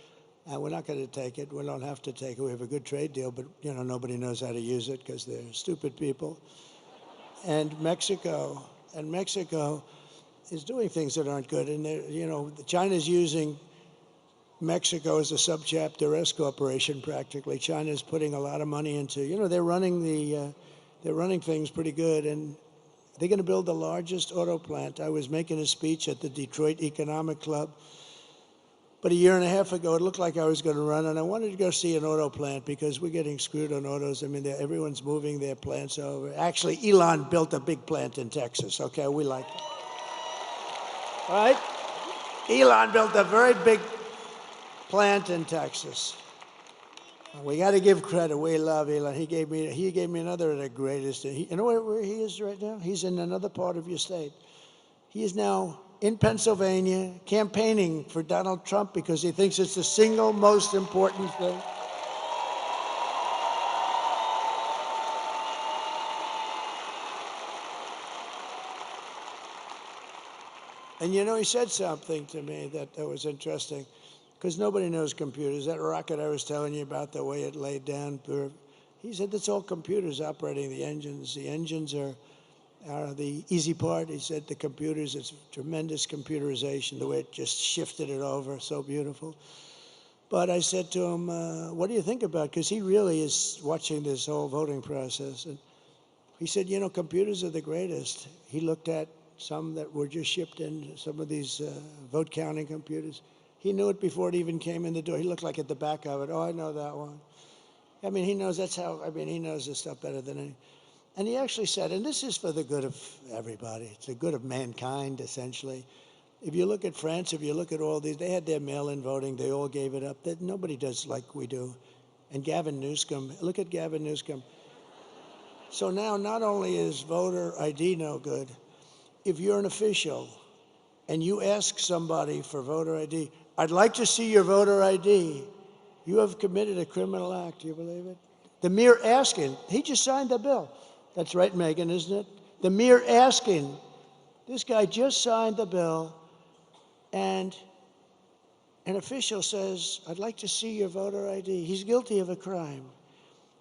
And we're not going to take it. We don't have to take it. We have a good trade deal, but nobody knows how to use it because they're stupid people. And Mexico is doing things that aren't good. And China's using Mexico as a subchapter S corporation practically. China's putting a lot of money into. They're running things pretty good, and they're going to build the largest auto plant. I was making a speech at the Detroit Economic Club. But a year and a half ago, it looked like I was going to run, and I wanted to go see an auto plant because we're getting screwed on autos. I mean, everyone's moving their plants over. Actually, Elon built a big plant in Texas, okay? We like it. All right? Elon built a very big plant in Texas. We got to give credit. We love Elon. He gave me another of the greatest. You know where he is right now? He's in another part of your state. He is now in Pennsylvania campaigning for Donald Trump because he thinks it's the single most important thing. And he said something to me that was interesting, because nobody knows computers. That rocket I was telling you about, the way it laid down, he said that's all computers operating the engines. The engines are the easy part. He said the computers, it's tremendous computerization, the way it just shifted it over, so beautiful. But I said to him, what do you think about, because he really is watching this whole voting process. And he said, computers are the greatest. He looked at some that were just shipped in, some of these vote counting computers. He knew it before it even came in the door. He looked like at the back of it. Oh, I know that one. I mean, he knows he knows this stuff better than any. And he actually said, and this is for the good of everybody. It's the good of mankind, essentially. If you look at France, if you look at all these, they had their mail-in voting. They all gave it up. That nobody does like we do. And Gavin Newsom, look at Gavin Newsom. So now not only is voter ID no good, if you're an official and you ask somebody for voter ID, I'd like to see your voter ID, you have committed a criminal act. Do you believe it? The mere asking, he just signed the bill. That's right, Megan, isn't it? The mere asking. This guy just signed the bill, and an official says, I'd like to see your voter ID. He's guilty of a crime.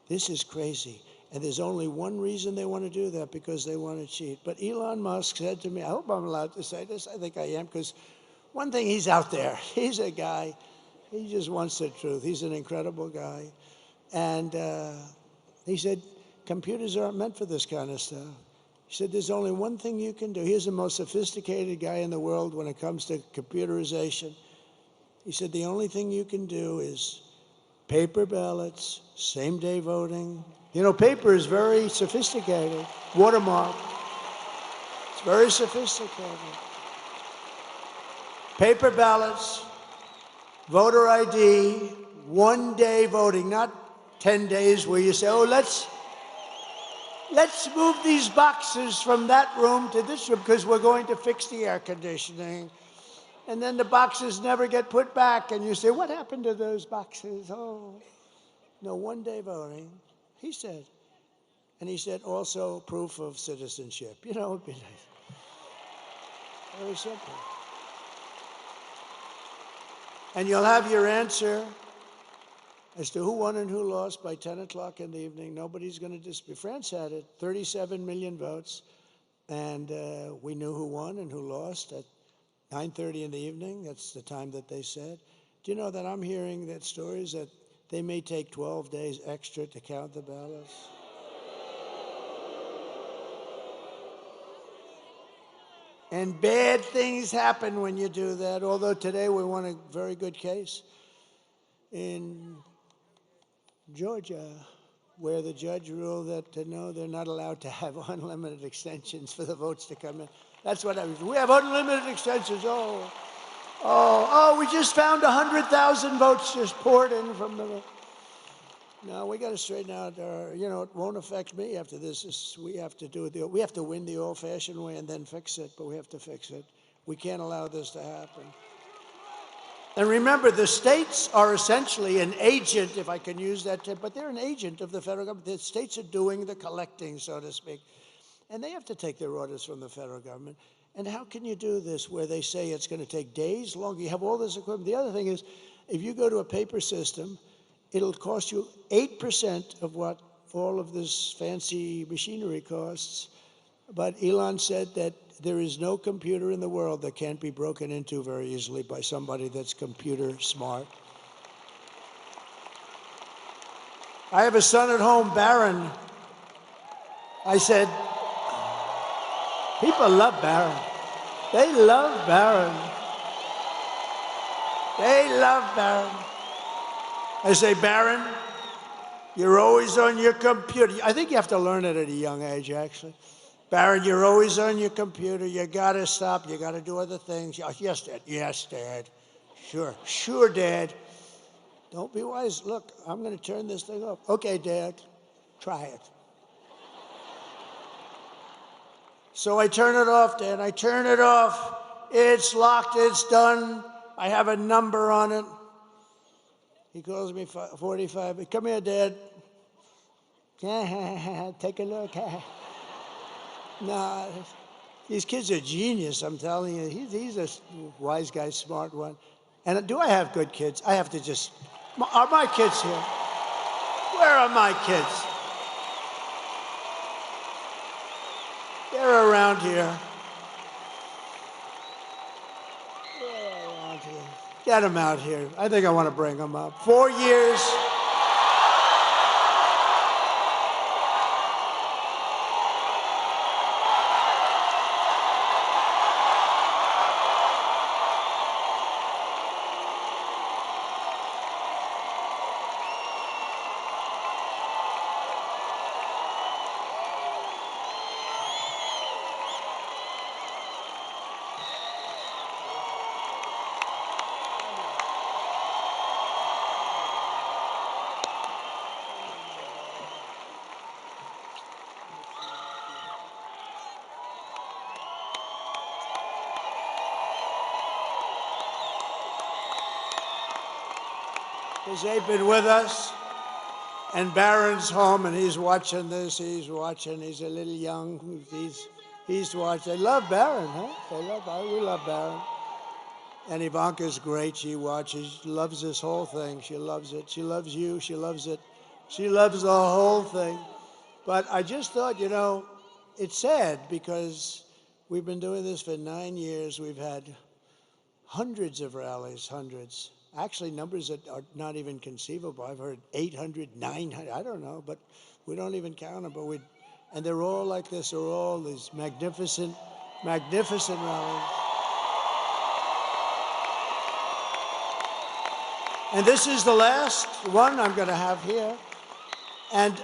This is crazy. And there's only one reason they want to do that, because they want to cheat. But Elon Musk said to me, I hope I'm allowed to say this. I think I am, because one thing, he's out there. He's a guy, he just wants the truth. He's an incredible guy. And he said, computers aren't meant for this kind of stuff. He said, there's only one thing you can do. He's the most sophisticated guy in the world when it comes to computerization. He said, the only thing you can do is paper ballots, same-day voting. Paper is very sophisticated. Watermark. It's very sophisticated. Paper ballots, voter ID, one-day voting, not 10 days where you say, oh, let's move these boxes from that room to this room because we're going to fix the air conditioning. And then the boxes never get put back, and you say, what happened to those boxes? Oh, no, one-day voting, he said. And he said also proof of citizenship. It'd be nice. Very simple. And you'll have your answer as to who won and who lost by 10 o'clock in the evening. Nobody's going to dispute. France had it, 37 million votes, and we knew who won and who lost at 9:30 in the evening. That's the time that they said. Do you know that I'm hearing that stories that they may take 12 days extra to count the ballots? And bad things happen when you do that, although today we won a very good case in Georgia, where the judge ruled that, no, they're not allowed to have unlimited extensions for the votes to come in. That's what I was. We have unlimited extensions. We just found 100,000 votes just poured in from the... No, we got to straighten out our, it won't affect me after this. We have to do it. We have to win the old-fashioned way and then fix it, but we have to fix it. We can't allow this to happen. And remember, the states are essentially an agent, if I can use that term, but they're an agent of the federal government. The states are doing the collecting, so to speak. And they have to take their orders from the federal government. And how can you do this where they say it's going to take days longer? You have all this equipment. The other thing is, if you go to a paper system, it'll cost you 8% of what all of this fancy machinery costs. But Elon said that there is no computer in the world that can't be broken into very easily by somebody that's computer smart. I have a son at home, Barron. I said, people love Barron. They love Barron. They love Barron. I say, Barron, you're always on your computer. I think you have to learn it at a young age, actually. Barron, you're always on your computer. You got to stop. You got to do other things. Yes, Dad. Yes, Dad. Sure. Sure, Dad. Don't be wise. Look, I'm going to turn this thing off. Okay, Dad. Try it. So I turn it off, Dad. I turn it off. It's locked. It's done. I have a number on it. He calls me 45. Come here, Dad. Take a look. No, these kids are genius, I'm telling you. He's a wise guy, smart one. And do I have good kids? I have to just... Are my kids here? Where are my kids? They're around here. They're around here. Get them out here. I think I want to bring them up. 4 years. Because they've been with us, and Barron's home, and he's watching this. He's watching. He's a little young. He's watching. They love Barron, huh? They love. We love Barron. And Ivanka's great. She watches. She loves this whole thing. She loves it. She loves you. She loves it. She loves the whole thing. But I just thought, you know, it's sad because we've been doing this for 9 years. We've had hundreds of rallies, hundreds. Actually, numbers that are not even conceivable. I've heard 800, 900, I don't know, but we don't even count them. But and they're all like this. They're all these magnificent, magnificent rallies. And this is the last one I'm going to have here. And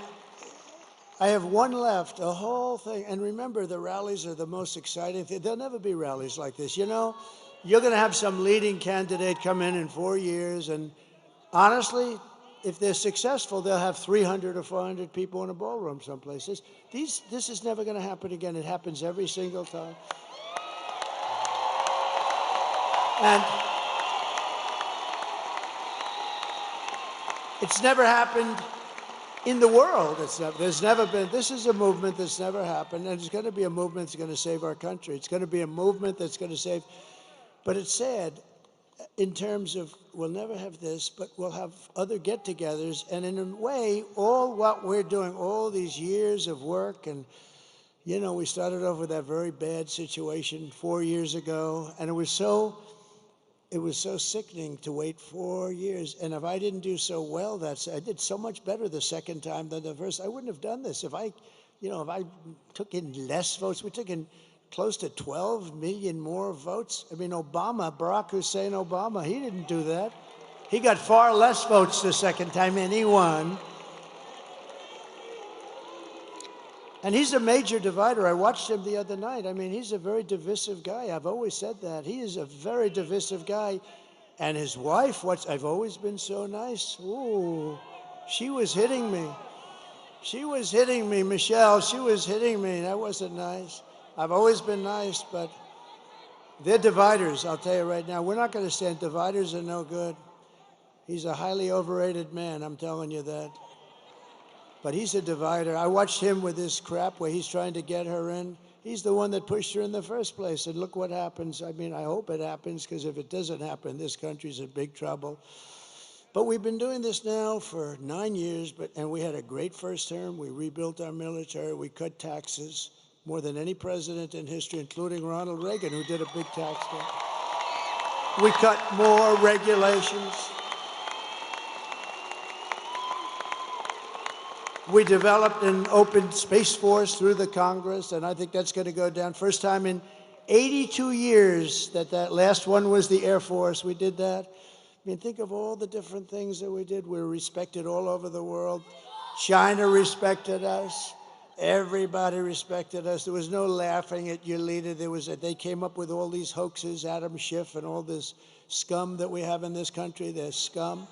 I have one left, a whole thing. And remember, the rallies are the most exciting thing. There'll never be rallies like this. You know, you're going to have some leading candidate come in 4 years. And honestly, if they're successful, they'll have 300 or 400 people in a ballroom someplace. This is never going to happen again. It happens every single time. And it's never happened in the world. There's never been. This is a movement that's never happened, and it's going to be a movement that's going to save our country. It's going to be a movement that's going to save. But it's sad in terms of we'll never have this, but we'll have other get-togethers. And in a way, all what we're doing, all these years of work, and, you know, we started off with that very bad situation 4 years ago, and it was so sickening to wait 4 years. And if I didn't do so well, I did so much better the second time than the first. I wouldn't have done this if I took in less votes. We took in close to 12 million more votes. I mean, Barack Hussein Obama, he didn't do that. He got far less votes the second time, and he won. And he's a major divider. I watched him the other night. I mean, he's a very divisive guy. I've always said that. He is a very divisive guy. And his wife, I've always been so nice. Ooh, she was hitting me. She was hitting me, Michelle. She was hitting me. That wasn't nice. I've always been nice, but they're dividers, I'll tell you right now. We're not going to stand. Dividers are no good. He's a highly overrated man, I'm telling you that. But he's a divider. I watched him with this crap where he's trying to get her in. He's the one that pushed her in the first place. And look what happens. I mean, I hope it happens, because if it doesn't happen, this country's in big trouble. But we've been doing this now for 9 years, and we had a great first term. We rebuilt our military. We cut taxes more than any president in history, including Ronald Reagan, who did a big tax cut. We cut more regulations. We developed an open Space Force through the Congress, and I think that's going to go down. First time in 82 years that last one was the Air Force. We did that. I mean, think of all the different things that we did. We were respected all over the world. China respected us. Everybody respected us. There was no laughing at your leader. They came up with all these hoaxes, Adam Schiff and all this scum that we have in this country. They're scum.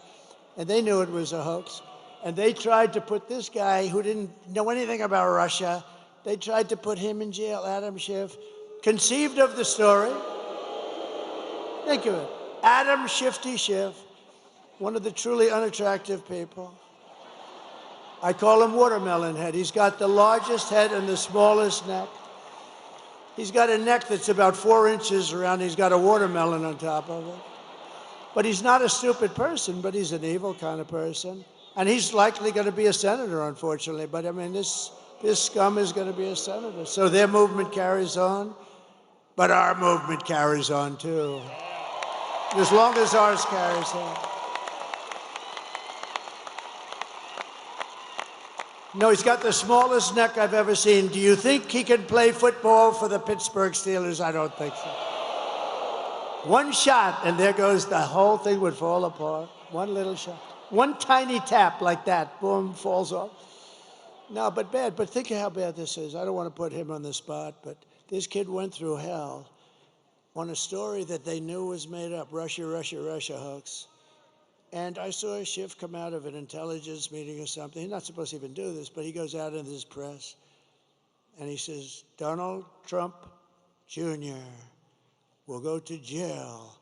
And they knew it was a hoax. And they tried to put this guy who didn't know anything about Russia, they tried to put him in jail, Adam Schiff, conceived of the story. Think of it. Adam Shifty Schiff, one of the truly unattractive people. I call him Watermelon Head. He's got the largest head and the smallest neck. He's got a neck that's about 4 inches around. He's got a watermelon on top of it. But he's not a stupid person, but he's an evil kind of person. And he's likely going to be a senator, unfortunately. But I mean, this scum is going to be a senator. So their movement carries on, but our movement carries on too. As long as ours carries on. No, he's got the smallest neck I've ever seen. Do you think he can play football for the Pittsburgh Steelers? I don't think so. One shot, and there goes, the whole thing would fall apart. One little shot. One tiny tap like that, boom, falls off. No, but bad. But think of how bad this is. I don't want to put him on the spot, but this kid went through hell on a story that they knew was made up, Russia, Russia, Russia hoax. And I saw Schiff come out of an intelligence meeting or something. He's not supposed to even do this, but he goes out into his press, and he says, Donald Trump Jr. will go to jail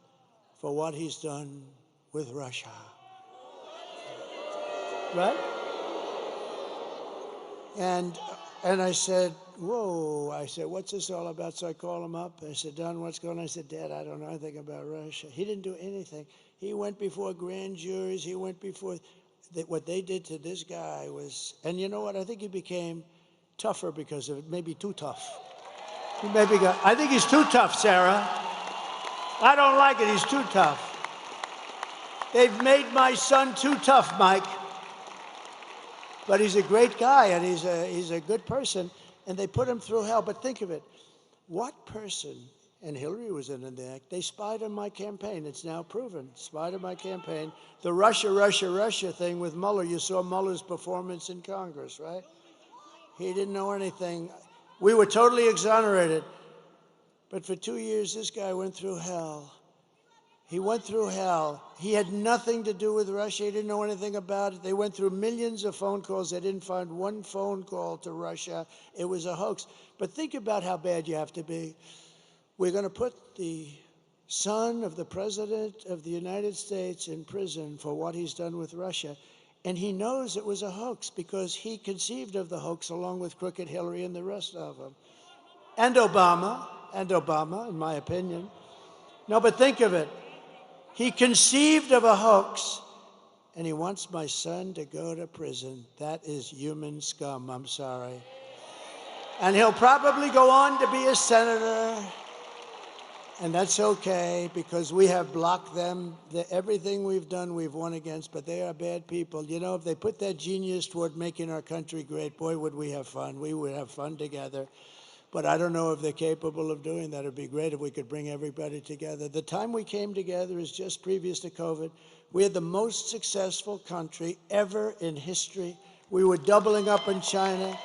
for what he's done with Russia. Right? And I said, whoa. I said, what's this all about? So I call him up. I said, Don, what's going on? I said, Dad, I don't know anything about Russia. He didn't do anything. He went before grand juries. He went before what they did to this guy was, and you know what? I think he became tougher because of it, maybe too tough. He maybe got, I think he's too tough, Sarah. I don't like it. He's too tough. They've made my son too tough, Mike. But he's a great guy, and he's a good person, and they put him through hell. But think of it. What person, and Hillary was in the act, they spied on my campaign. It's now proven. Spied on my campaign. The Russia, Russia, Russia thing with Mueller, you saw Mueller's performance in Congress, right? He didn't know anything. We were totally exonerated. But for 2 years, this guy went through hell. He went through hell. He had nothing to do with Russia. He didn't know anything about it. They went through millions of phone calls. They didn't find one phone call to Russia. It was a hoax. But think about how bad you have to be. We're going to put the son of the President of the United States in prison for what he's done with Russia. And he knows it was a hoax because he conceived of the hoax along with Crooked Hillary and the rest of them. And Obama, in my opinion. No, but think of it. He conceived of a hoax, and he wants my son to go to prison. That is human scum, I'm sorry. And he'll probably go on to be a senator, and that's okay, because we have blocked them. Everything we've done, we've won against, but they are bad people. You know, if they put that genius toward making our country great, boy, would we have fun. We would have fun together. But I don't know if they're capable of doing that. It'd be great if we could bring everybody together. The time we came together is just previous to COVID. We had the most successful country ever in history. We were doubling up in China.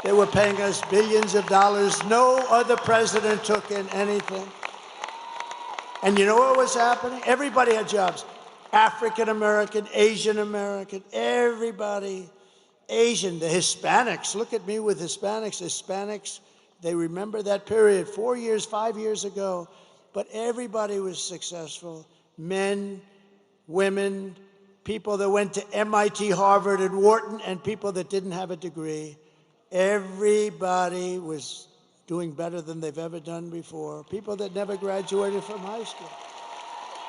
They were paying us billions of dollars. No other president took in anything. And you know what was happening? Everybody had jobs. African American, Asian American, everybody. Asian, the Hispanics. Look at me with Hispanics. Hispanics. They remember that period 4 years, 5 years ago, but everybody was successful. Men, women, people that went to MIT, Harvard, and Wharton, and people that didn't have a degree. Everybody was doing better than they've ever done before, people that never graduated from high school.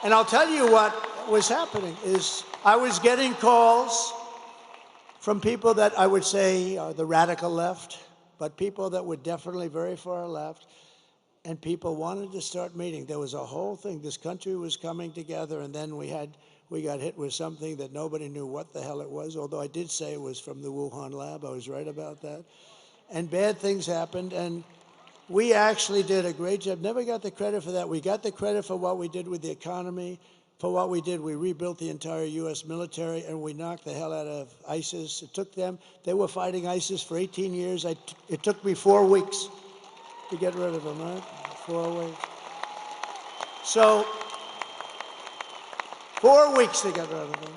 And I'll tell you what was happening is I was getting calls from people that I would say are the radical left, but people that were definitely very far left, and people wanted to start meeting. There was a whole thing. This country was coming together, and then we got hit with something that nobody knew what the hell it was, although I did say it was from the Wuhan lab. I was right about that. And bad things happened, and we actually did a great job. Never got the credit for that. We got the credit for what we did with the economy. For what we did, we rebuilt the entire U.S. military, and we knocked the hell out of ISIS. It took them, they were fighting ISIS for 18 years. It took me 4 weeks to get rid of them, right? 4 weeks. So, 4 weeks to get rid of them.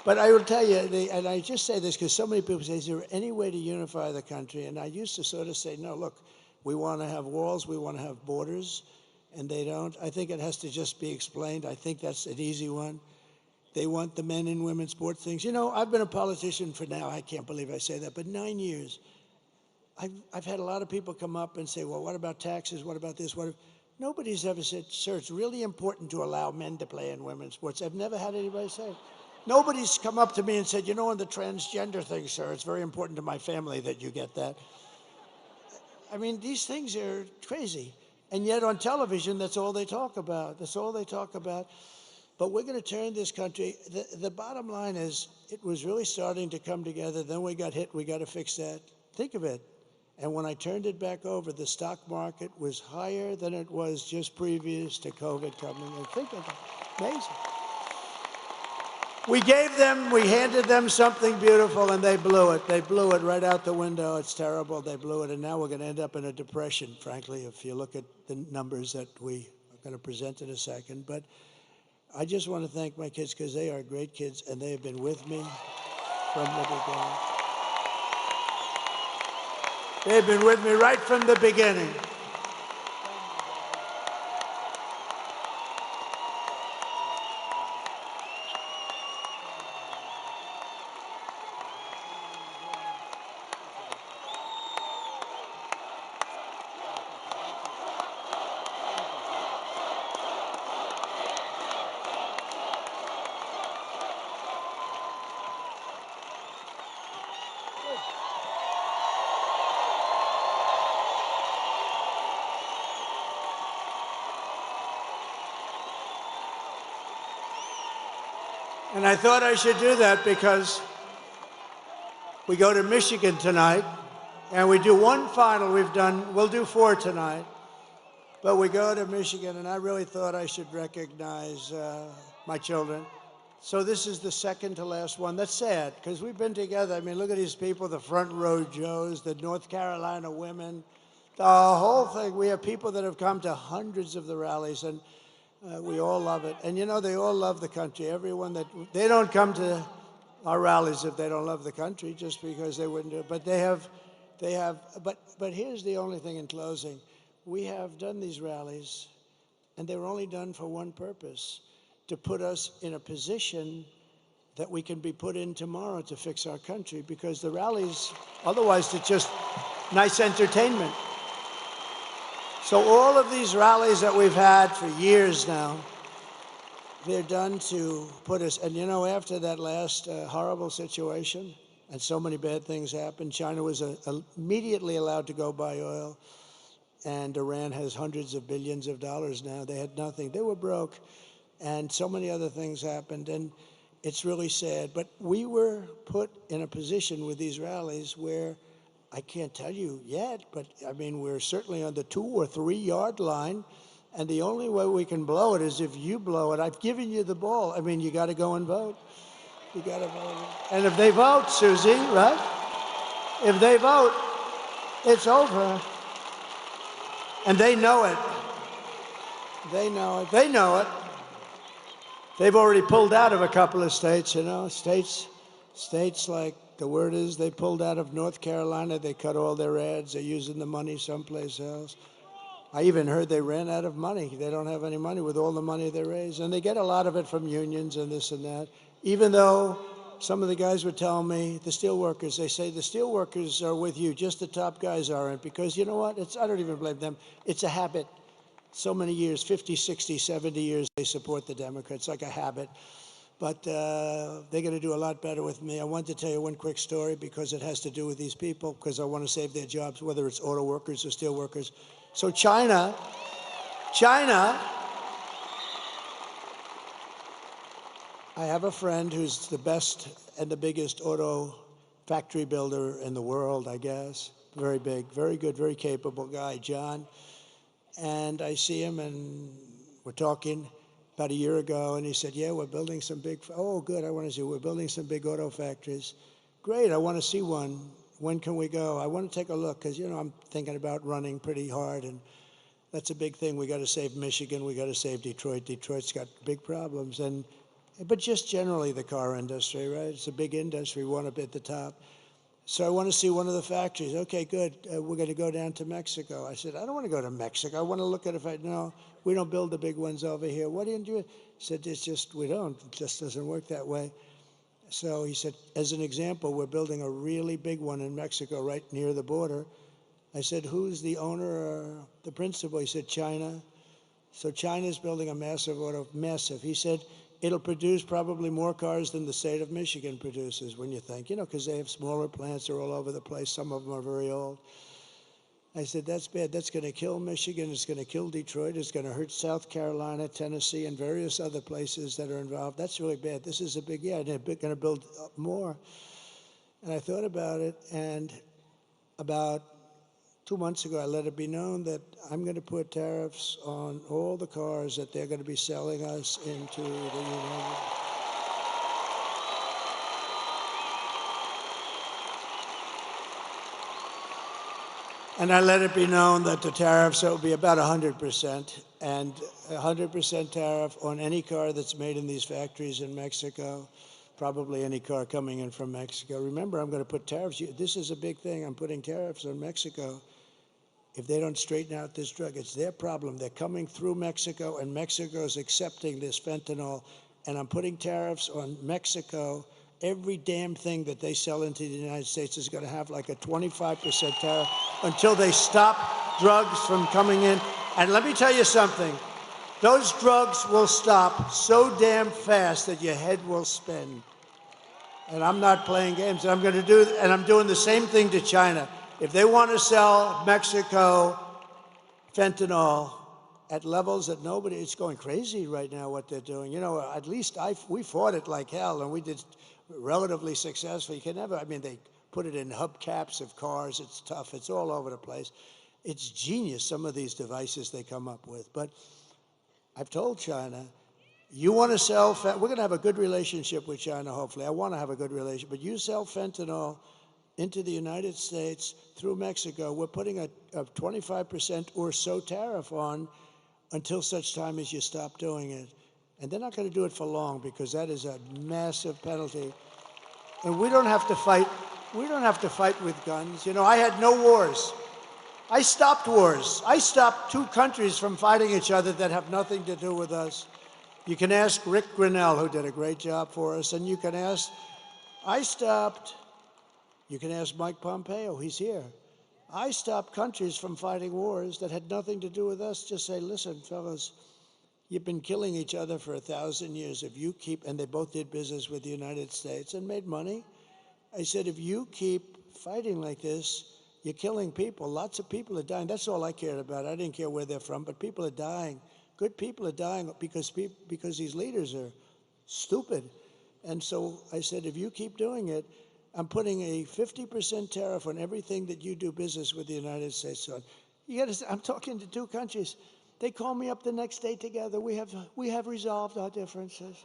But I will tell you, and I just say this because so many people say, is there any way to unify the country? And I used to sort of say, no, look, we want to have walls, we want to have borders, and they don't. I think it has to just be explained. I think that's an easy one. They want the men and women's sports things. You know, I've been a politician for now, I can't believe I say that, but 9 years. I've had a lot of people come up and say, well, what about taxes? What about this? Nobody's ever said, sir, it's really important to allow men to play in women's sports. I've never had anybody say it. Nobody's come up to me and said, you know, on the transgender thing, sir, it's very important to my family that you get that. I mean, these things are crazy. And yet on television, that's all they talk about. That's all they talk about. But we're going to turn this country. The bottom line is it was really starting to come together. Then we got hit. We got to fix that. Think of it. And when I turned it back over, the stock market was higher than it was just previous to COVID coming in. Think of it. Amazing. We handed them something beautiful, and they blew it. They blew it right out the window. It's terrible. They blew it, and now we're going to end up in a depression, frankly, if you look at the numbers that we are going to present in a second. But I just want to thank my kids because they are great kids, and they have been with me from the beginning. They've been with me right from the beginning. And I thought I should do that because we go to Michigan tonight, and we do one final. We'll do 4 tonight, but we go to Michigan, and I really thought I should recognize my children. So this is the second to last one. That's sad, because we've been together. I mean, look at these people, the front row Joes, the North Carolina women, the whole thing. We have people that have come to hundreds of the rallies, and we all love it. And you know, they all love the country. Everyone they don't come to our rallies if they don't love the country, just because they wouldn't do it. But but here's the only thing in closing. We have done these rallies, and they were only done for one purpose, to put us in a position that we can be put in tomorrow to fix our country, because the rallies, otherwise it's just nice entertainment. So all of these rallies that we've had for years now, they're done to put us, and you know, after that last horrible situation, and so many bad things happened, China was immediately allowed to go buy oil, and Iran has hundreds of billions of dollars now. They had nothing. They were broke, and so many other things happened, and it's really sad. But we were put in a position with these rallies where, I can't tell you yet, but I mean, we're certainly on the 2 or 3 yard line, and the only way we can blow it is if you blow it. I've given you the ball. I mean, you got to go and vote. You got to vote. And if they vote, Susie, right? If they vote, it's over. And they know it. They know it. They know it. They've already pulled out of a couple of states, you know, states like, the word is they pulled out of North Carolina. They cut all their ads. They're using the money someplace else. I even heard they ran out of money. They don't have any money with all the money they raise. And they get a lot of it from unions and this and that. Even though some of the guys were telling me, the steel workers, they say the steel workers are with you, just the top guys aren't, because you know what? I don't even blame them. It's a habit. So many years, 50, 60, 70 years, they support the Democrats, like a habit. But they're going to do a lot better with me. I want to tell you one quick story because it has to do with these people, because I want to save their jobs, whether it's auto workers or steel workers. So China, I have a friend who's the best and the biggest auto factory builder in the world, I guess. Very big, very good, very capable guy, John. And I see him, and we're talking about a year ago, and he said, yeah, we're building some big, oh, good, I want to see, we're building some big auto factories. Great, I want to see one. When can we go? I want to take a look, because, you know, I'm thinking about running pretty hard, and that's a big thing. We got to save Michigan. We got to save Detroit. Detroit's got big problems. But just generally the car industry, right? It's a big industry. We want to be at the top. So I want to see one of the factories. Okay, good. We're going to go down to Mexico. I said, I don't want to go to Mexico. I want to look at it. No, we don't build the big ones over here. What do you do? He said, it's just, we don't. It just doesn't work that way. So he said, as an example, we're building a really big one in Mexico right near the border. I said, who's the owner or the principal? He said, China. So China's building a massive auto, massive. He said, it'll produce probably more cars than the state of Michigan produces, when you think, you know, because they have smaller plants, they're all over the place. Some of them are very old. I said, that's bad. That's going to kill Michigan. It's going to kill Detroit. It's going to hurt South Carolina, Tennessee, and various other places that are involved. That's really bad. This is a big, yeah, they're going to build more. And I thought about it, and about 2 months ago, I let it be known that I'm going to put tariffs on all the cars that they're going to be selling us into the United States. And I let it be known that the tariffs will be about 100%, and 100% tariff on any car that's made in these factories in Mexico, probably any car coming in from Mexico. Remember, I'm going to put tariffs. This is a big thing. I'm putting tariffs on Mexico. If they don't straighten out this drug, it's their problem. They're coming through Mexico, and Mexico's accepting this fentanyl, and I'm putting tariffs on Mexico. Every damn thing that they sell into the United States is going to have like a 25% tariff until they stop drugs from coming in. And let me tell you something. Those drugs will stop so damn fast that your head will spin. And I'm not playing games. And I'm doing the same thing to China. If they want to sell Mexico fentanyl at levels that nobody, it's going crazy right now what they're doing. You know, at least we fought it like hell, and we did relatively successfully. You can never, I mean, they put it in hubcaps of cars. It's tough. It's all over the place. It's genius, some of these devices they come up with. But I've told China, you want to sell, we're going to have a good relationship with China, hopefully. I want to have a good relationship. But you sell fentanyl into the United States through Mexico, we're putting a 25% or so tariff on until such time as you stop doing it. And they're not going to do it for long, because that is a massive penalty. And we don't have to fight. We don't have to fight with guns. You know, I had no wars. I stopped wars. I stopped two countries from fighting each other that have nothing to do with us. You can ask Rick Grinnell, who did a great job for us, and you can ask, you can ask Mike Pompeo, he's here. I stopped countries from fighting wars that had nothing to do with us. Just say, listen, fellas, you've been killing each other for 1,000 years. If you keep, and they both did business with the United States and made money. I said, if you keep fighting like this, you're killing people. Lots of people are dying. That's all I cared about. I didn't care where they're from, but people are dying. Good people are dying because these leaders are stupid. And so I said, if you keep doing it, I'm putting a 50% tariff on everything that you do business with the United States on. I'm talking to two countries. They call me up the next day together. We have resolved our differences.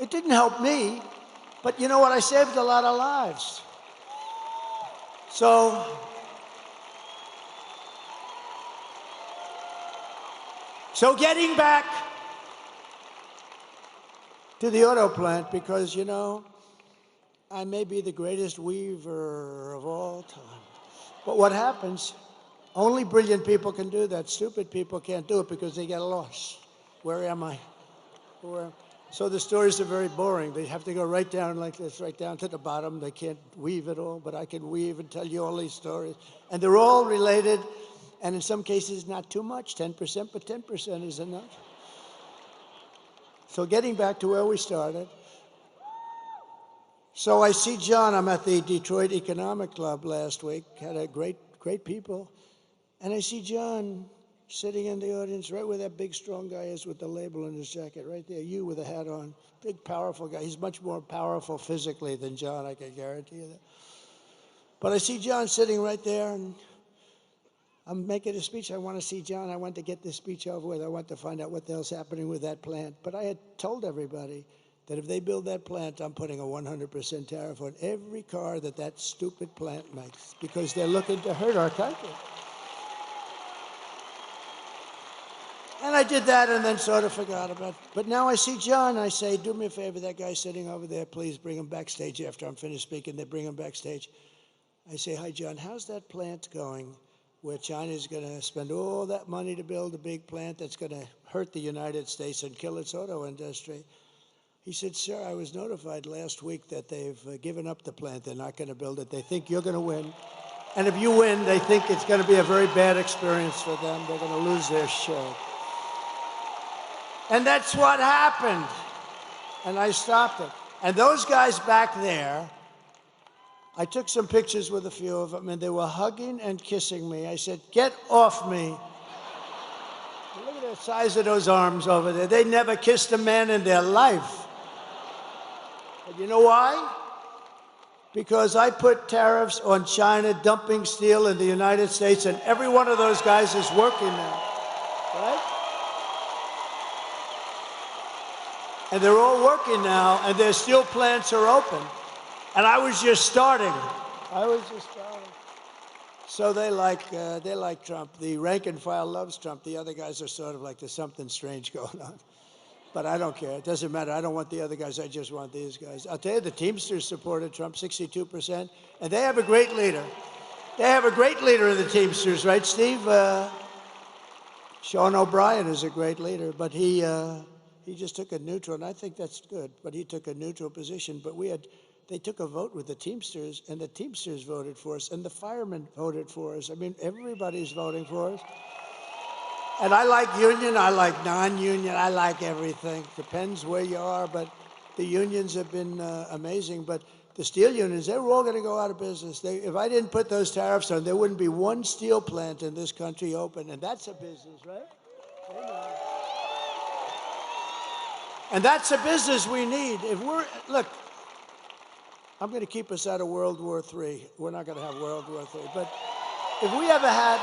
It didn't help me, but you know what? I saved a lot of lives. So getting back to the auto plant, because, you know, I may be the greatest weaver of all time. But what happens, only brilliant people can do that. Stupid people can't do it because they get lost. Where am I? So the stories are very boring. They have to go right down like this, right down to the bottom. They can't weave it all, but I can weave and tell you all these stories. And they're all related, and in some cases, not too much, 10%, but 10% is enough. So getting back to where we started. So I see John. I'm at the Detroit Economic Club last week. Had a great people. And I see John sitting in the audience right where that big, strong guy is with the label in his jacket, right there. You with a hat on. Big, powerful guy. He's much more powerful physically than John, I can guarantee you that. But I see John sitting right there, and I'm making a speech. I want to see John. I want to get this speech over with. I want to find out what the hell's happening with that plant. But I had told everybody that if they build that plant, I'm putting a 100% tariff on every car that stupid plant makes, because they're looking to hurt our country. And I did that and then sort of forgot about it. But now I see John. I say, do me a favor, that guy sitting over there, please bring him backstage after I'm finished speaking. They bring him backstage. I say, hi, John, how's that plant going where China's going to spend all that money to build a big plant that's going to hurt the United States and kill its auto industry? He said, sir, I was notified last week that they've given up the plant. They're not going to build it. They think you're going to win. And if you win, they think it's going to be a very bad experience for them. They're going to lose their shit. And that's what happened. And I stopped it. And those guys back there, I took some pictures with a few of them, and they were hugging and kissing me. I said, get off me. Look at the size of those arms over there. They never kissed a man in their life. But you know why? Because I put tariffs on China dumping steel in the United States, and every one of those guys is working now, right? And they're all working now, and their steel plants are open. And I was just starting. So they like Trump. The rank and file loves Trump. The other guys are sort of like, there's something strange going on. But I don't care. It doesn't matter. I don't want the other guys. I just want these guys. I'll tell you, the Teamsters supported Trump, 62%. And they have a great leader. They have a great leader in the Teamsters, right, Steve? Sean O'Brien is a great leader, but he just took a neutral, and I think that's good. But he took a neutral position. But they took a vote with the Teamsters, and the Teamsters voted for us, and the firemen voted for us. I mean, everybody's voting for us. And I like union, I like non-union, I like everything. Depends where you are, but the unions have been amazing. But the steel unions, they were all going to go out of business. If I didn't put those tariffs on, there wouldn't be one steel plant in this country open, and that's a business, right? And that's a business we need. Look, I'm going to keep us out of World War III. We're not going to have World War III. But if we ever had,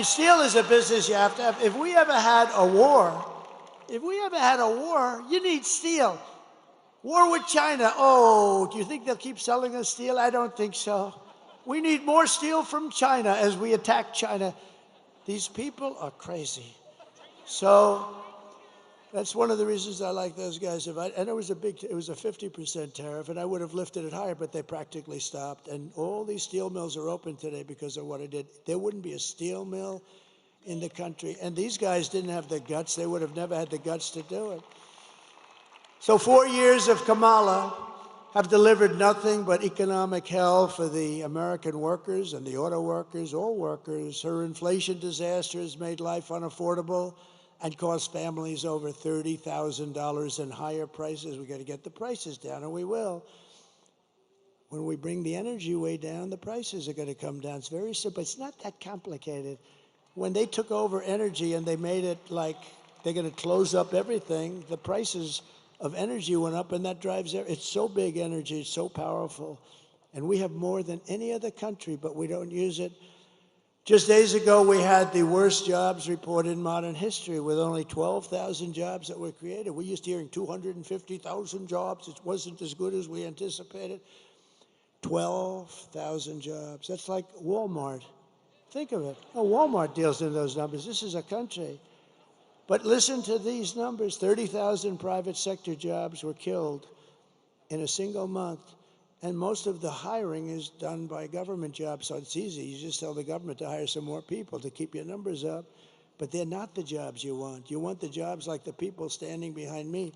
steel is a business you have to have. If we ever had a war, you need steel. War with China. Oh, do you think they'll keep selling us steel? I don't think so. We need more steel from China as we attack China. These people are crazy. So that's one of the reasons I like those guys. And it was a 50% tariff, and I would have lifted it higher, but they practically stopped. And all these steel mills are open today because of what I did. There wouldn't be a steel mill in the country. And these guys didn't have the guts. They would have never had the guts to do it. So 4 years of Kamala have delivered nothing but economic hell for the American workers and the auto workers, all workers. Her inflation disaster has made life unaffordable and cost families over $30,000 in higher prices. We got to get the prices down, and we will. When we bring the energy way down, the prices are going to come down. It's very simple. It's not that complicated. When they took over energy and they made it like they're going to close up everything, the prices of energy went up, and that drives it. It's so big, energy, it's so powerful. And we have more than any other country, but we don't use it. Just days ago, we had the worst jobs report in modern history with only 12,000 jobs that were created. We used to hearing 250,000 jobs. It wasn't as good as we anticipated. 12,000 jobs. That's like Walmart. Think of it. No, Walmart deals in those numbers. This is a country. But listen to these numbers. 30,000 private sector jobs were killed in a single month. And most of the hiring is done by government jobs, so it's easy. You just tell the government to hire some more people to keep your numbers up. but they're not the jobs you want. You want the jobs like the people standing behind me.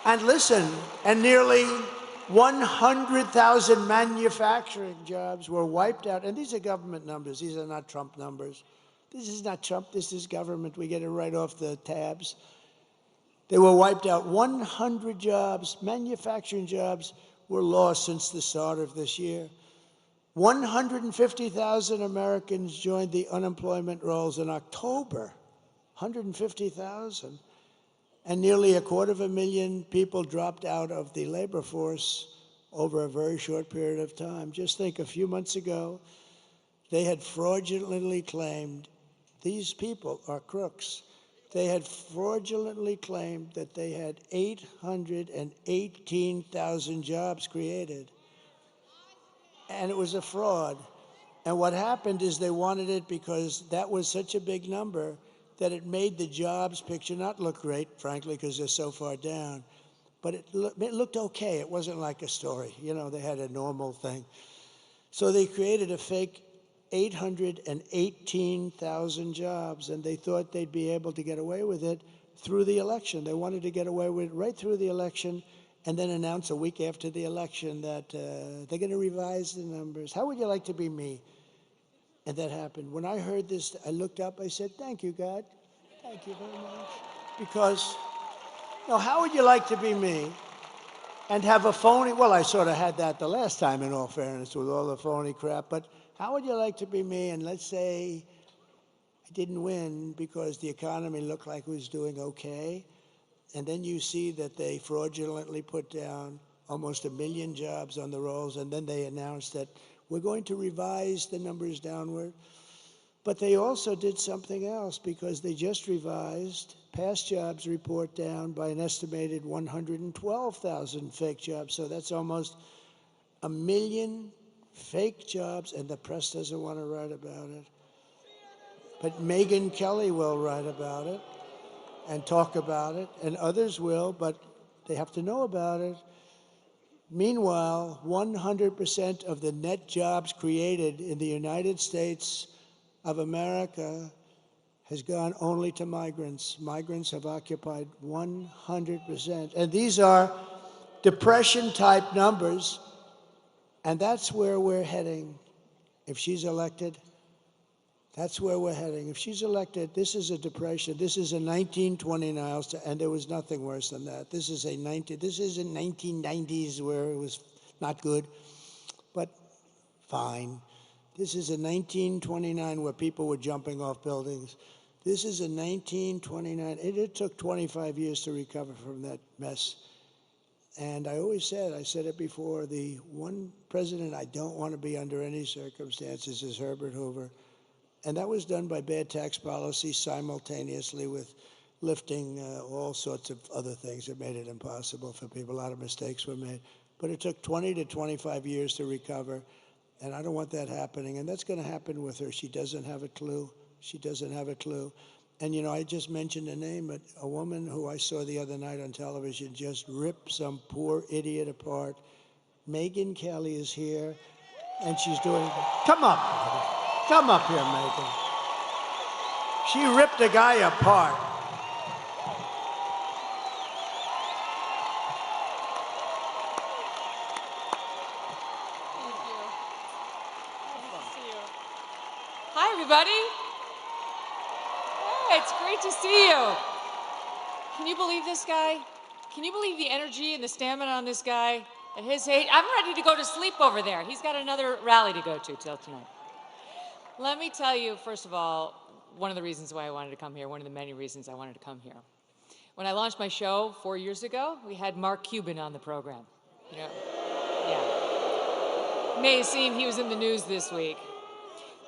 And listen, and nearly 100,000 manufacturing jobs were wiped out. And these are government numbers. These are not Trump numbers. This is not Trump. This is government. We get it right off the tabs. They were wiped out. 100 jobs, manufacturing jobs, were lost since the start of this year. 150,000 Americans joined the unemployment rolls in October. 150,000. And nearly 250,000 people dropped out of the labor force over a very short period of time. Just think, a few months ago, they had fraudulently claimed, these people are crooks, they had fraudulently claimed that they had 818,000 jobs created. And it was a fraud. And what happened is they wanted it because that was such a big number that it made the jobs picture not look great, frankly, because they're so far down. But it looked okay. It wasn't like a story. You know, they had a normal thing. So they created a fake 818,000 jobs, and they thought they'd be able to get away with it through the election. They wanted to get away with it right through the election and then announce a week after the election that they're going to revise the numbers. How would you like to be me? And that happened. When I heard this, I looked up, I said, thank you, God. Thank you very much. Because, you know, how would you like to be me and have a phony, well, I sort of had that the last time, in all fairness, with all the phony crap, but how would you like to be me and let's say I didn't win because the economy looked like it was doing okay, and then you see that they fraudulently put down almost 1 million jobs on the rolls, and then they announced that we're going to revise the numbers downward. But they also did something else because they just revised past jobs report down by an estimated 112,000 fake jobs. So that's almost 1 million fake jobs, and the press doesn't want to write about it. But Megyn Kelly will write about it and talk about it, and others will, but they have to know about it. Meanwhile, 100% of the net jobs created in the United States of America has gone only to migrants. Migrants have occupied 100%. And these are depression-type numbers, and that's where we're heading. If she's elected, that's where we're heading. If she's elected, this is a depression. This is a 1929, and there was nothing worse than that. This is in 1990s where it was not good, but fine. This is a 1929 where people were jumping off buildings. This is a 1929. It took 25 years to recover from that mess. And I always said, I said it before, the one president I don't want to be under any circumstances is Herbert Hoover. And that was done by bad tax policy simultaneously with lifting all sorts of other things that made it impossible for people. A lot of mistakes were made. But it took 20 to 25 years to recover. And I don't want that happening. And that's going to happen with her. She doesn't have a clue. She doesn't have a clue. And, you know, I just mentioned a name, but a woman who I saw the other night on television just rip some poor idiot apart. Megyn Kelly is here, and she's doing, come up here, Megyn. She ripped a guy apart. Hi, everybody. Hey, it's great to see you. Can you believe this guy? Can you believe the energy and the stamina on this guy? At his age, I'm ready to go to sleep over there. He's got another rally to go to till tonight. Let me tell you, first of all, one of the reasons why I wanted to come here, one of the many reasons I wanted to come here. When I launched my show 4 years ago, we had Mark Cuban on the program. You know, yeah. May seem he was in the news this week.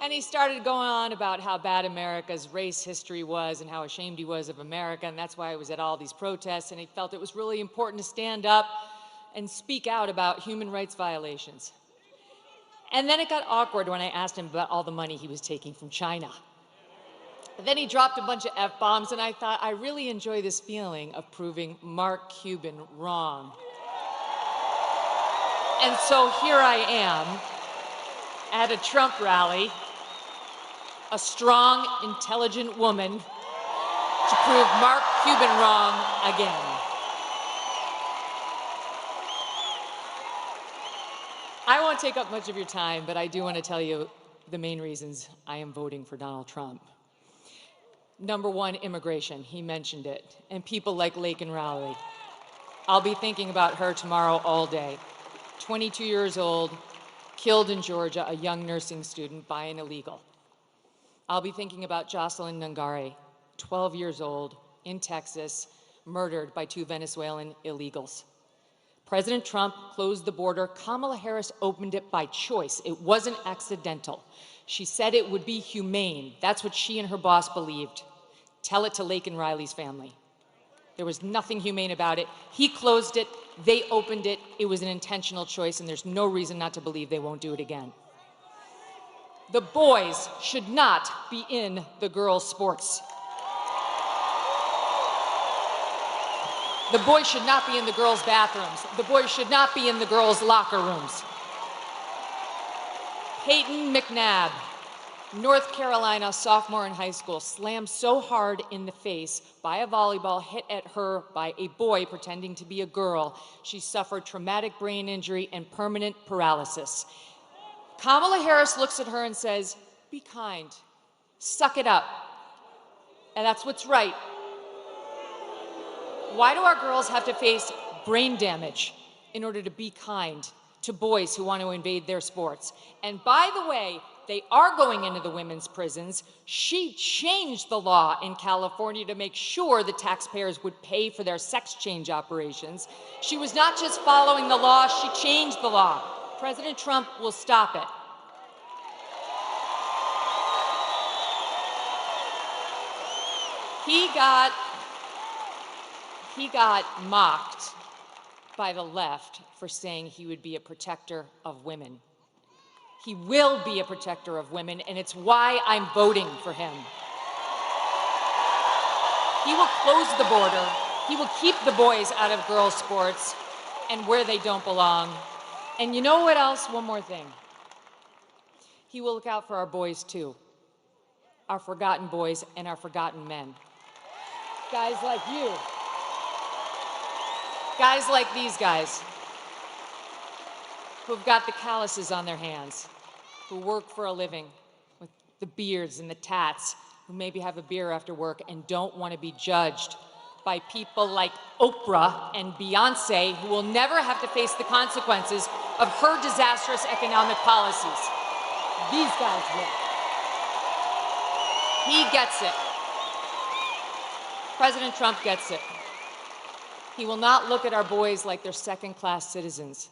And he started going on about how bad America's race history was and how ashamed he was of America, and that's why he was at all these protests, and he felt it was really important to stand up and speak out about human rights violations. And then it got awkward when I asked him about all the money he was taking from China. And then he dropped a bunch of F-bombs, and I thought, I really enjoy this feeling of proving Mark Cuban wrong. And so here I am, at a Trump rally, a strong, intelligent woman to prove Mark Cuban wrong again. I won't take up much of your time, but I do want to tell you the main reasons I am voting for Donald Trump. Number one, immigration. He mentioned it. And people like Laken Riley. I'll be thinking about her tomorrow all day. 22 years old, killed in Georgia, a young nursing student by an illegal. I'll be thinking about Jocelyn Nungare, 12 years old, in Texas, murdered by 2 Venezuelan illegals. President Trump closed the border. Kamala Harris opened it by choice. It wasn't accidental. She said it would be humane. That's what she and her boss believed. Tell it to Laken Riley's family. There was nothing humane about it. He closed it. They opened it. It was an intentional choice, and there's no reason not to believe they won't do it again. The boys should not be in the girls' sports. The boys should not be in the girls' bathrooms. The boys should not be in the girls' locker rooms. Peyton McNabb, North Carolina sophomore in high school, slammed so hard in the face by a volleyball hit at her by a boy pretending to be a girl, she suffered traumatic brain injury and permanent paralysis. Kamala Harris looks at her and says, "Be kind, suck it up." And that's what's right. Why do our girls have to face brain damage in order to be kind to boys who want to invade their sports? And by the way, they are going into the women's prisons. She changed the law in California to make sure the taxpayers would pay for their sex change operations. She was not just following the law, she changed the law. President Trump will stop it. He got mocked by the left for saying he would be a protector of women. He will be a protector of women, and it's why I'm voting for him. He will close the border. He will keep the boys out of girls' sports and where they don't belong. And you know what else? One more thing. He will look out for our boys, too. Our forgotten boys and our forgotten men. Guys like you. Guys like these guys who've got the calluses on their hands, who work for a living with the beards and the tats, who maybe have a beer after work and don't want to be judged by people like Oprah and Beyonce, who will never have to face the consequences of her disastrous economic policies. These guys will. He gets it. President Trump gets it. He will not look at our boys like they're second-class citizens.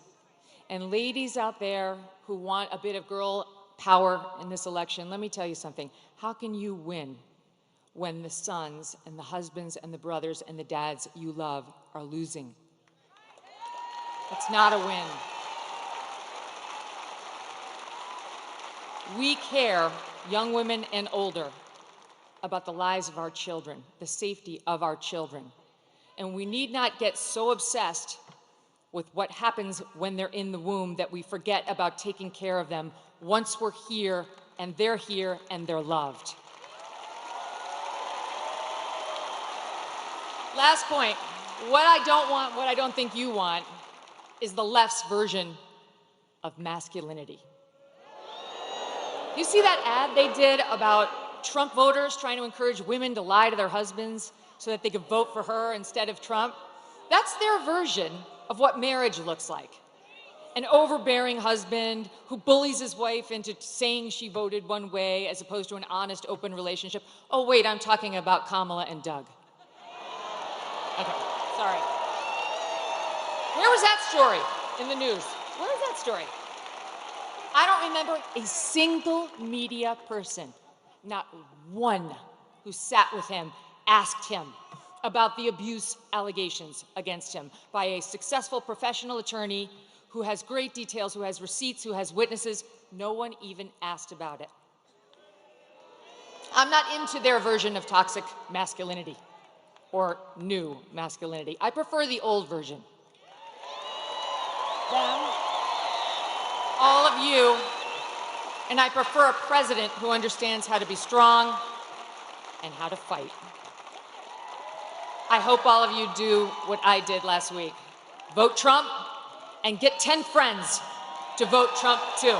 And ladies out there who want a bit of girl power in this election, let me tell you something. How can you win when the sons and the husbands and the brothers and the dads you love are losing? It's not a win. We care, young women and older, about the lives of our children, the safety of our children. And we need not get so obsessed with what happens when they're in the womb that we forget about taking care of them once we're here and they're loved. Last point, what I don't want, what I don't think you want, is the left's version of masculinity. You see that ad they did about Trump voters trying to encourage women to lie to their husbands so that they could vote for her instead of Trump? That's their version of what marriage looks like. An overbearing husband who bullies his wife into saying she voted one way as opposed to an honest, open relationship. Oh, wait, I'm talking about Kamala and Doug. Okay, sorry. Where was that story in the news? Where was that story? I don't remember a single media person, not one, who sat with him, asked him about the abuse allegations against him by a successful professional attorney who has great details, who has receipts, who has witnesses. No one even asked about it. I'm not into their version of toxic masculinity or new masculinity. I prefer the old version. Them, all of you And I prefer a president who understands how to be strong and how to fight. I hope all of you do what I did last week. Vote Trump and get 10 friends to vote Trump too.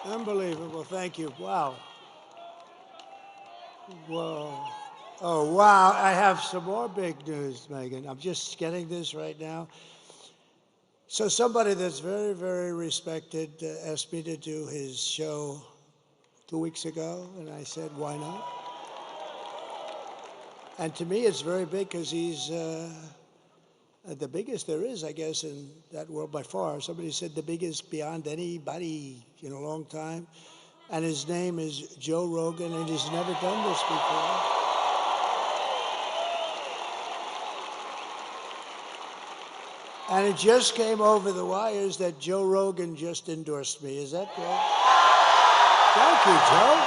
Unbelievable. Thank you. Wow. Whoa. Oh, wow. I have some more big news, Megan. I'm just getting this right now. So somebody that's very, very respected asked me to do his show 2 weeks ago, and I said, why not? And to me, it's very big because he's the biggest there is, I guess, in that world by far. Somebody said the biggest beyond anybody in a long time. And his name is Joe Rogan, and he's never done this before. And it just came over the wires that Joe Rogan just endorsed me. Is that good? Thank you, Joe.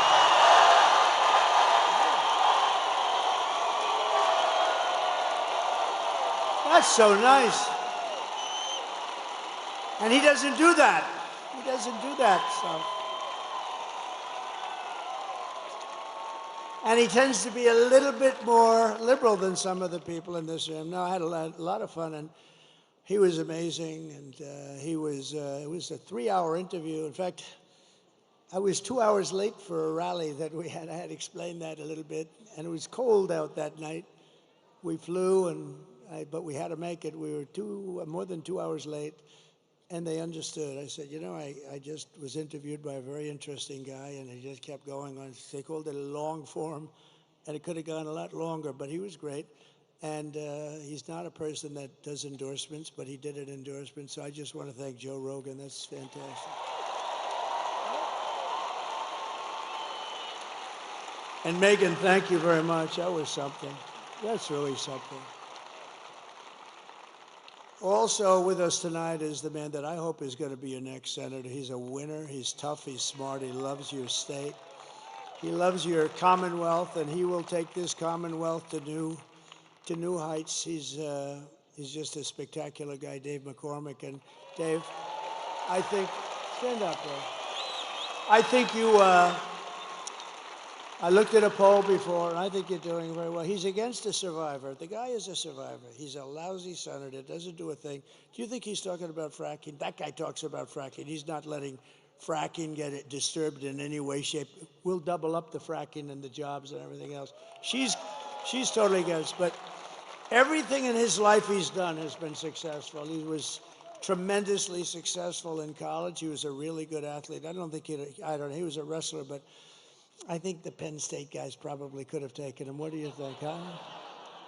That's so nice. And he doesn't do that. He doesn't do that stuff. And he tends to be a little bit more liberal than some of the people in this room. No, I had a lot of fun, and he was amazing, and it was a 3-hour interview. In fact, I was 2 hours late for a rally that we had. I had explained that a little bit, and it was cold out that night. We flew, but we had to make it. We were more than 2 hours late, and they understood. I said, you know, I just was interviewed by a very interesting guy, and he just kept going on. They called it a long form, and it could have gone a lot longer, but he was great. And he's not a person that does endorsements, but he did an endorsement. So I just want to thank Joe Rogan. That's fantastic. And Megan, thank you very much. That was something. That's really something. Also with us tonight is the man that I hope is going to be your next senator. He's a winner. He's tough. He's smart. He loves your state. He loves your Commonwealth, and he will take this Commonwealth to new heights. He's just a spectacular guy, Dave McCormick. And Dave, I think, stand up, bro. I think you, I looked at a poll before, and I think you're doing very well. He's against a survivor. The guy is a survivor. He's a lousy senator, doesn't do a thing. Do you think he's talking about fracking? That guy talks about fracking. He's not letting fracking get it disturbed in any way, shape. We'll double up the fracking and the jobs and everything else. She's totally against, but everything in his life he's done has been successful. He was tremendously successful in college. He was a really good athlete. I don't know, he was a wrestler, but I think the Penn State guys probably could have taken him. What do you think, huh?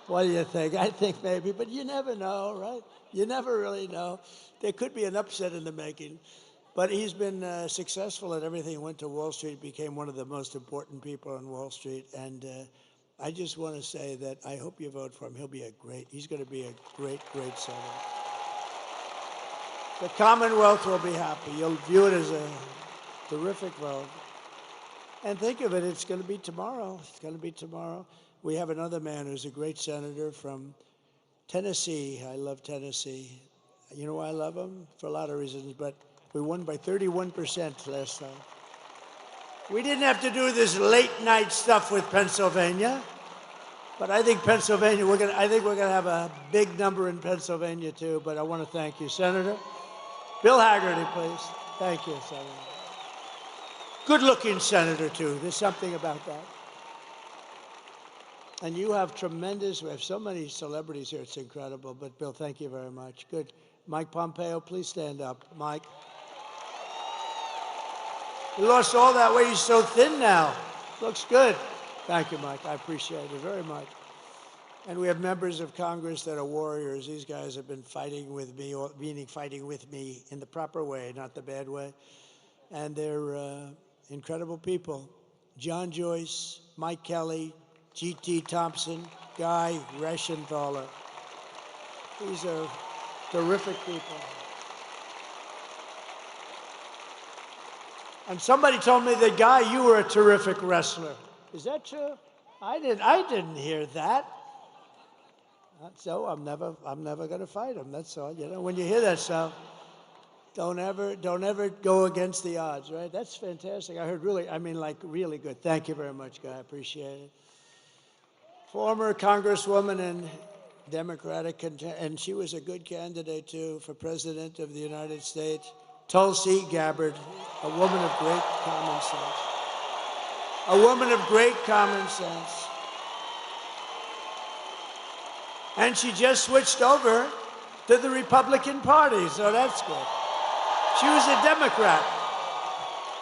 What do you think? I think maybe, but you never know, right? You never really know. There could be an upset in the making. But he's been successful at everything. He went to Wall Street, became one of the most important people on Wall Street. And I just want to say that I hope you vote for him. He's going to be a great, great senator. The Commonwealth will be happy. You'll view it as a terrific vote. And think of it, it's going to be tomorrow. It's going to be tomorrow. We have another man who's a great senator from Tennessee. I love Tennessee. You know why I love him? For a lot of reasons, but we won by 31% last time. We didn't have to do this late night stuff with Pennsylvania, but I think Pennsylvania, I think we're going to have a big number in Pennsylvania too, but I want to thank you, Senator. Bill Haggerty, please. Thank you, Senator. Good-looking senator, too. There's something about that. And you have we have so many celebrities here, it's incredible. But, Bill, thank you very much. Good. Mike Pompeo, please stand up. Mike. He lost all that weight. He's so thin now. Looks good. Thank you, Mike. I appreciate it very much. And we have members of Congress that are warriors. These guys have been fighting with me, meaning fighting with me in the proper way, not the bad way. And they're incredible people. John Joyce, Mike Kelly, G.T. Thompson, Guy Reschenthaler. These are terrific people. And somebody told me that, Guy, you were a terrific wrestler. Is that true? I didn't hear that. So I'm never going to fight him. That's all. You know, when you hear that stuff, don't ever go against the odds, right? That's fantastic. I heard really good. Thank you very much, Guy. I appreciate it. Former Congresswoman and Democratic, and she was a good candidate too for President of the United States, Tulsi Gabbard, a woman of great common sense. A woman of great common sense. And she just switched over to the Republican Party, so that's good. She was a Democrat.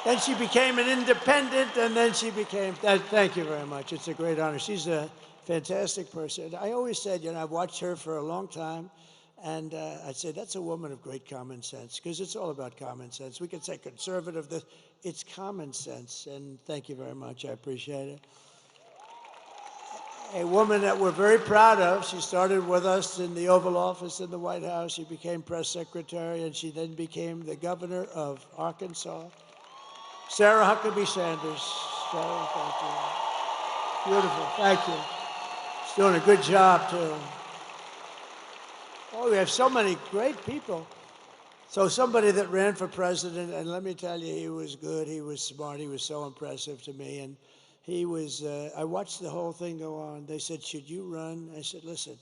Then she became an independent, and then she became, thank you very much. It's a great honor. She's a fantastic person. I always said, you know, I've watched her for a long time, and I'd say that's a woman of great common sense, because it's all about common sense. We could say conservative, it's common sense, and thank you very much. I appreciate it. A woman that we're very proud of. She started with us in the Oval Office in the White House. She became press secretary, and she then became the governor of Arkansas. Sarah Huckabee Sanders. Sarah, thank you. Beautiful, thank you. She's doing a good job, too. Oh, we have so many great people. So somebody that ran for president, and let me tell you, he was good, he was smart, he was so impressive to me, and he was, I watched the whole thing go on. They said, should you run? I said, listen,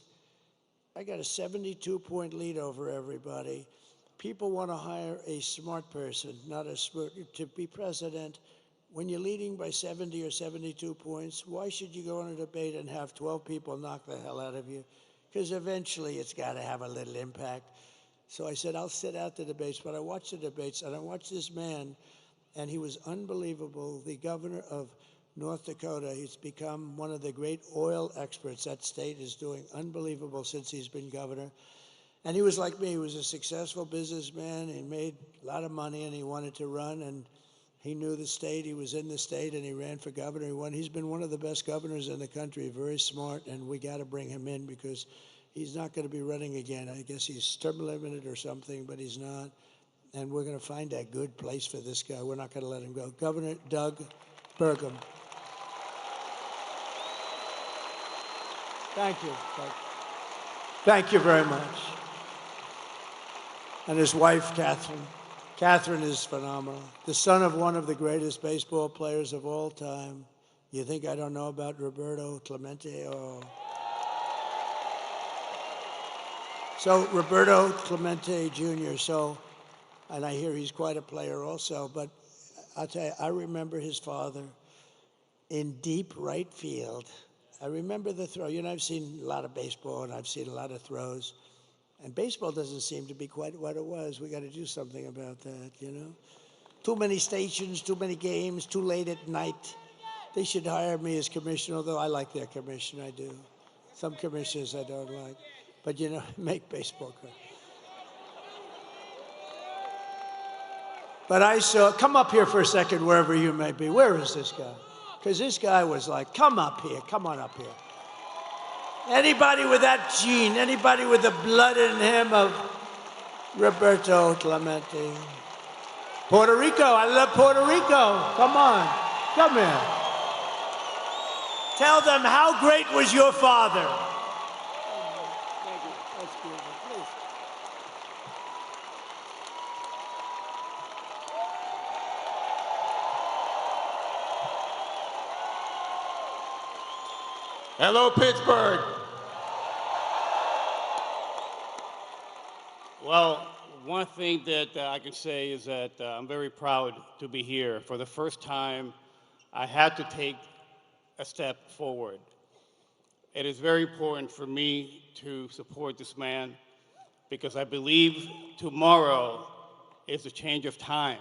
I got a 72-point lead over everybody. People want to hire a smart person, not a smart, to be president. When you're leading by 70 or 72 points, why should you go on a debate and have 12 people knock the hell out of you? Because eventually it's got to have a little impact. So I said, I'll sit out the debates, but I watched the debates, and I watched this man, and he was unbelievable, the governor of North Dakota. He's become one of the great oil experts. That state is doing unbelievable since he's been governor. And he was like me. He was a successful businessman. He made a lot of money, and he wanted to run, and he knew the state. He was in the state, and he ran for governor. He won. He's been one of the best governors in the country, very smart, and we got to bring him in because he's not going to be running again. I guess he's term limited or something, but he's not. And we're going to find a good place for this guy. We're not going to let him go. Governor Doug Burgum. Thank you. Thank you very much. And his wife, Catherine. Catherine is phenomenal. The son of one of the greatest baseball players of all time. You think I don't know about Roberto Clemente? Oh. So Roberto Clemente Jr., and I hear he's quite a player also, but I'll tell you, I remember his father in deep right field. I remember the throw. You know, I've seen a lot of baseball, and I've seen a lot of throws. And baseball doesn't seem to be quite what it was. We got to do something about that, you know? Too many stations, too many games, too late at night. They should hire me as commissioner, although I like their commission, I do. Some commissioners I don't like. But, you know, make baseball good. But I saw, come up here for a second, wherever you may be. Where is this guy? Because this guy was like, come up here, come on up here. Anybody with that gene, anybody with the blood in him of Roberto Clemente. Puerto Rico, I love Puerto Rico. Come on, come here. Tell them how great was your father. Thank you. That's beautiful. Please. Hello, Pittsburgh. Well, one thing that I can say is that I'm very proud to be here. For the first time, I had to take a step forward. It is very important for me to support this man because I believe tomorrow is a change of time.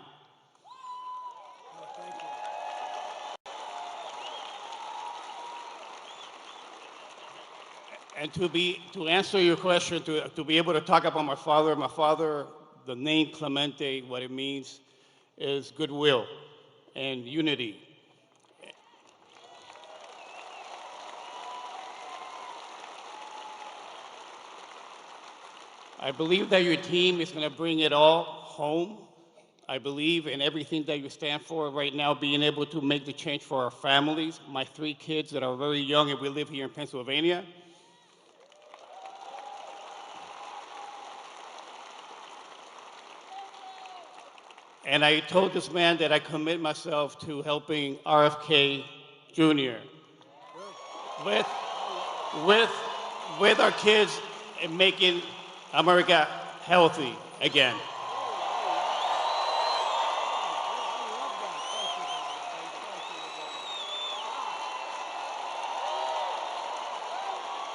And to answer your question, to be able to talk about my father, the name Clemente, what it means is goodwill and unity. I believe that your team is going to bring it all home. I believe in everything that you stand for right now, being able to make the change for our families. My 3 kids that are very young and we live here in Pennsylvania. And I told this man that I commit myself to helping RFK Jr. with our kids and making America healthy again.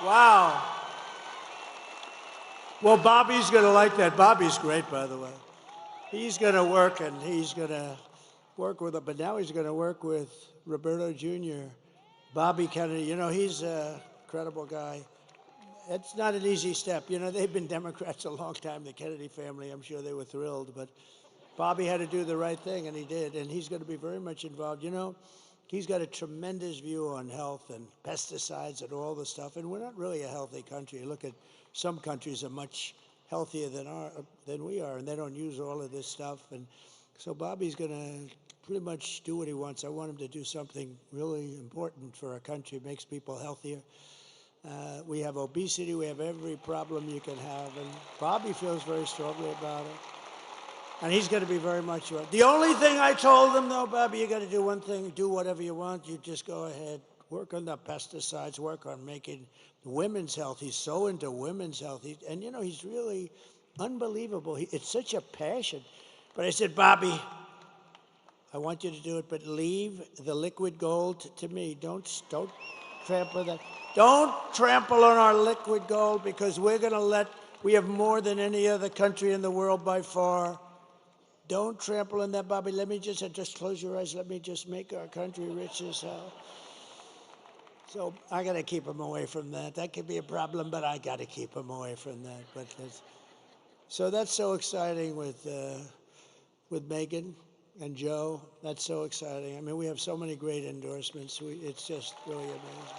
Wow. Well, Bobby's going to like that. Bobby's great, by the way. He's going to work, and he's going to work with it, but now he's going to work with Roberto Jr., Bobby Kennedy. You know, he's a credible guy. It's not an easy step. You know, they've been Democrats a long time, the Kennedy family. I'm sure they were thrilled, but Bobby had to do the right thing, and he did, and he's going to be very much involved. You know, he's got a tremendous view on health and pesticides and all the stuff, and we're not really a healthy country. Look at some countries are much healthier than we are, and they don't use all of this stuff. And so Bobby's going to pretty much do what he wants. I want him to do something really important for our country. It makes people healthier. We have obesity. We have every problem you can have, and Bobby feels very strongly about it. And he's going to be very much right. The only thing I told him, though, Bobby, you got to do one thing. Do whatever you want. You just go ahead. Work on the pesticides. Work on making women's health. He's so into women's health. And, you know, he's really unbelievable. It's such a passion. But I said, Bobby, I want you to do it, but leave the liquid gold to me. Don't trample that. Don't trample on our liquid gold, because we're going to we have more than any other country in the world by far. Don't trample on that, Bobby. Let me just close your eyes. Let me just make our country rich as hell. So I got to keep him away from that. That could be a problem, but I got to keep him away from that. But so that's so exciting with Megyn and Joe. That's so exciting. I mean, we have so many great endorsements. It's just really amazing.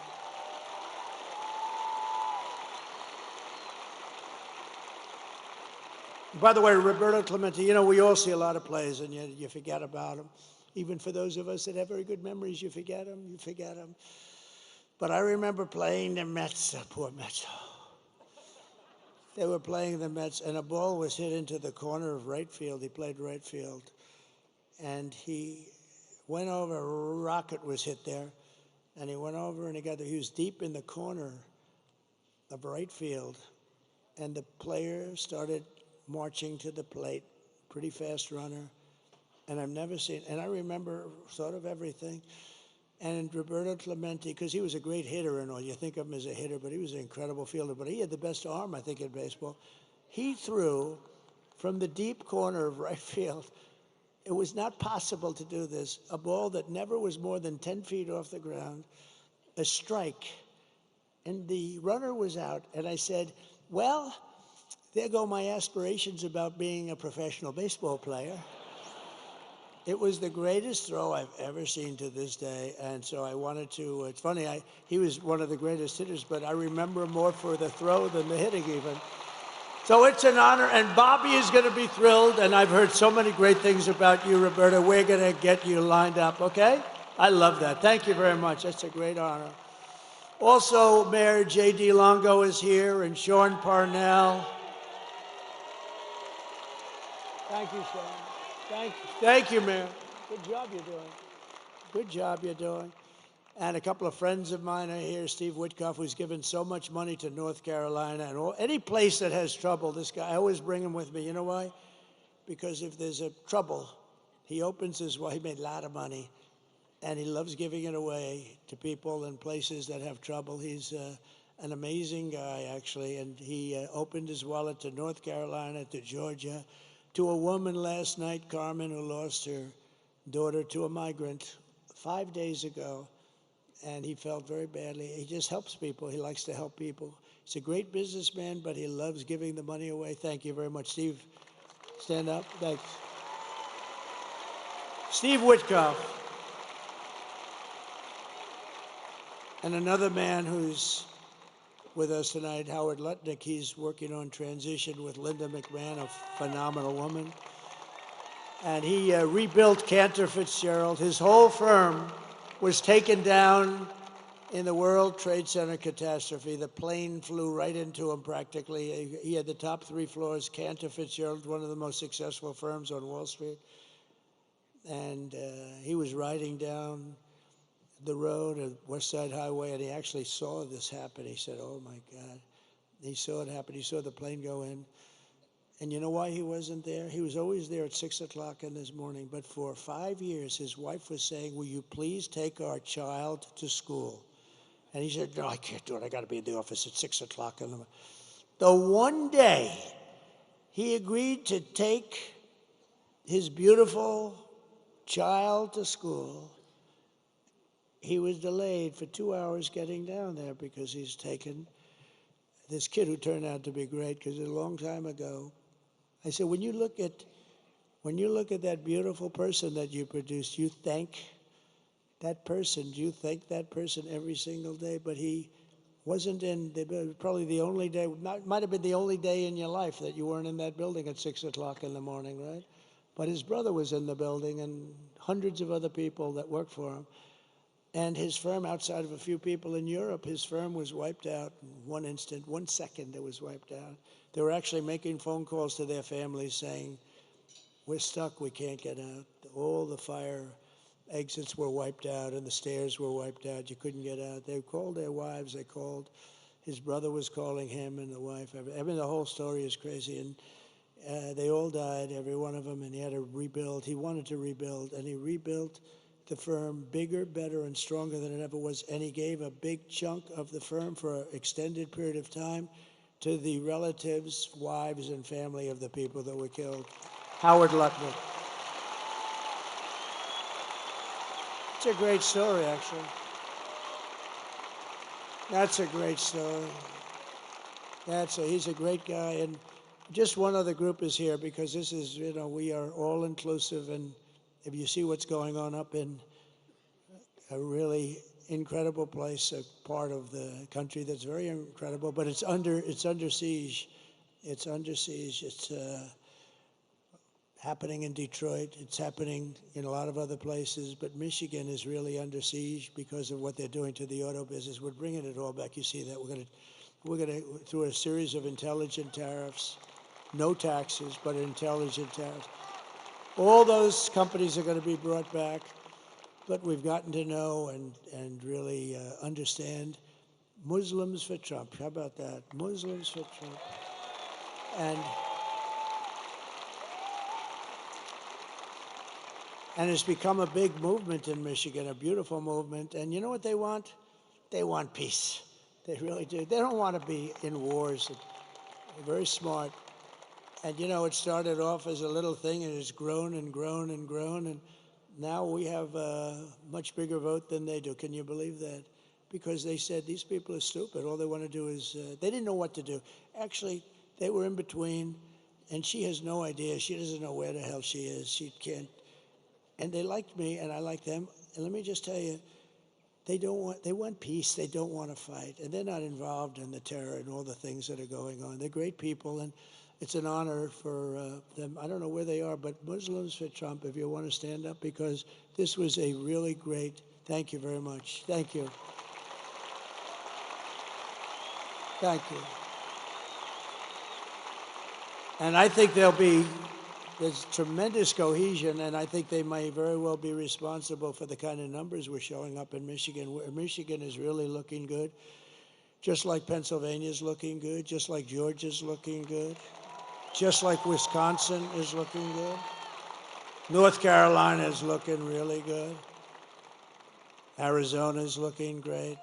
By the way, Roberto Clemente, you know, we all see a lot of plays, and you forget about them. Even for those of us that have very good memories, you forget them. You forget them. But I remember playing the Mets, the poor Mets. They were playing the Mets, and a ball was hit into the corner of right field. He played right field. And he went over, a rocket was hit there, and he went over and he got there. He was deep in the corner of right field, and the player started marching to the plate, pretty fast runner, and I've never seen, and I remember sort of everything. And Roberto Clemente, because he was a great hitter and all, you think of him as a hitter, but he was an incredible fielder, but he had the best arm, I think, in baseball. He threw from the deep corner of right field. It was not possible to do this. A ball that never was more than 10 feet off the ground, a strike, and the runner was out, and I said, well, there go my aspirations about being a professional baseball player. It was the greatest throw I've ever seen to this day, and so I wanted to, it's funny, he was one of the greatest hitters, but I remember him more for the throw than the hitting even. So it's an honor, and Bobby is going to be thrilled, and I've heard so many great things about you, Roberta. We're going to get you lined up, okay? I love that. Thank you very much. That's a great honor. Also, Mayor J.D. Longo is here, and Sean Parnell. Thank you, Sean. Thank you. Thank you, Mayor. Good job you're doing. Good job you're doing. And a couple of friends of mine are here. Steve Witkoff, who's given so much money to North Carolina and any place that has trouble. This guy, I always bring him with me. You know why? Because if there's a trouble, he opens his wallet. He made a lot of money, and he loves giving it away to people in places that have trouble. He's an amazing guy, actually, and he opened his wallet to North Carolina, to Georgia, to a woman last night, Carmen, who lost her daughter to a migrant 5 days ago, and he felt very badly. He just helps people. He likes to help people. He's a great businessman, but he loves giving the money away. Thank you very much. Steve, stand up. Thanks. Steve Witkoff. And another man who's with us tonight, Howard Lutnick. He's working on transition with Linda McMahon, a phenomenal woman. And he rebuilt Cantor Fitzgerald. His whole firm was taken down in the World Trade Center catastrophe. The plane flew right into him practically. He had the top 3 floors. Cantor Fitzgerald, one of the most successful firms on Wall Street. And he was riding down the road at West Side Highway, and he actually saw this happen. He said, oh my God. He saw it happen. He saw the plane go in. And you know why he wasn't there? He was always there at 6 o'clock in this morning. But for 5 years, his wife was saying, will you please take our child to school? And he said, no, I can't do it. I got to be in the office at 6 o'clock in the morning. The one day he agreed to take his beautiful child to school, he was delayed for 2 hours getting down there because he's taken this kid who turned out to be great, because a long time ago, I said, when you look at that beautiful person that you produced, you thank that person. You thank that person every single day. But he wasn't in, probably the only day, might have been the only day in your life that you weren't in that building at 6 o'clock in the morning, right? But his brother was in the building and hundreds of other people that worked for him. And his firm, outside of a few people in Europe, his firm was wiped out in 1 instant, 1 second it was wiped out. They were actually making phone calls to their families saying, we're stuck, we can't get out. All the fire exits were wiped out and the stairs were wiped out. You couldn't get out. They called their wives, they called, his brother was calling him and the wife. I mean, the whole story is crazy. And they all died, every one of them, and he had to rebuild. He wanted to rebuild, and he rebuilt the firm bigger, better, and stronger than it ever was. And he gave a big chunk of the firm for an extended period of time to the relatives, wives, and family of the people that were killed. Howard Lutnick. It's a great story, actually. That's a great story. He's a great guy. And just one other group is here because this is, we are all inclusive. And if you see what's going on up in a really incredible place, a part of the country that's very incredible, but it's under siege. It's under siege. It's happening in Detroit. It's happening in a lot of other places, but Michigan is really under siege because of what they're doing to the auto business. We're bringing it all back. You see that we're going to through a series of intelligent tariffs, no taxes, but intelligent tariffs. All those companies are going to be brought back, but we've gotten to know and really understand Muslims for Trump. How about that? Muslims for Trump. And it's become a big movement in Michigan, a beautiful movement. And you know what they want? They want peace. They really do. They don't want to be in wars. They're very smart. And, it started off as a little thing, and it's grown and grown and grown. And now we have a much bigger vote than they do. Can you believe that? Because they said these people are stupid. All they want to do is, they didn't know what to do. Actually, they were in between, and she has no idea. She doesn't know where the hell she is. She can't. And they liked me, and I like them. And let me just tell you, they want peace. They don't want to fight. And they're not involved in the terror and all the things that are going on. They're great people, and it's an honor for them. I don't know where they are, but Muslims for Trump, if you want to stand up, because this was a really great, thank you very much. Thank you. Thank you. And I think there's tremendous cohesion, and I think they may very well be responsible for the kind of numbers we're showing up in Michigan. Michigan is really looking good, just like Pennsylvania's looking good, just like Georgia's looking good, just like Wisconsin is looking good. North Carolina is looking really good. Arizona's looking great.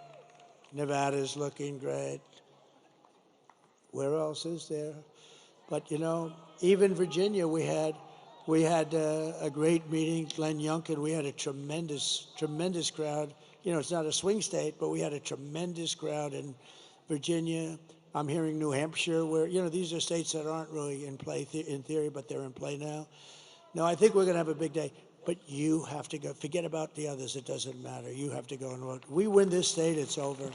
Nevada's looking great. Where else is there? But, even Virginia, we had a great meeting, Glenn Youngkin. We had a tremendous crowd. It's not a swing state, but we had a tremendous crowd in Virginia. I'm hearing New Hampshire, where, these are states that aren't really in play in theory, but they're in play now. No, I think we're going to have a big day. But you have to go. Forget about the others. It doesn't matter. You have to go and vote. We win this state, it's over.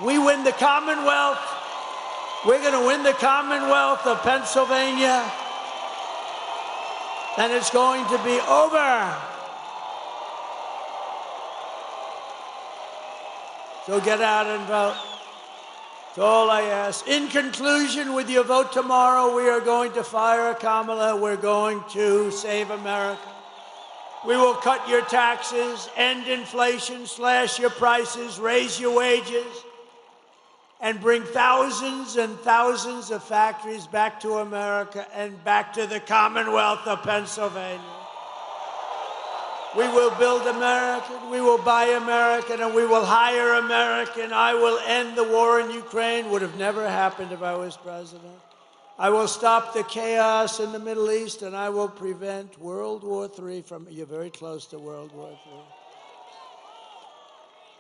We win the Commonwealth. We're going to win the Commonwealth of Pennsylvania. And it's going to be over. So get out and vote. That's all I ask. In conclusion, with your vote tomorrow, we are going to fire Kamala. We're going to save America. We will cut your taxes, end inflation, slash your prices, raise your wages, and bring thousands and thousands of factories back to America and back to the Commonwealth of Pennsylvania. We will build American, we will buy American, and we will hire American. I will end the war in Ukraine. Would have never happened if I was president. I will stop the chaos in the Middle East, and I will prevent World War III from, you're very close to World War III.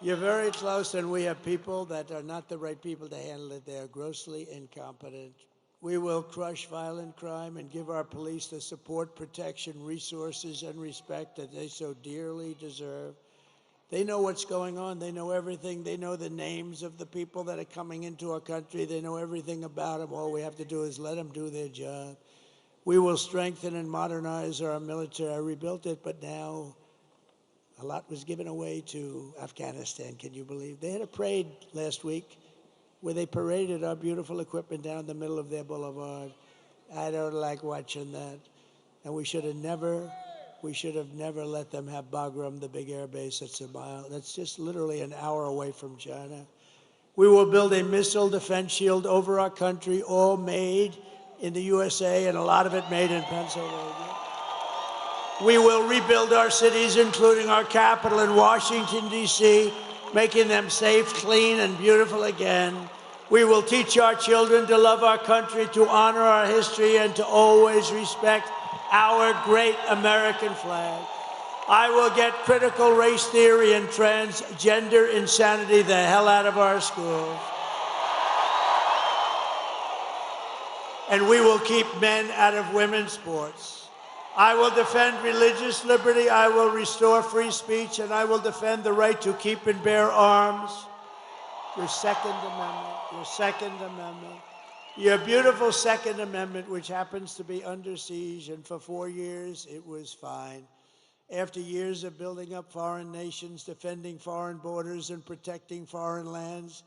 You're very close, and we have people that are not the right people to handle it. They are grossly incompetent. We will crush violent crime and give our police the support, protection, resources, and respect that they so dearly deserve. They know what's going on. They know everything. They know the names of the people that are coming into our country. They know everything about them. All we have to do is let them do their job. We will strengthen and modernize our military. I rebuilt it, but now a lot was given away to Afghanistan. Can you believe? They had a parade last week where they paraded our beautiful equipment down the middle of their boulevard. I don't like watching that. And we should have never let them have Bagram, the big air base that's a mile. That's just literally an hour away from China. We will build a missile defense shield over our country, all made in the USA, and a lot of it made in Pennsylvania. We will rebuild our cities, including our capital in Washington, D.C., making them safe, clean, and beautiful again. We will teach our children to love our country, to honor our history, and to always respect our great American flag. I will get critical race theory and transgender insanity the hell out of our schools. And we will keep men out of women's sports. I will defend religious liberty, I will restore free speech, and I will defend the right to keep and bear arms. Your Second Amendment, your Second Amendment, your beautiful Second Amendment, which happens to be under siege, and for 4 years it was fine. After years of building up foreign nations, defending foreign borders, and protecting foreign lands,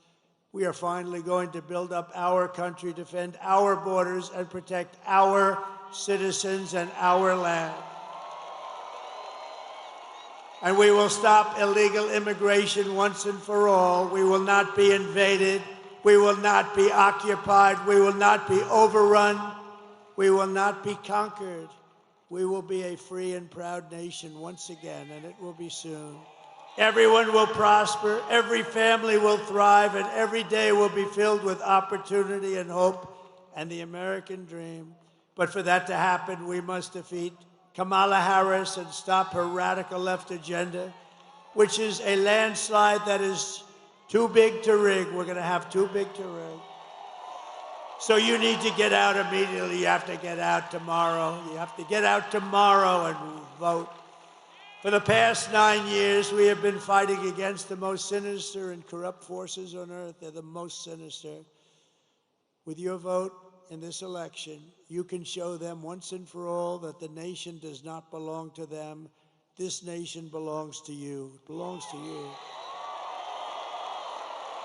we are finally going to build up our country, defend our borders, and protect our citizens and our land. And we will stop illegal immigration once and for all. We will not be invaded. We will not be occupied. We will not be overrun. We will not be conquered. We will be a free and proud nation once again, and it will be soon. Everyone will prosper, every family will thrive, and every day will be filled with opportunity and hope and the American dream. But for that to happen, we must defeat Kamala Harris and stop her radical left agenda, which is a landslide that is too big to rig. We're going to have too big to rig. So you need to get out immediately. You have to get out tomorrow. You have to get out tomorrow and vote. For the past 9 years, we have been fighting against the most sinister and corrupt forces on earth. They're the most sinister. With your vote in this election, you can show them once and for all that the nation does not belong to them. This nation belongs to you. It belongs to you.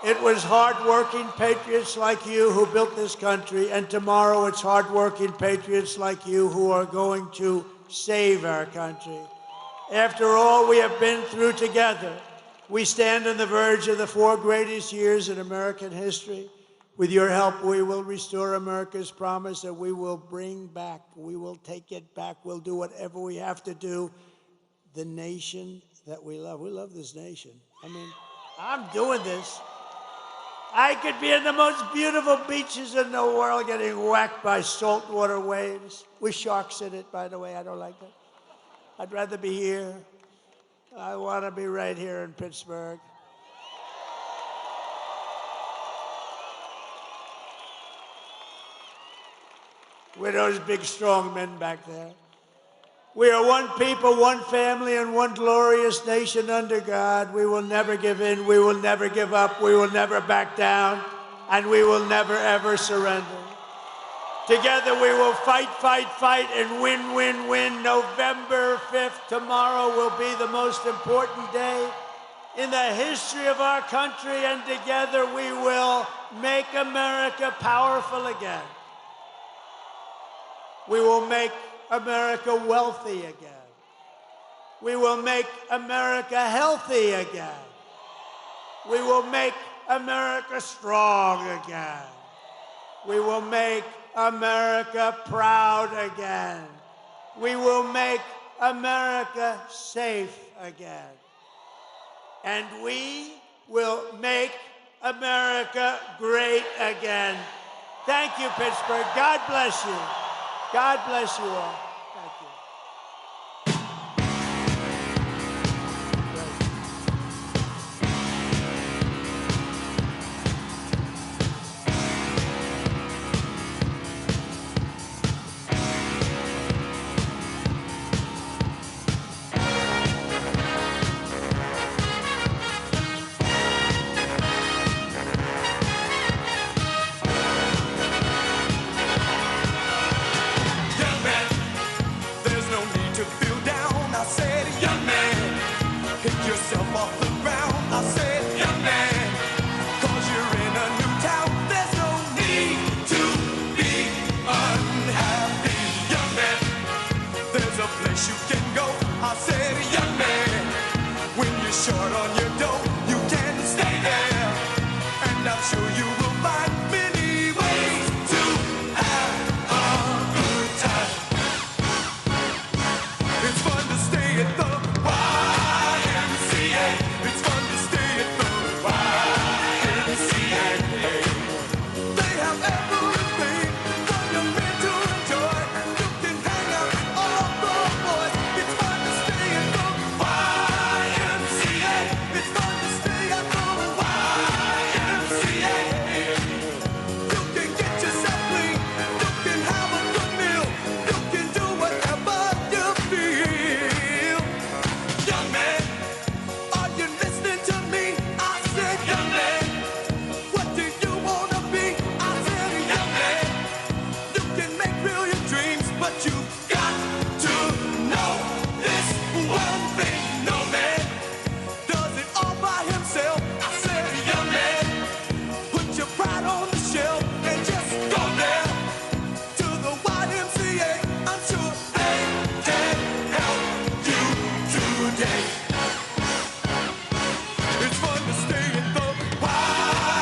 It was hard-working patriots like you who built this country, and tomorrow it's hard-working patriots like you who are going to save our country. After all we have been through together, we stand on the verge of the 4 greatest years in American history. With your help, we will restore America's promise that we will bring back, we will take it back, we'll do whatever we have to do, the nation that we love. We love this nation. I mean, I'm doing this. I could be in the most beautiful beaches in the world getting whacked by saltwater waves with sharks in it, by the way. I don't like that. I'd rather be here. I want to be right here in Pittsburgh. With those big, strong men back there. We are one people, one family, and one glorious nation under God. We will never give in, we will never give up, we will never back down, and we will never, ever surrender. Together we will fight, fight, fight, and win, win, win. November 5th, tomorrow, will be the most important day in the history of our country, and together we will make America powerful again. We will make America wealthy again. We will make America healthy again. We will make America strong again. We will make America proud again. We will make America safe again. And we will make America great again. Thank you, Pittsburgh. God bless you. God bless you all. Thank you. Yourself off the